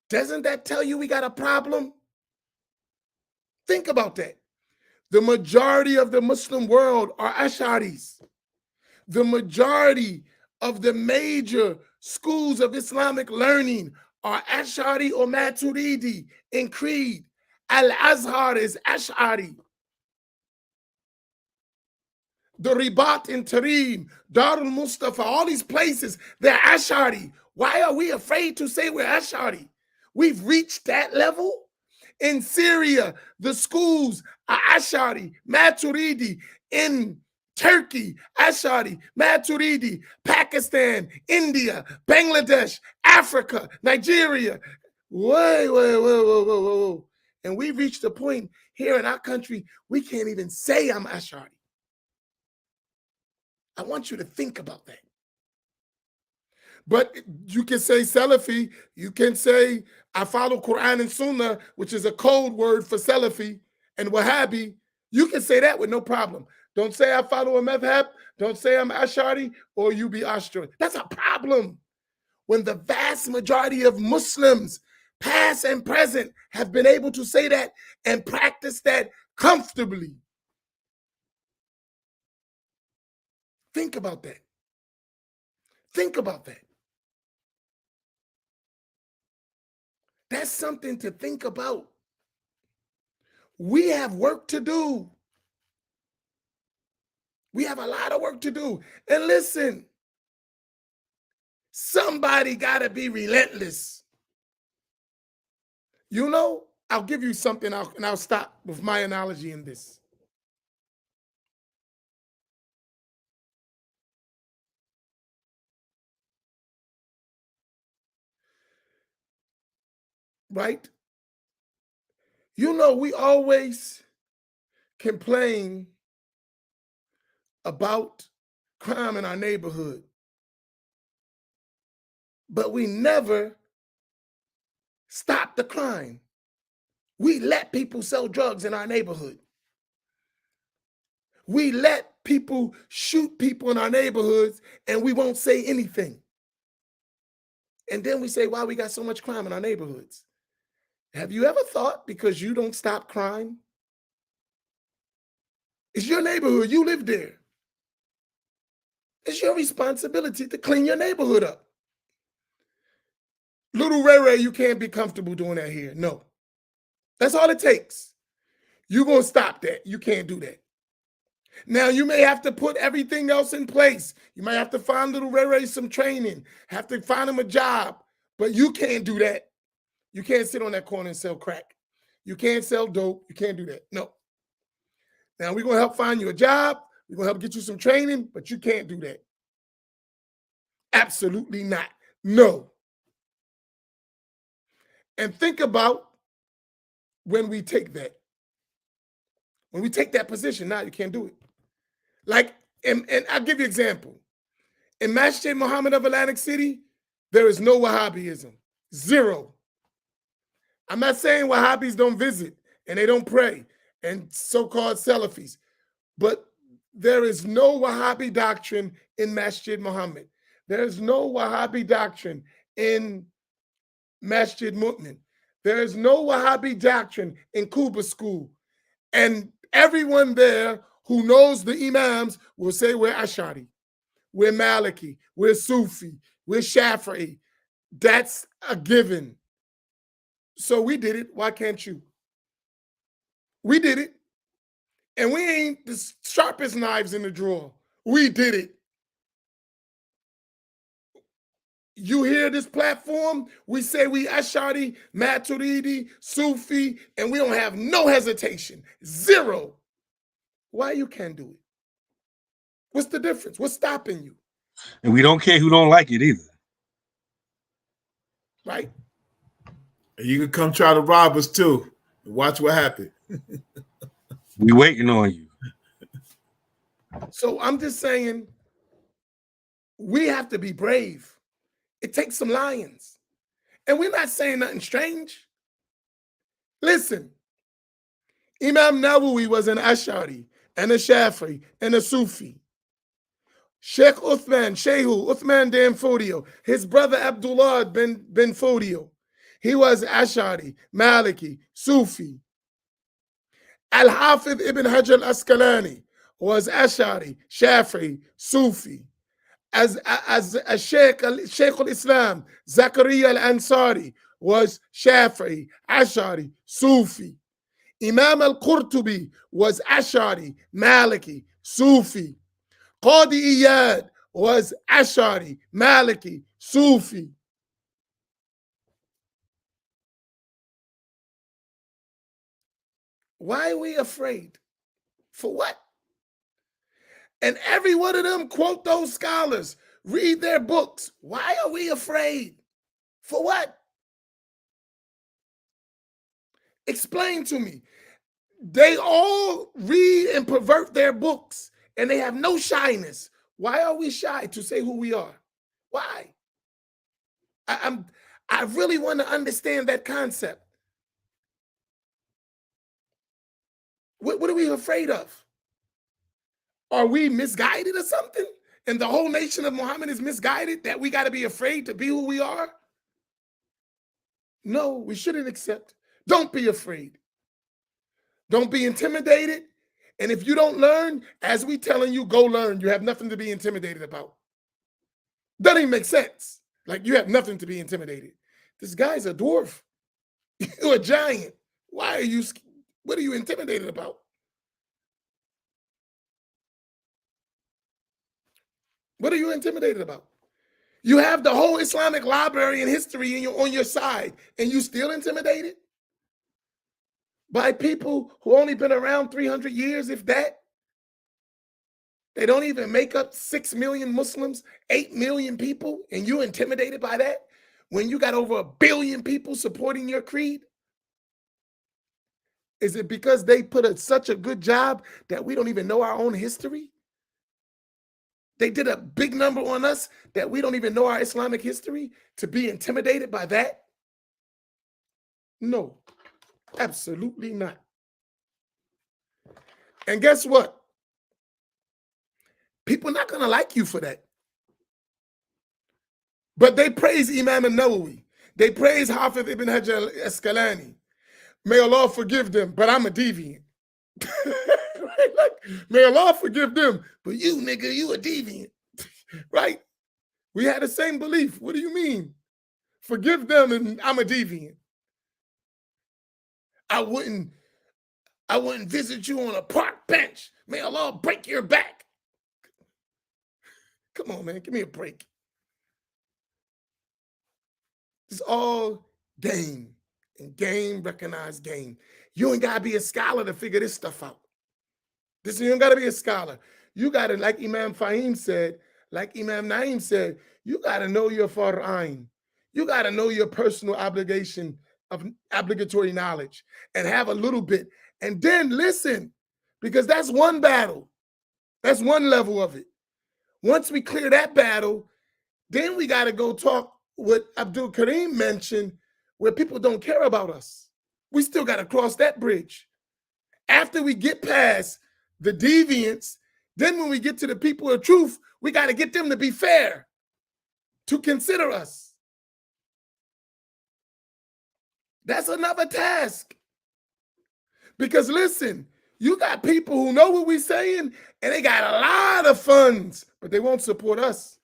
Doesn't that tell you we got a problem? Think about that. The majority of the Muslim world are Ash'aris. The majority of the major schools of Islamic learning are Ash'ari or Maturidi in creed. Al-Azhar is Ash'ari. The Ribat in Tarim, Darul Mustafa, all these places, they're Ash'ari. Why are we afraid to say we're Ash'ari? We've reached that level. In Syria, the schools are Ash'ari, Maturidi. In Turkey, Ash'ari, Maturidi. Pakistan, India, Bangladesh, Africa, Nigeria. Whoa. And we've reached a point here in our country, we can't even say I'm Ash'ari. I want you to think about that. But you can say Salafi, you can say I follow Quran and Sunnah, which is a code word for Salafi and Wahhabi. You can say that with no problem. Don't say I follow a madhab. Don't say I'm Ash'ari or you be Ash'ari. That's a problem. When the vast majority of Muslims, past and present, have been able to say that and practice that comfortably. Think about that. Think about that. That's something to think about. We have work to do. We have a lot of work to do. And listen, somebody got to be relentless. You know, I'll give you something and I'll stop with my analogy in this. Right? You know, we always complain about crime in our neighborhood, but we never stop the crime. We let people sell drugs in our neighborhood. We let people shoot people in our neighborhoods and we won't say anything. And then we say, why we got so much crime in our neighborhoods? Have you ever thought because you don't stop crime? It's your neighborhood. You live there. It's your responsibility to clean your neighborhood up. Little Ray, you can't be comfortable doing that here. No. That's all it takes. You're going to stop that. You can't do that. Now, you may have to put everything else in place. You might have to find little Ray some training, have to find him a job, but you can't do that. You can't sit on that corner and sell crack. You can't sell dope. You can't do that. No. Now, we're going to help find you a job. We're going to help get you some training, but you can't do that. Absolutely not. No. And think about when we take that. When we take that position, now you can't do it. Like, and I'll give you an example. In Masjid Muhammad of Atlantic City, there is no Wahhabism. Zero. I'm not saying Wahhabis don't visit and they don't pray and so-called Salafis, but there is no Wahhabi doctrine in Masjid Muhammad. There is no Wahhabi doctrine in Masjid Mu'min. There is no Wahhabi doctrine in Quba school. And everyone there who knows the Imams will say we're Ash'ari, we're Maliki, we're Sufi, we're Shafi'i. That's a given. So we did it. Why can't you? We did it. And we ain't the sharpest knives in the drawer. We did it. You hear this platform, we say we Ash'ari, Maturidi, Sufi, and we don't have no hesitation. Zero. Why you can't do it? What's the difference? What's stopping you? And we don't care who don't like it either. Right? And you can come try to rob us too. Watch what happens. We waiting on you. So I'm just saying, we have to be brave. It takes some lions. And we're not saying nothing strange. Listen, Imam Nawawi was an Ash'ari and a Shafi'i and a Sufi. Sheikh Uthman, Shehu, Uthman Dan Fodio, his brother Abdullah bin Fodio, he was Ash'ari, Maliki, Sufi. Al-Hafidh ibn Hajar al-Asqalani was Ash'ari, Shafi'i, Sufi. As Sheikh al-Islam, Zakaria al-Ansari was Shafi'i, Ash'ari, Sufi. Imam al-Qurtubi was Ash'ari, Maliki, Sufi. Qadi Iyad was Ash'ari, Maliki, Sufi. Why are we afraid? For what? And every one of them quote those scholars, read their books. Why are we afraid? For what? Explain to me. They all read and pervert their books and they have no shyness. Why are we shy to say who we are? Why? I really want to understand that concept. What are we afraid of? Are we misguided or something? And the whole nation of Muhammad is misguided that we got to be afraid to be who we are? No, we shouldn't accept. Don't be afraid. Don't be intimidated. And if you don't learn, as we telling you, go learn. You have nothing to be intimidated about. Doesn't even make sense. Like, you have nothing to be intimidated. This guy's a dwarf. You're a giant. Why are you, what are you intimidated about? What are you intimidated about? You have the whole Islamic library and history on your side, and you still intimidated by people who only been around 300 years, if that. They don't even make up 6 million Muslims, 8 million people, and you intimidated by that when you got over 1 billion people supporting your creed? Is it because they put such a good job that we don't even know our own history? They did a big number on us that we don't even know our Islamic history to be intimidated by that? No, absolutely not. And guess what? People are not going to like you for that. But they praise Imam al-Nawawi. They praise Hafiz ibn Hajar al-Asqalani. May Allah forgive them, but I'm a deviant. Right? Like, may Allah forgive them, but you, nigga, you a deviant. Right? We had the same belief. What do you mean? Forgive them and I'm a deviant. I wouldn't visit you on a park bench. May Allah break your back. Come on, man, give me a break. It's all game, and game recognize game. You ain't gotta be a scholar to figure this stuff out. You ain't gotta be a scholar. You gotta, like Imam Faheem said, like Imam Naeem said, you gotta know your far'ain. You gotta know your personal obligation of obligatory knowledge and have a little bit. And then listen, because that's one battle. That's one level of it. Once we clear that battle, then we gotta go talk what Abdul Kareem mentioned, where people don't care about us. We still got to cross that bridge. After we get past the deviants, then when we get to the people of truth, we got to get them to be fair, to consider us. That's another task. Because listen, you got people who know what we're saying, and they got a lot of funds, but they won't support us.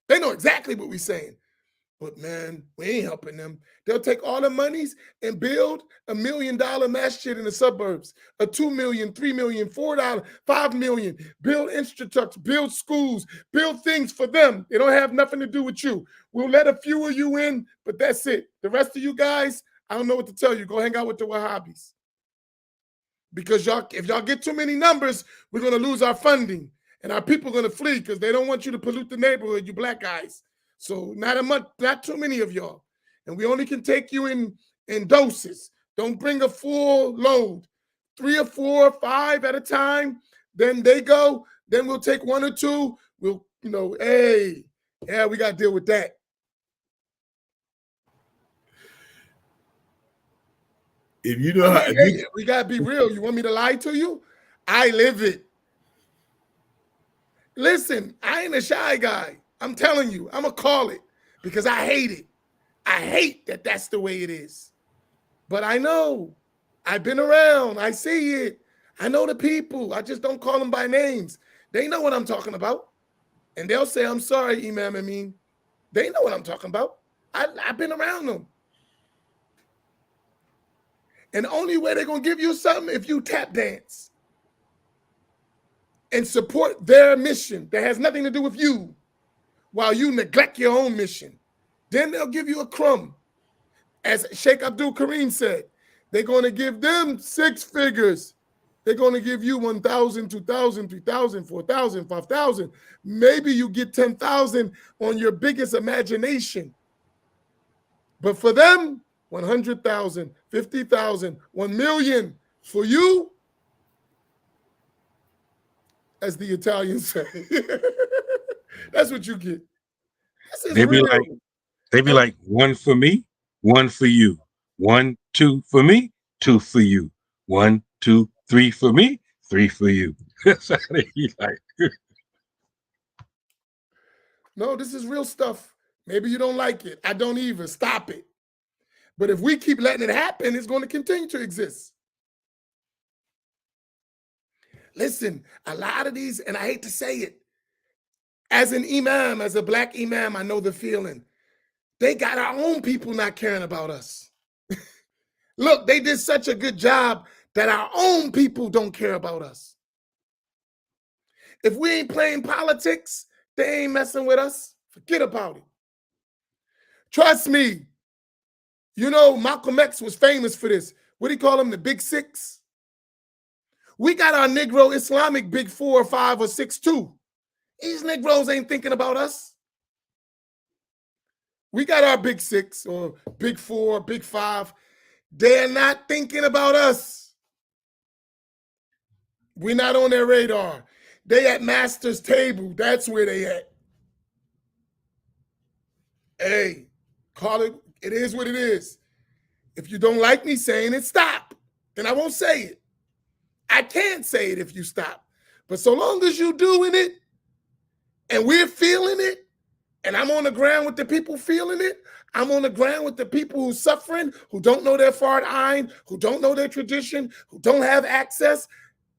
They know exactly what we're saying. But man, we ain't helping them. They'll take all the monies and build $1 million masjid in the suburbs, a $2 million, $3 million, $4, $5 million, build infrastructure, build schools, build things for them. They don't have nothing to do with you. We'll let a few of you in, but that's it. The rest of you guys, I don't know what to tell you. Go hang out with the Wahhabis. Because if y'all get too many numbers, we're going to lose our funding. And our people are going to flee because they don't want you to pollute the neighborhood, you black guys. So not too many of y'all. And we only can take you in doses. Don't bring a full load. 3 or 4 or 5 at a time. Then they go. Then we'll take 1 or 2. We'll, hey, yeah, we got to deal with that. If you know how, we got to be real. You want me to lie to you? I live it. Listen, I ain't a shy guy. I'm telling you, I'm going to call it because I hate it. I hate that that's the way it is. But I know. I've been around. I see it. I know the people. I just don't call them by names. They know what I'm talking about. And they'll say, I'm sorry, Imam Amin. They know what I'm talking about. I've been around them. And the only way they're going to give you something if you tap dance and support their mission that has nothing to do with you, while you neglect your own mission. Then they'll give you a crumb. As Sheikh Abdul Kareem said, they're going to give them 6 figures. They're going to give you 1,000, 2,000, 3,000, 4,000, 5,000. Maybe you get 10,000 on your biggest imagination. But for them, 100,000, 50,000, 1 million. For you, as the Italians say, that's what you get. They be like 1 for me, 1 for you. 1, 2 for me, 2 for you. 1, 2, 3 for me, 3 for you. That's how they be like. No, this is real stuff. Maybe you don't like it. I don't either. Stop it. But if we keep letting it happen, it's going to continue to exist. Listen, a lot of these, and I hate to say it, as an imam, as a black imam, I know the feeling. They got our own people not caring about us. Look, they did such a good job that our own people don't care about us. If we ain't playing politics, they ain't messing with us. Forget about it. Trust me. You know, Malcolm X was famous for this. What do you call them? The Big Six? We got our Negro Islamic Big 4 or 5 or 6 too. These Negroes ain't thinking about us. We got our Big 6 or Big 4, Big 5. They're not thinking about us. We're not on their radar. They at master's table. That's where they at. Hey, call it. It is what it is. If you don't like me saying it, stop. Then I won't say it. I can't say it if you stop. But so long as you doing it, and we're feeling it, and I'm on the ground with the people feeling it, I'm on the ground with the people who's suffering, who don't know their Fard Ain, who don't know their tradition, who don't have access,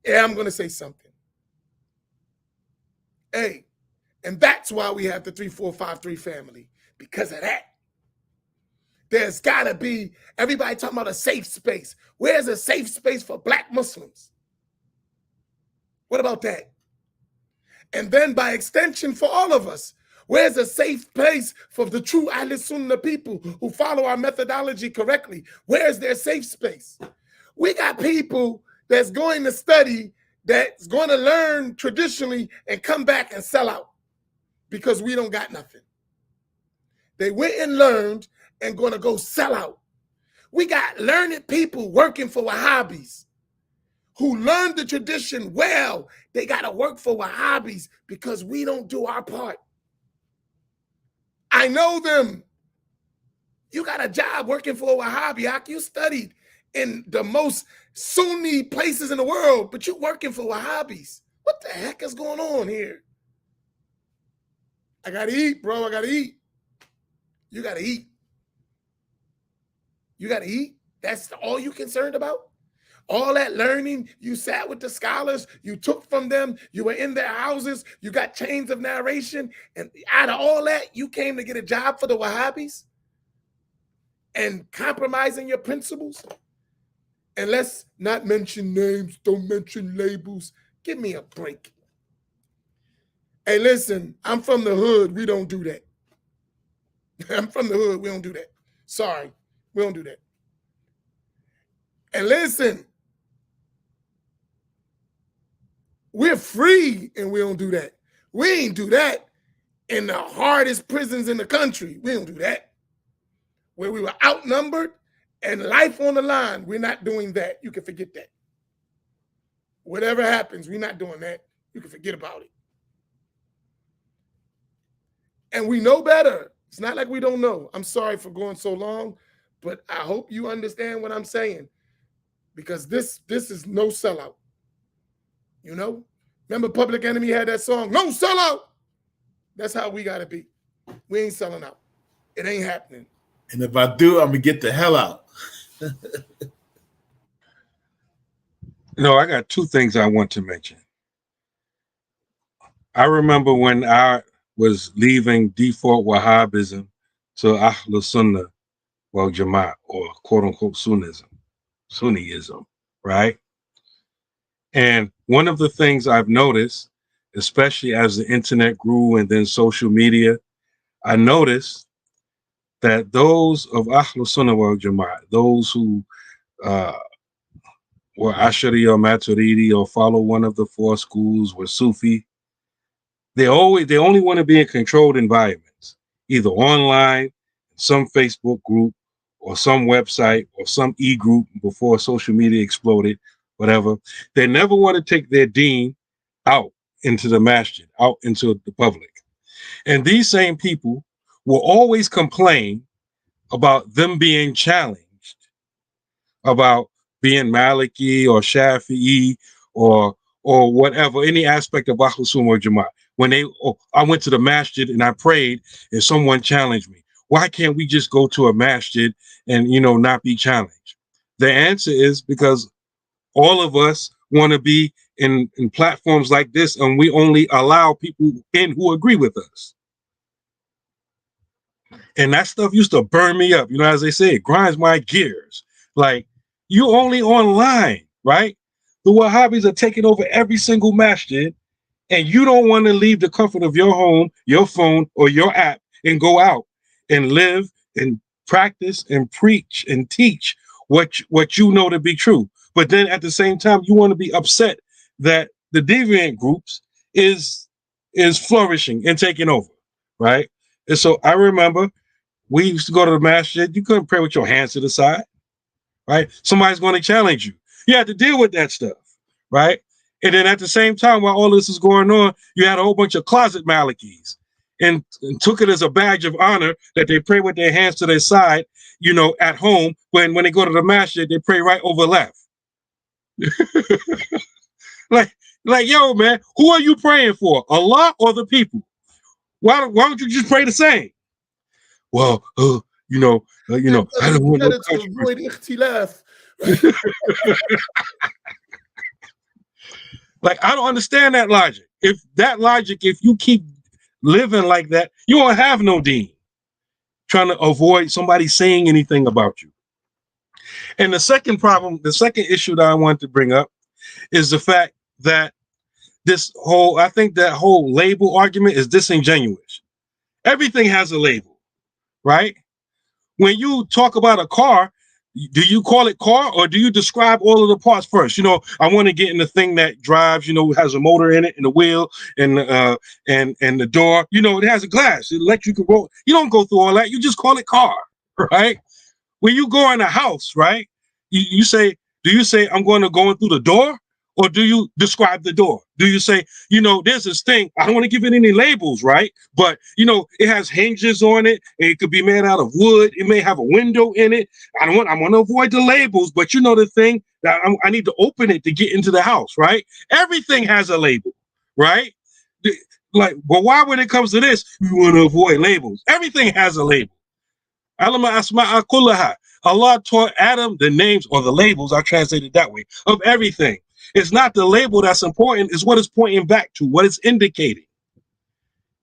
yeah, I'm going to say something. Hey, and that's why we have the 3453 family, because of that. There's got to be, everybody talking about a safe space. Where's a safe space for black Muslims? What about that? And then by extension for all of us, where's a safe place for the true Ahl Sunnah people who follow our methodology correctly? Where's their safe space? We got people that's going to study, that's going to learn traditionally and come back and sell out because we don't got nothing. They went and learned and going to go sell out. We got learned people working for Wahhabis who learned the tradition well. They got to work for Wahhabis because we don't do our part. I know them. You got a job working for a Wahhabi. You studied in the most Sunni places in the world, but you working for Wahhabis. What the heck is going on here? I got to eat, bro. I got to eat. You got to eat. You got to eat? That's all you concerned about? All that learning, you sat with the scholars, you took from them, you were in their houses, you got chains of narration, and out of all that, you came to get a job for the Wahhabis and compromising your principles? And let's not mention names, don't mention labels. Give me a break. Hey, listen, I'm from the hood. We don't do that. I'm from the hood. We don't do that. Sorry, we don't do that. And listen, we're free and we don't do that. We ain't do that in the hardest prisons in the country. We don't do that. Where we were outnumbered and life on the line, we're not doing that. You can forget that. Whatever happens, we're not doing that. You can forget about it. And we know better. It's not like we don't know. I'm sorry for going so long, but I hope you understand what I'm saying, because this is no sellout. You know? Remember Public Enemy had that song, "No Sellout." That's how we got to be. We ain't selling out. It ain't happening. And if I do, I'm going to get the hell out. I got two things I want to mention. I remember when I was leaving default Wahhabism to Ahl Sunnah wal Jama'at, or quote unquote Sunnism, right? And one of the things I've noticed, especially as the internet grew and then social media, I noticed that those of Ahl Sunnah wal Jama'at, those who were Ashari or Maturidi or follow one of the four schools, were Sufi, they only want to be in controlled environments, either online, some Facebook group, or some website, or some e-group before social media exploded, whatever. They never want to take their deen out into the masjid, out into the public. And these same people will always complain about them being challenged, about being Maliki or Shafi'i or whatever, any aspect of Ahl Sunnah wal Jama'at. When I went to the masjid and I prayed and someone challenged me. Why can't we just go to a masjid and, not be challenged? The answer is because all of us want to be in platforms like this, and we only allow people in who agree with us. And that stuff used to burn me up. You know, as they say, it grinds my gears. Like, you only online, right? The Wahhabis are taking over every single masjid, and you don't want to leave the comfort of your home, your phone, or your app and go out and live and practice and preach and teach what you know to be true. But then at the same time, you want to be upset that the deviant groups is flourishing and taking over, right? And so I remember we used to go to the masjid. You couldn't pray with your hands to the side, right? Somebody's going to challenge you. You had to deal with that stuff, right? And then at the same time, while all this is going on, you had a whole bunch of closet Malikis and took it as a badge of honor that they pray with their hands to their side, you know, at home. When they go to the masjid, they pray right over left. like, yo, man, who are you praying for? Allah or the people? Why don't you just pray the same? Well, I don't want no controversy. Like, I don't understand that logic. If you keep living like that, you won't have no deen. Trying to avoid somebody saying anything about you. And the second issue that I wanted to bring up is the fact that I think that whole label argument is disingenuous. Everything has a label, right? When you talk about a car, do you call it car or do you describe all of the parts first? You know, I want to get in the thing that drives, you know, has a motor in it and the wheel and the door. You know, it has a glass, electric roll. You don't go through all that. You just call it car, right? When you go in a house, right? Do you say I'm going to go in through the door? Or do you describe the door? Do you say, you know, there's this thing, I don't want to give it any labels, right? But, you know, it has hinges on it. It could be made out of wood. It may have a window in it. I want to avoid the labels, but you know the thing that I need to open it to get into the house, right? Everything has a label, right? But why when it comes to this, you want to avoid labels? Everything has a label. Allah taught Adam the names or the labels, I translated that way, of everything. It's not the label that's important, it's what it's pointing back to, what it's indicating.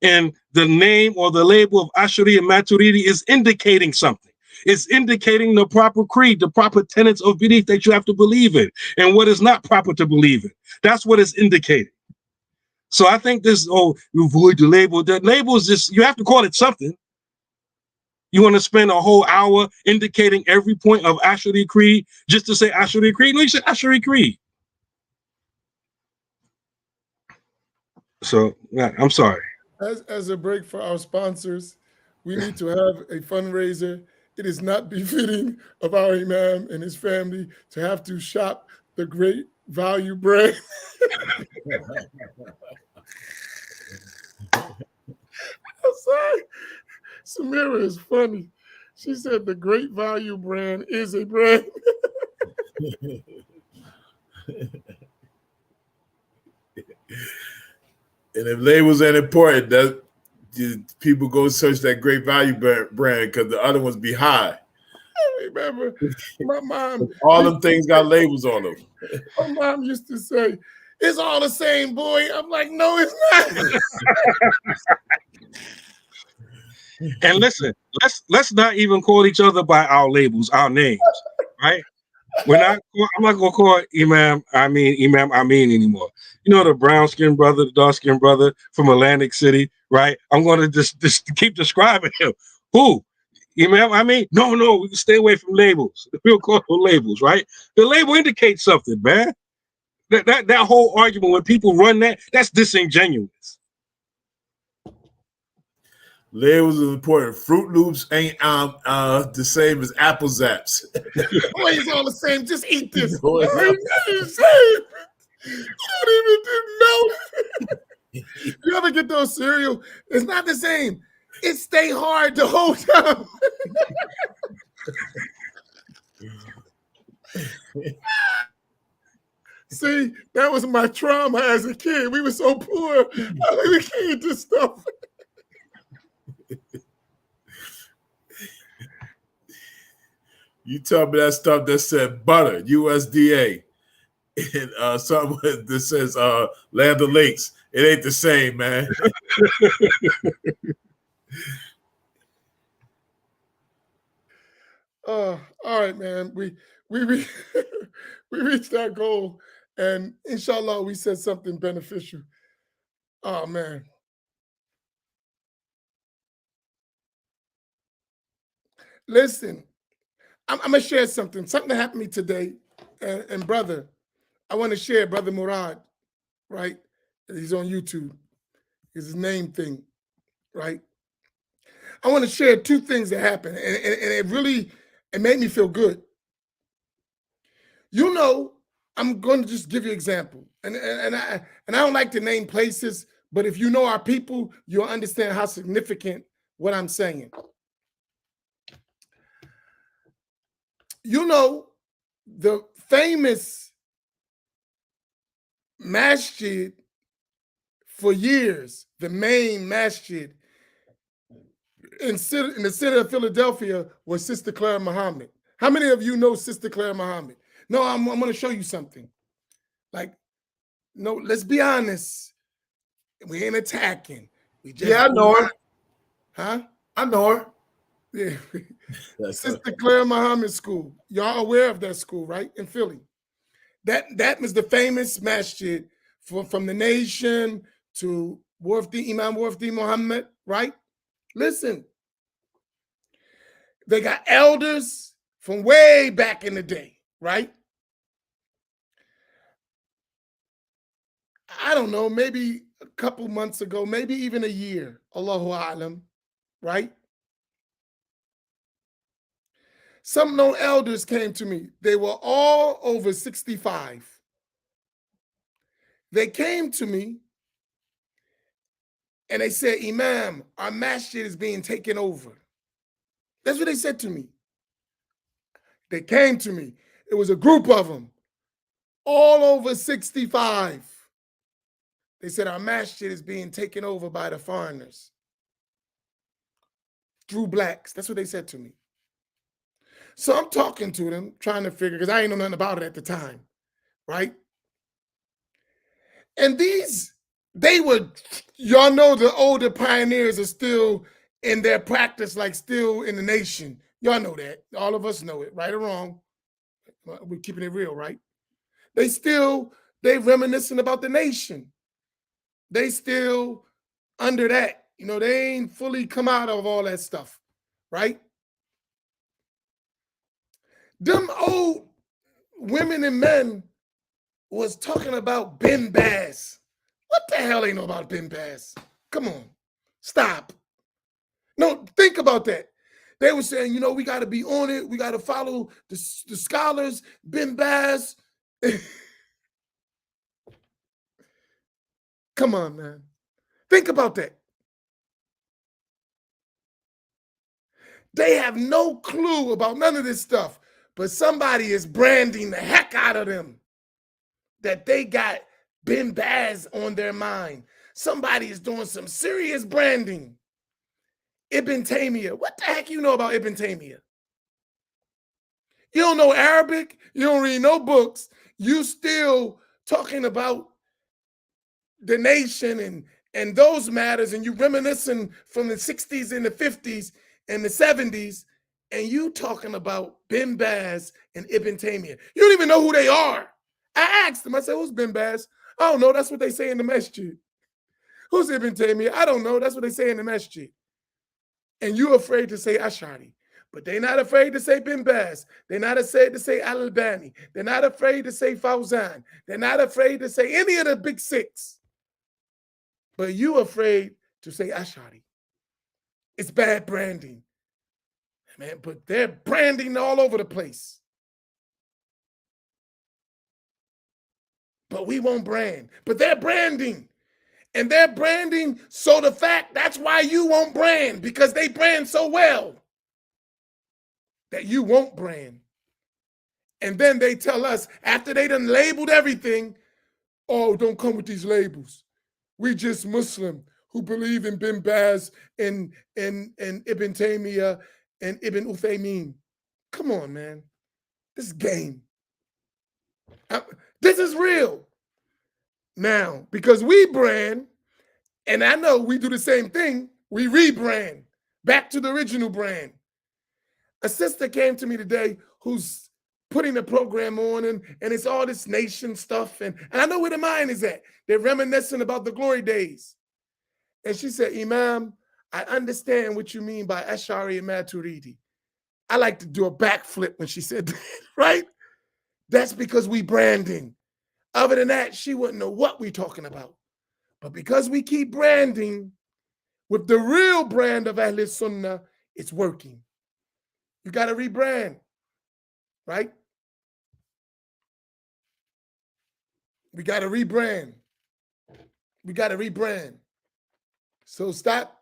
And the name or the label of Ashari and Maturidi is indicating something. It's indicating the proper creed, the proper tenets of belief that you have to believe in, and what is not proper to believe in. That's what it's indicating. So I think this, you avoid the label. The label is just, you have to call it something. You want to spend a whole hour indicating every point of Ashari Creed just to say Ashari Creed? No, you say Ashari Creed. So I'm sorry. As a break for our sponsors, we need to have a fundraiser. It is not befitting of our Imam and his family to have to shop the great value brand. I'm sorry. Samira is funny. She said the great value brand is a brand. And if labels ain't important, that people go search that great value brand because the other ones be high. I remember my mom. All them things got labels on them. My mom used to say, "It's all the same, boy." I'm like, "No, it's not." And listen, let's not even call each other by our labels, our names, right? I'm not gonna call Imam Amin anymore. You know, the brown skinned brother, the dark skinned brother from Atlantic City, right? I'm gonna just keep describing him. Who? Imam Amin? No, we can stay away from labels. We don't call them labels, right? The label indicates something, man. That whole argument when people run that's disingenuous. Labels is important. Fruit Loops ain't the same as Apple Zaps. Boy, it's all the same. Just eat this. Boy, it's the same. You don't even know. You ever get those cereal? It's not the same. It stay hard the whole time. See, that was my trauma as a kid. We were so poor. We can't eat this stuff. You tell me that stuff that said butter, USDA. and something that says Land of Lakes. It ain't the same, man. All right, man. We we reached our goal, and inshallah, we said something beneficial. Oh man. Listen, I'm gonna share something. Something that happened to me today, and brother, I want to share, brother Murad, right? He's on YouTube. It's his name thing, right? I want to share two things that happened, and it really it made me feel good. You know, I'm going to just give you an example, and I don't like to name places, but if you know our people, you'll understand how significant what I'm saying. You know, the famous Masjid for years, the main Masjid in the city of Philadelphia was Sister Clara Muhammad. How many of you know Sister Clara Muhammad? No, I'm going to show you something. Like, no, let's be honest. We ain't attacking. We just I know her. Huh? I know her. Yeah. Sister Clara Muhammad School. Y'all aware of that school, right? In Philly. That was the famous masjid from the nation to Imam Warfdi Muhammad, right? Listen, they got elders from way back in the day, right? I don't know, maybe a couple months ago, maybe even a year, Allahu A'lam, right? Some known elders came to me. They were all over 65. They came to me and they said, Imam, our masjid is being taken over. That's what they said to me. They came to me. It was a group of them, all over 65. They said, our masjid is being taken over by the foreigners. Through blacks. That's what they said to me. So I'm talking to them, trying to figure, because I ain't know nothing about it at the time, right? And y'all know the older pioneers are still in their practice, like still in the nation. Y'all know that. All of us know it, right or wrong. We're keeping it real, right? They reminiscing about the nation. They still under that. You know, they ain't fully come out of all that stuff, right? Them old women and men was talking about Ben Bass. What the hell they know about Ben Bass? Come on, stop. No, think about that. They were saying, you know, we got to be on it. We got to follow the scholars, Ben Bass. Come on, man. Think about that. They have no clue about none of this stuff, but somebody is branding the heck out of them that they got Ben Baz on their mind. Somebody is doing some serious branding. Ibn Taymiyyah. What the heck you know about Ibn Taymiyyah? You don't know Arabic. You don't read no books. You still talking about the nation and those matters, and you reminiscing from the 60s and the 50s and the 70s, and you talking about Ben Baz and Ibn Taymiyyah. You don't even know who they are. I asked them, I said, who's Ben Baz? I don't know. That's what they say in the Masjid. Who's Ibn Taymiyyah? I don't know. That's what they say in the Masjid. And you're afraid to say Ash'ari. But they're not afraid to say Bin Baz. They're not afraid to say Al-Albani. They're not afraid to say Fawzan. They're not afraid to say any of the big six. But you afraid to say Ash'ari. It's bad branding. Man, but they're branding all over the place. But we won't brand. But they're branding. And they're branding, so the fact, that's why you won't brand, because they brand so well that you won't brand. And then they tell us, after they done labeled everything, oh, don't come with these labels. We just Muslim who believe in Bin Baz and Ibn Taymiyyah and Ibn Uthaymeen. Come on, man. This game. This is real. Now, because we brand, and I know we do the same thing, we rebrand back to the original brand. A sister came to me today who's putting the program on, and it's all this nation stuff, and I know where the mind is at. They're reminiscing about the glory days. And she said, Imam, I understand what you mean by Ash'ari and Maturidi. I like to do a backflip when she said that, right? That's because we branding. Other than that, she wouldn't know what we're talking about. But because we keep branding with the real brand of Ahl Sunnah, it's working. You got to rebrand, right? We got to rebrand. We got to rebrand. So stop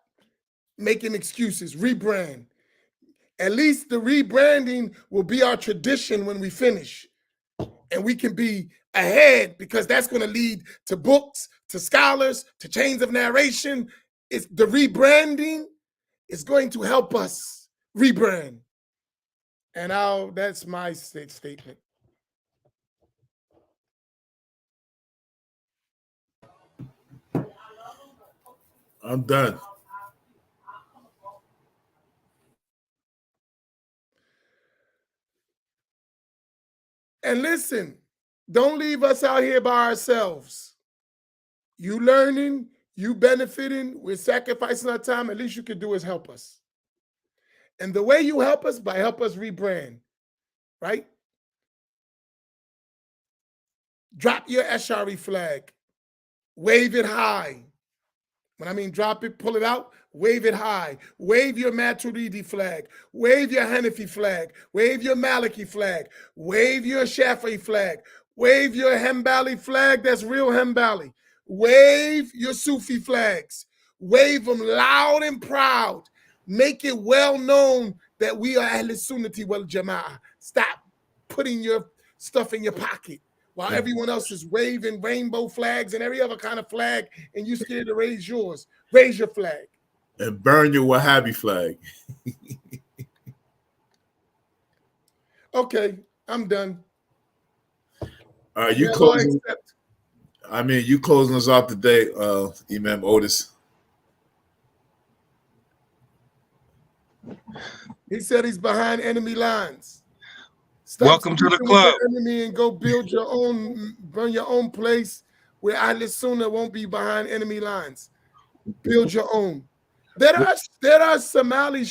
making excuses. Rebrand. At least the rebranding will be our tradition when we finish. And we can be ahead, because that's going to lead to books, to scholars, to chains of narration. It's the rebranding is going to help us rebrand. And that's my statement. I'm done. And listen, don't leave us out here by ourselves. You learning, you benefiting, we're sacrificing our time. At least you can do is help us. And the way you help us, by help us rebrand, right? Drop your Ash'ari flag. Wave it high. When I mean drop it, pull it out, wave it high. Wave your Maturidi flag. Wave your Hanafi flag. Wave your Maliki flag. Wave your Shafi'i flag. Wave your Hanbali flag. That's real Hanbali. Wave your Sufi flags. Wave them loud and proud. Make it well known that we are Ahl Sunnati wal Jama'ah. Stop putting your stuff in your pocket while everyone else is waving rainbow flags and every other kind of flag, and you scared to raise yours. Raise your flag. And burn your Wahhabi flag. Okay, I'm done. You closing? I mean, you closing us out today, Imam Otis. He said he's behind enemy lines. Stop. Welcome to the club. Enemy and go build your own, burn your own place where Ahl Sunnah won't be behind enemy lines. Build your own. There are Somali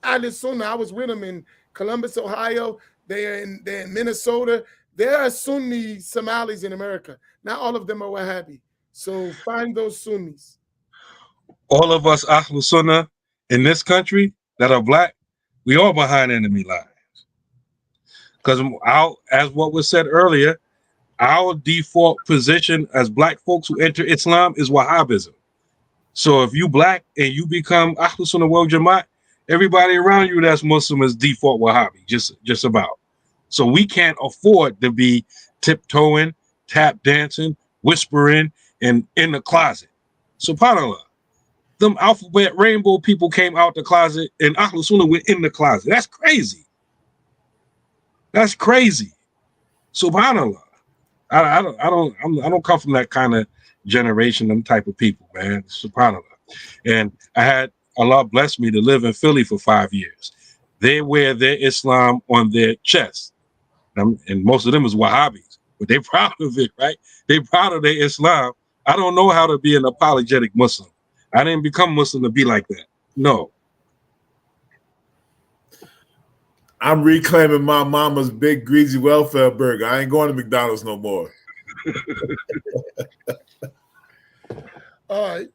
Ahl Sunnah. I was with them in Columbus, Ohio. They're in Minnesota. There are Sunni Somalis in America. Not all of them are Wahhabi. So find those Sunnis. All of us Ahl Sunnah in this country that are black, we all behind enemy lines. Because as what was said earlier, our default position as black folks who enter Islam is Wahhabism. So if you black and you become Ahl Sunnah wal Jama'at, everybody around you that's Muslim is default Wahhabi, just about. So we can't afford to be tiptoeing, tap dancing, whispering, and in the closet. SubhanAllah. Them alphabet rainbow people came out the closet and Ahl Sunnah went in the closet. That's crazy. That's crazy. SubhanAllah. I don't come from that kind of generation, them type of people, man. SubhanAllah. And I had Allah bless me to live in Philly for 5 years. They wear their Islam on their chest. And most of them is Wahhabis, but they're proud of it, right? They're proud of their Islam. I don't know how to be an apologetic Muslim. I didn't become Muslim to be like that. No. I'm reclaiming my mama's big greasy welfare burger. I ain't going to McDonald's no more. All right.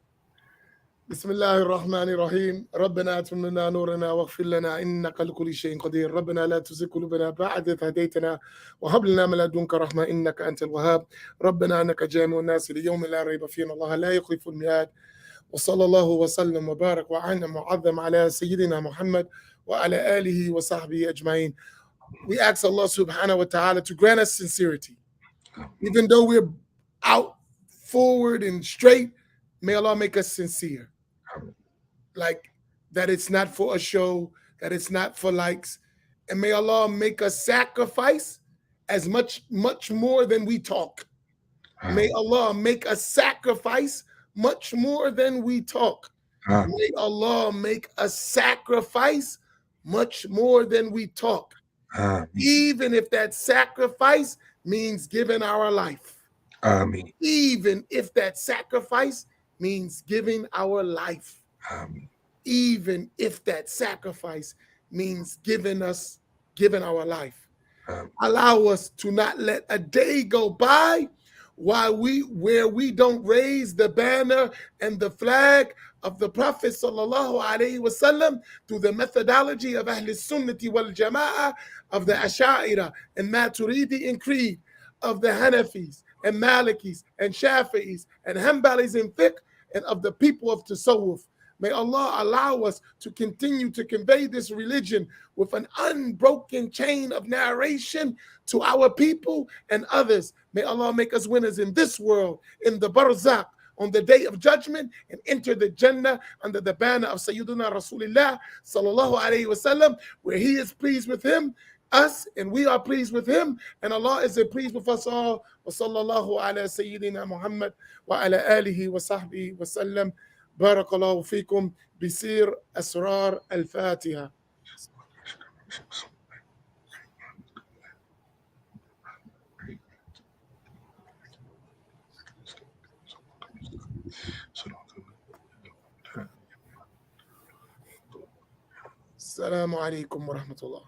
بسم الله الرحمن الرحيم ربنا اتم لنا نورنا واغفر لنا انك لكل شيء قدير ربنا لا تزغ قلوبنا بعد إذ هديتنا وهب لنا من لدنك رحمه انك انت الوهاب ربنا انك جامع الناس ليوم لا ريب فيه الله لا يخلف الميعاد وصلى الله وسلم وبارك وعنم وعظم على سيدنا محمد وعلى آله وصحبه أجمعين. We ask Allah subhanahu wa ta'ala to grant us sincerity. Even though we're out forward and straight, may Allah make us sincere. Like that it's not for a show, that it's not for likes. And may Allah make us sacrifice as much more than we talk. May Allah make us sacrifice much more than we talk. May Allah make us sacrifice much more than we talk. Even if that sacrifice means giving our life. Amin. Even if that sacrifice means giving our life. Amin. Even if that sacrifice means giving our life. Allow us to not let a day go by where we don't raise the banner and the flag of the Prophet sallallahu alaihi wasallam through the methodology of Ahl Sunnati wal Jama'ah, of the Asha'ira and Maturidi and Creed, of the Hanafis and Malikis and Shafi'is and Hanbalis in fiqh, and of the people of Tasawwuf. May Allah allow us to continue to convey this religion with an unbroken chain of narration to our people and others. May Allah make us winners in this world, in the barzakh, on the day of judgment, and enter the Jannah under the banner of Sayyiduna Rasulullah sallallahu alayhi wasallam, where He is pleased with us, and we are pleased with Him, and Allah is pleased with us all. Wa sallallahu ala Sayyidina Muhammad wa ala alihi wa sahbihi wa sallam. بارك الله فيكم بسير أسرار الفاتحة. السلام عليكم ورحمة الله.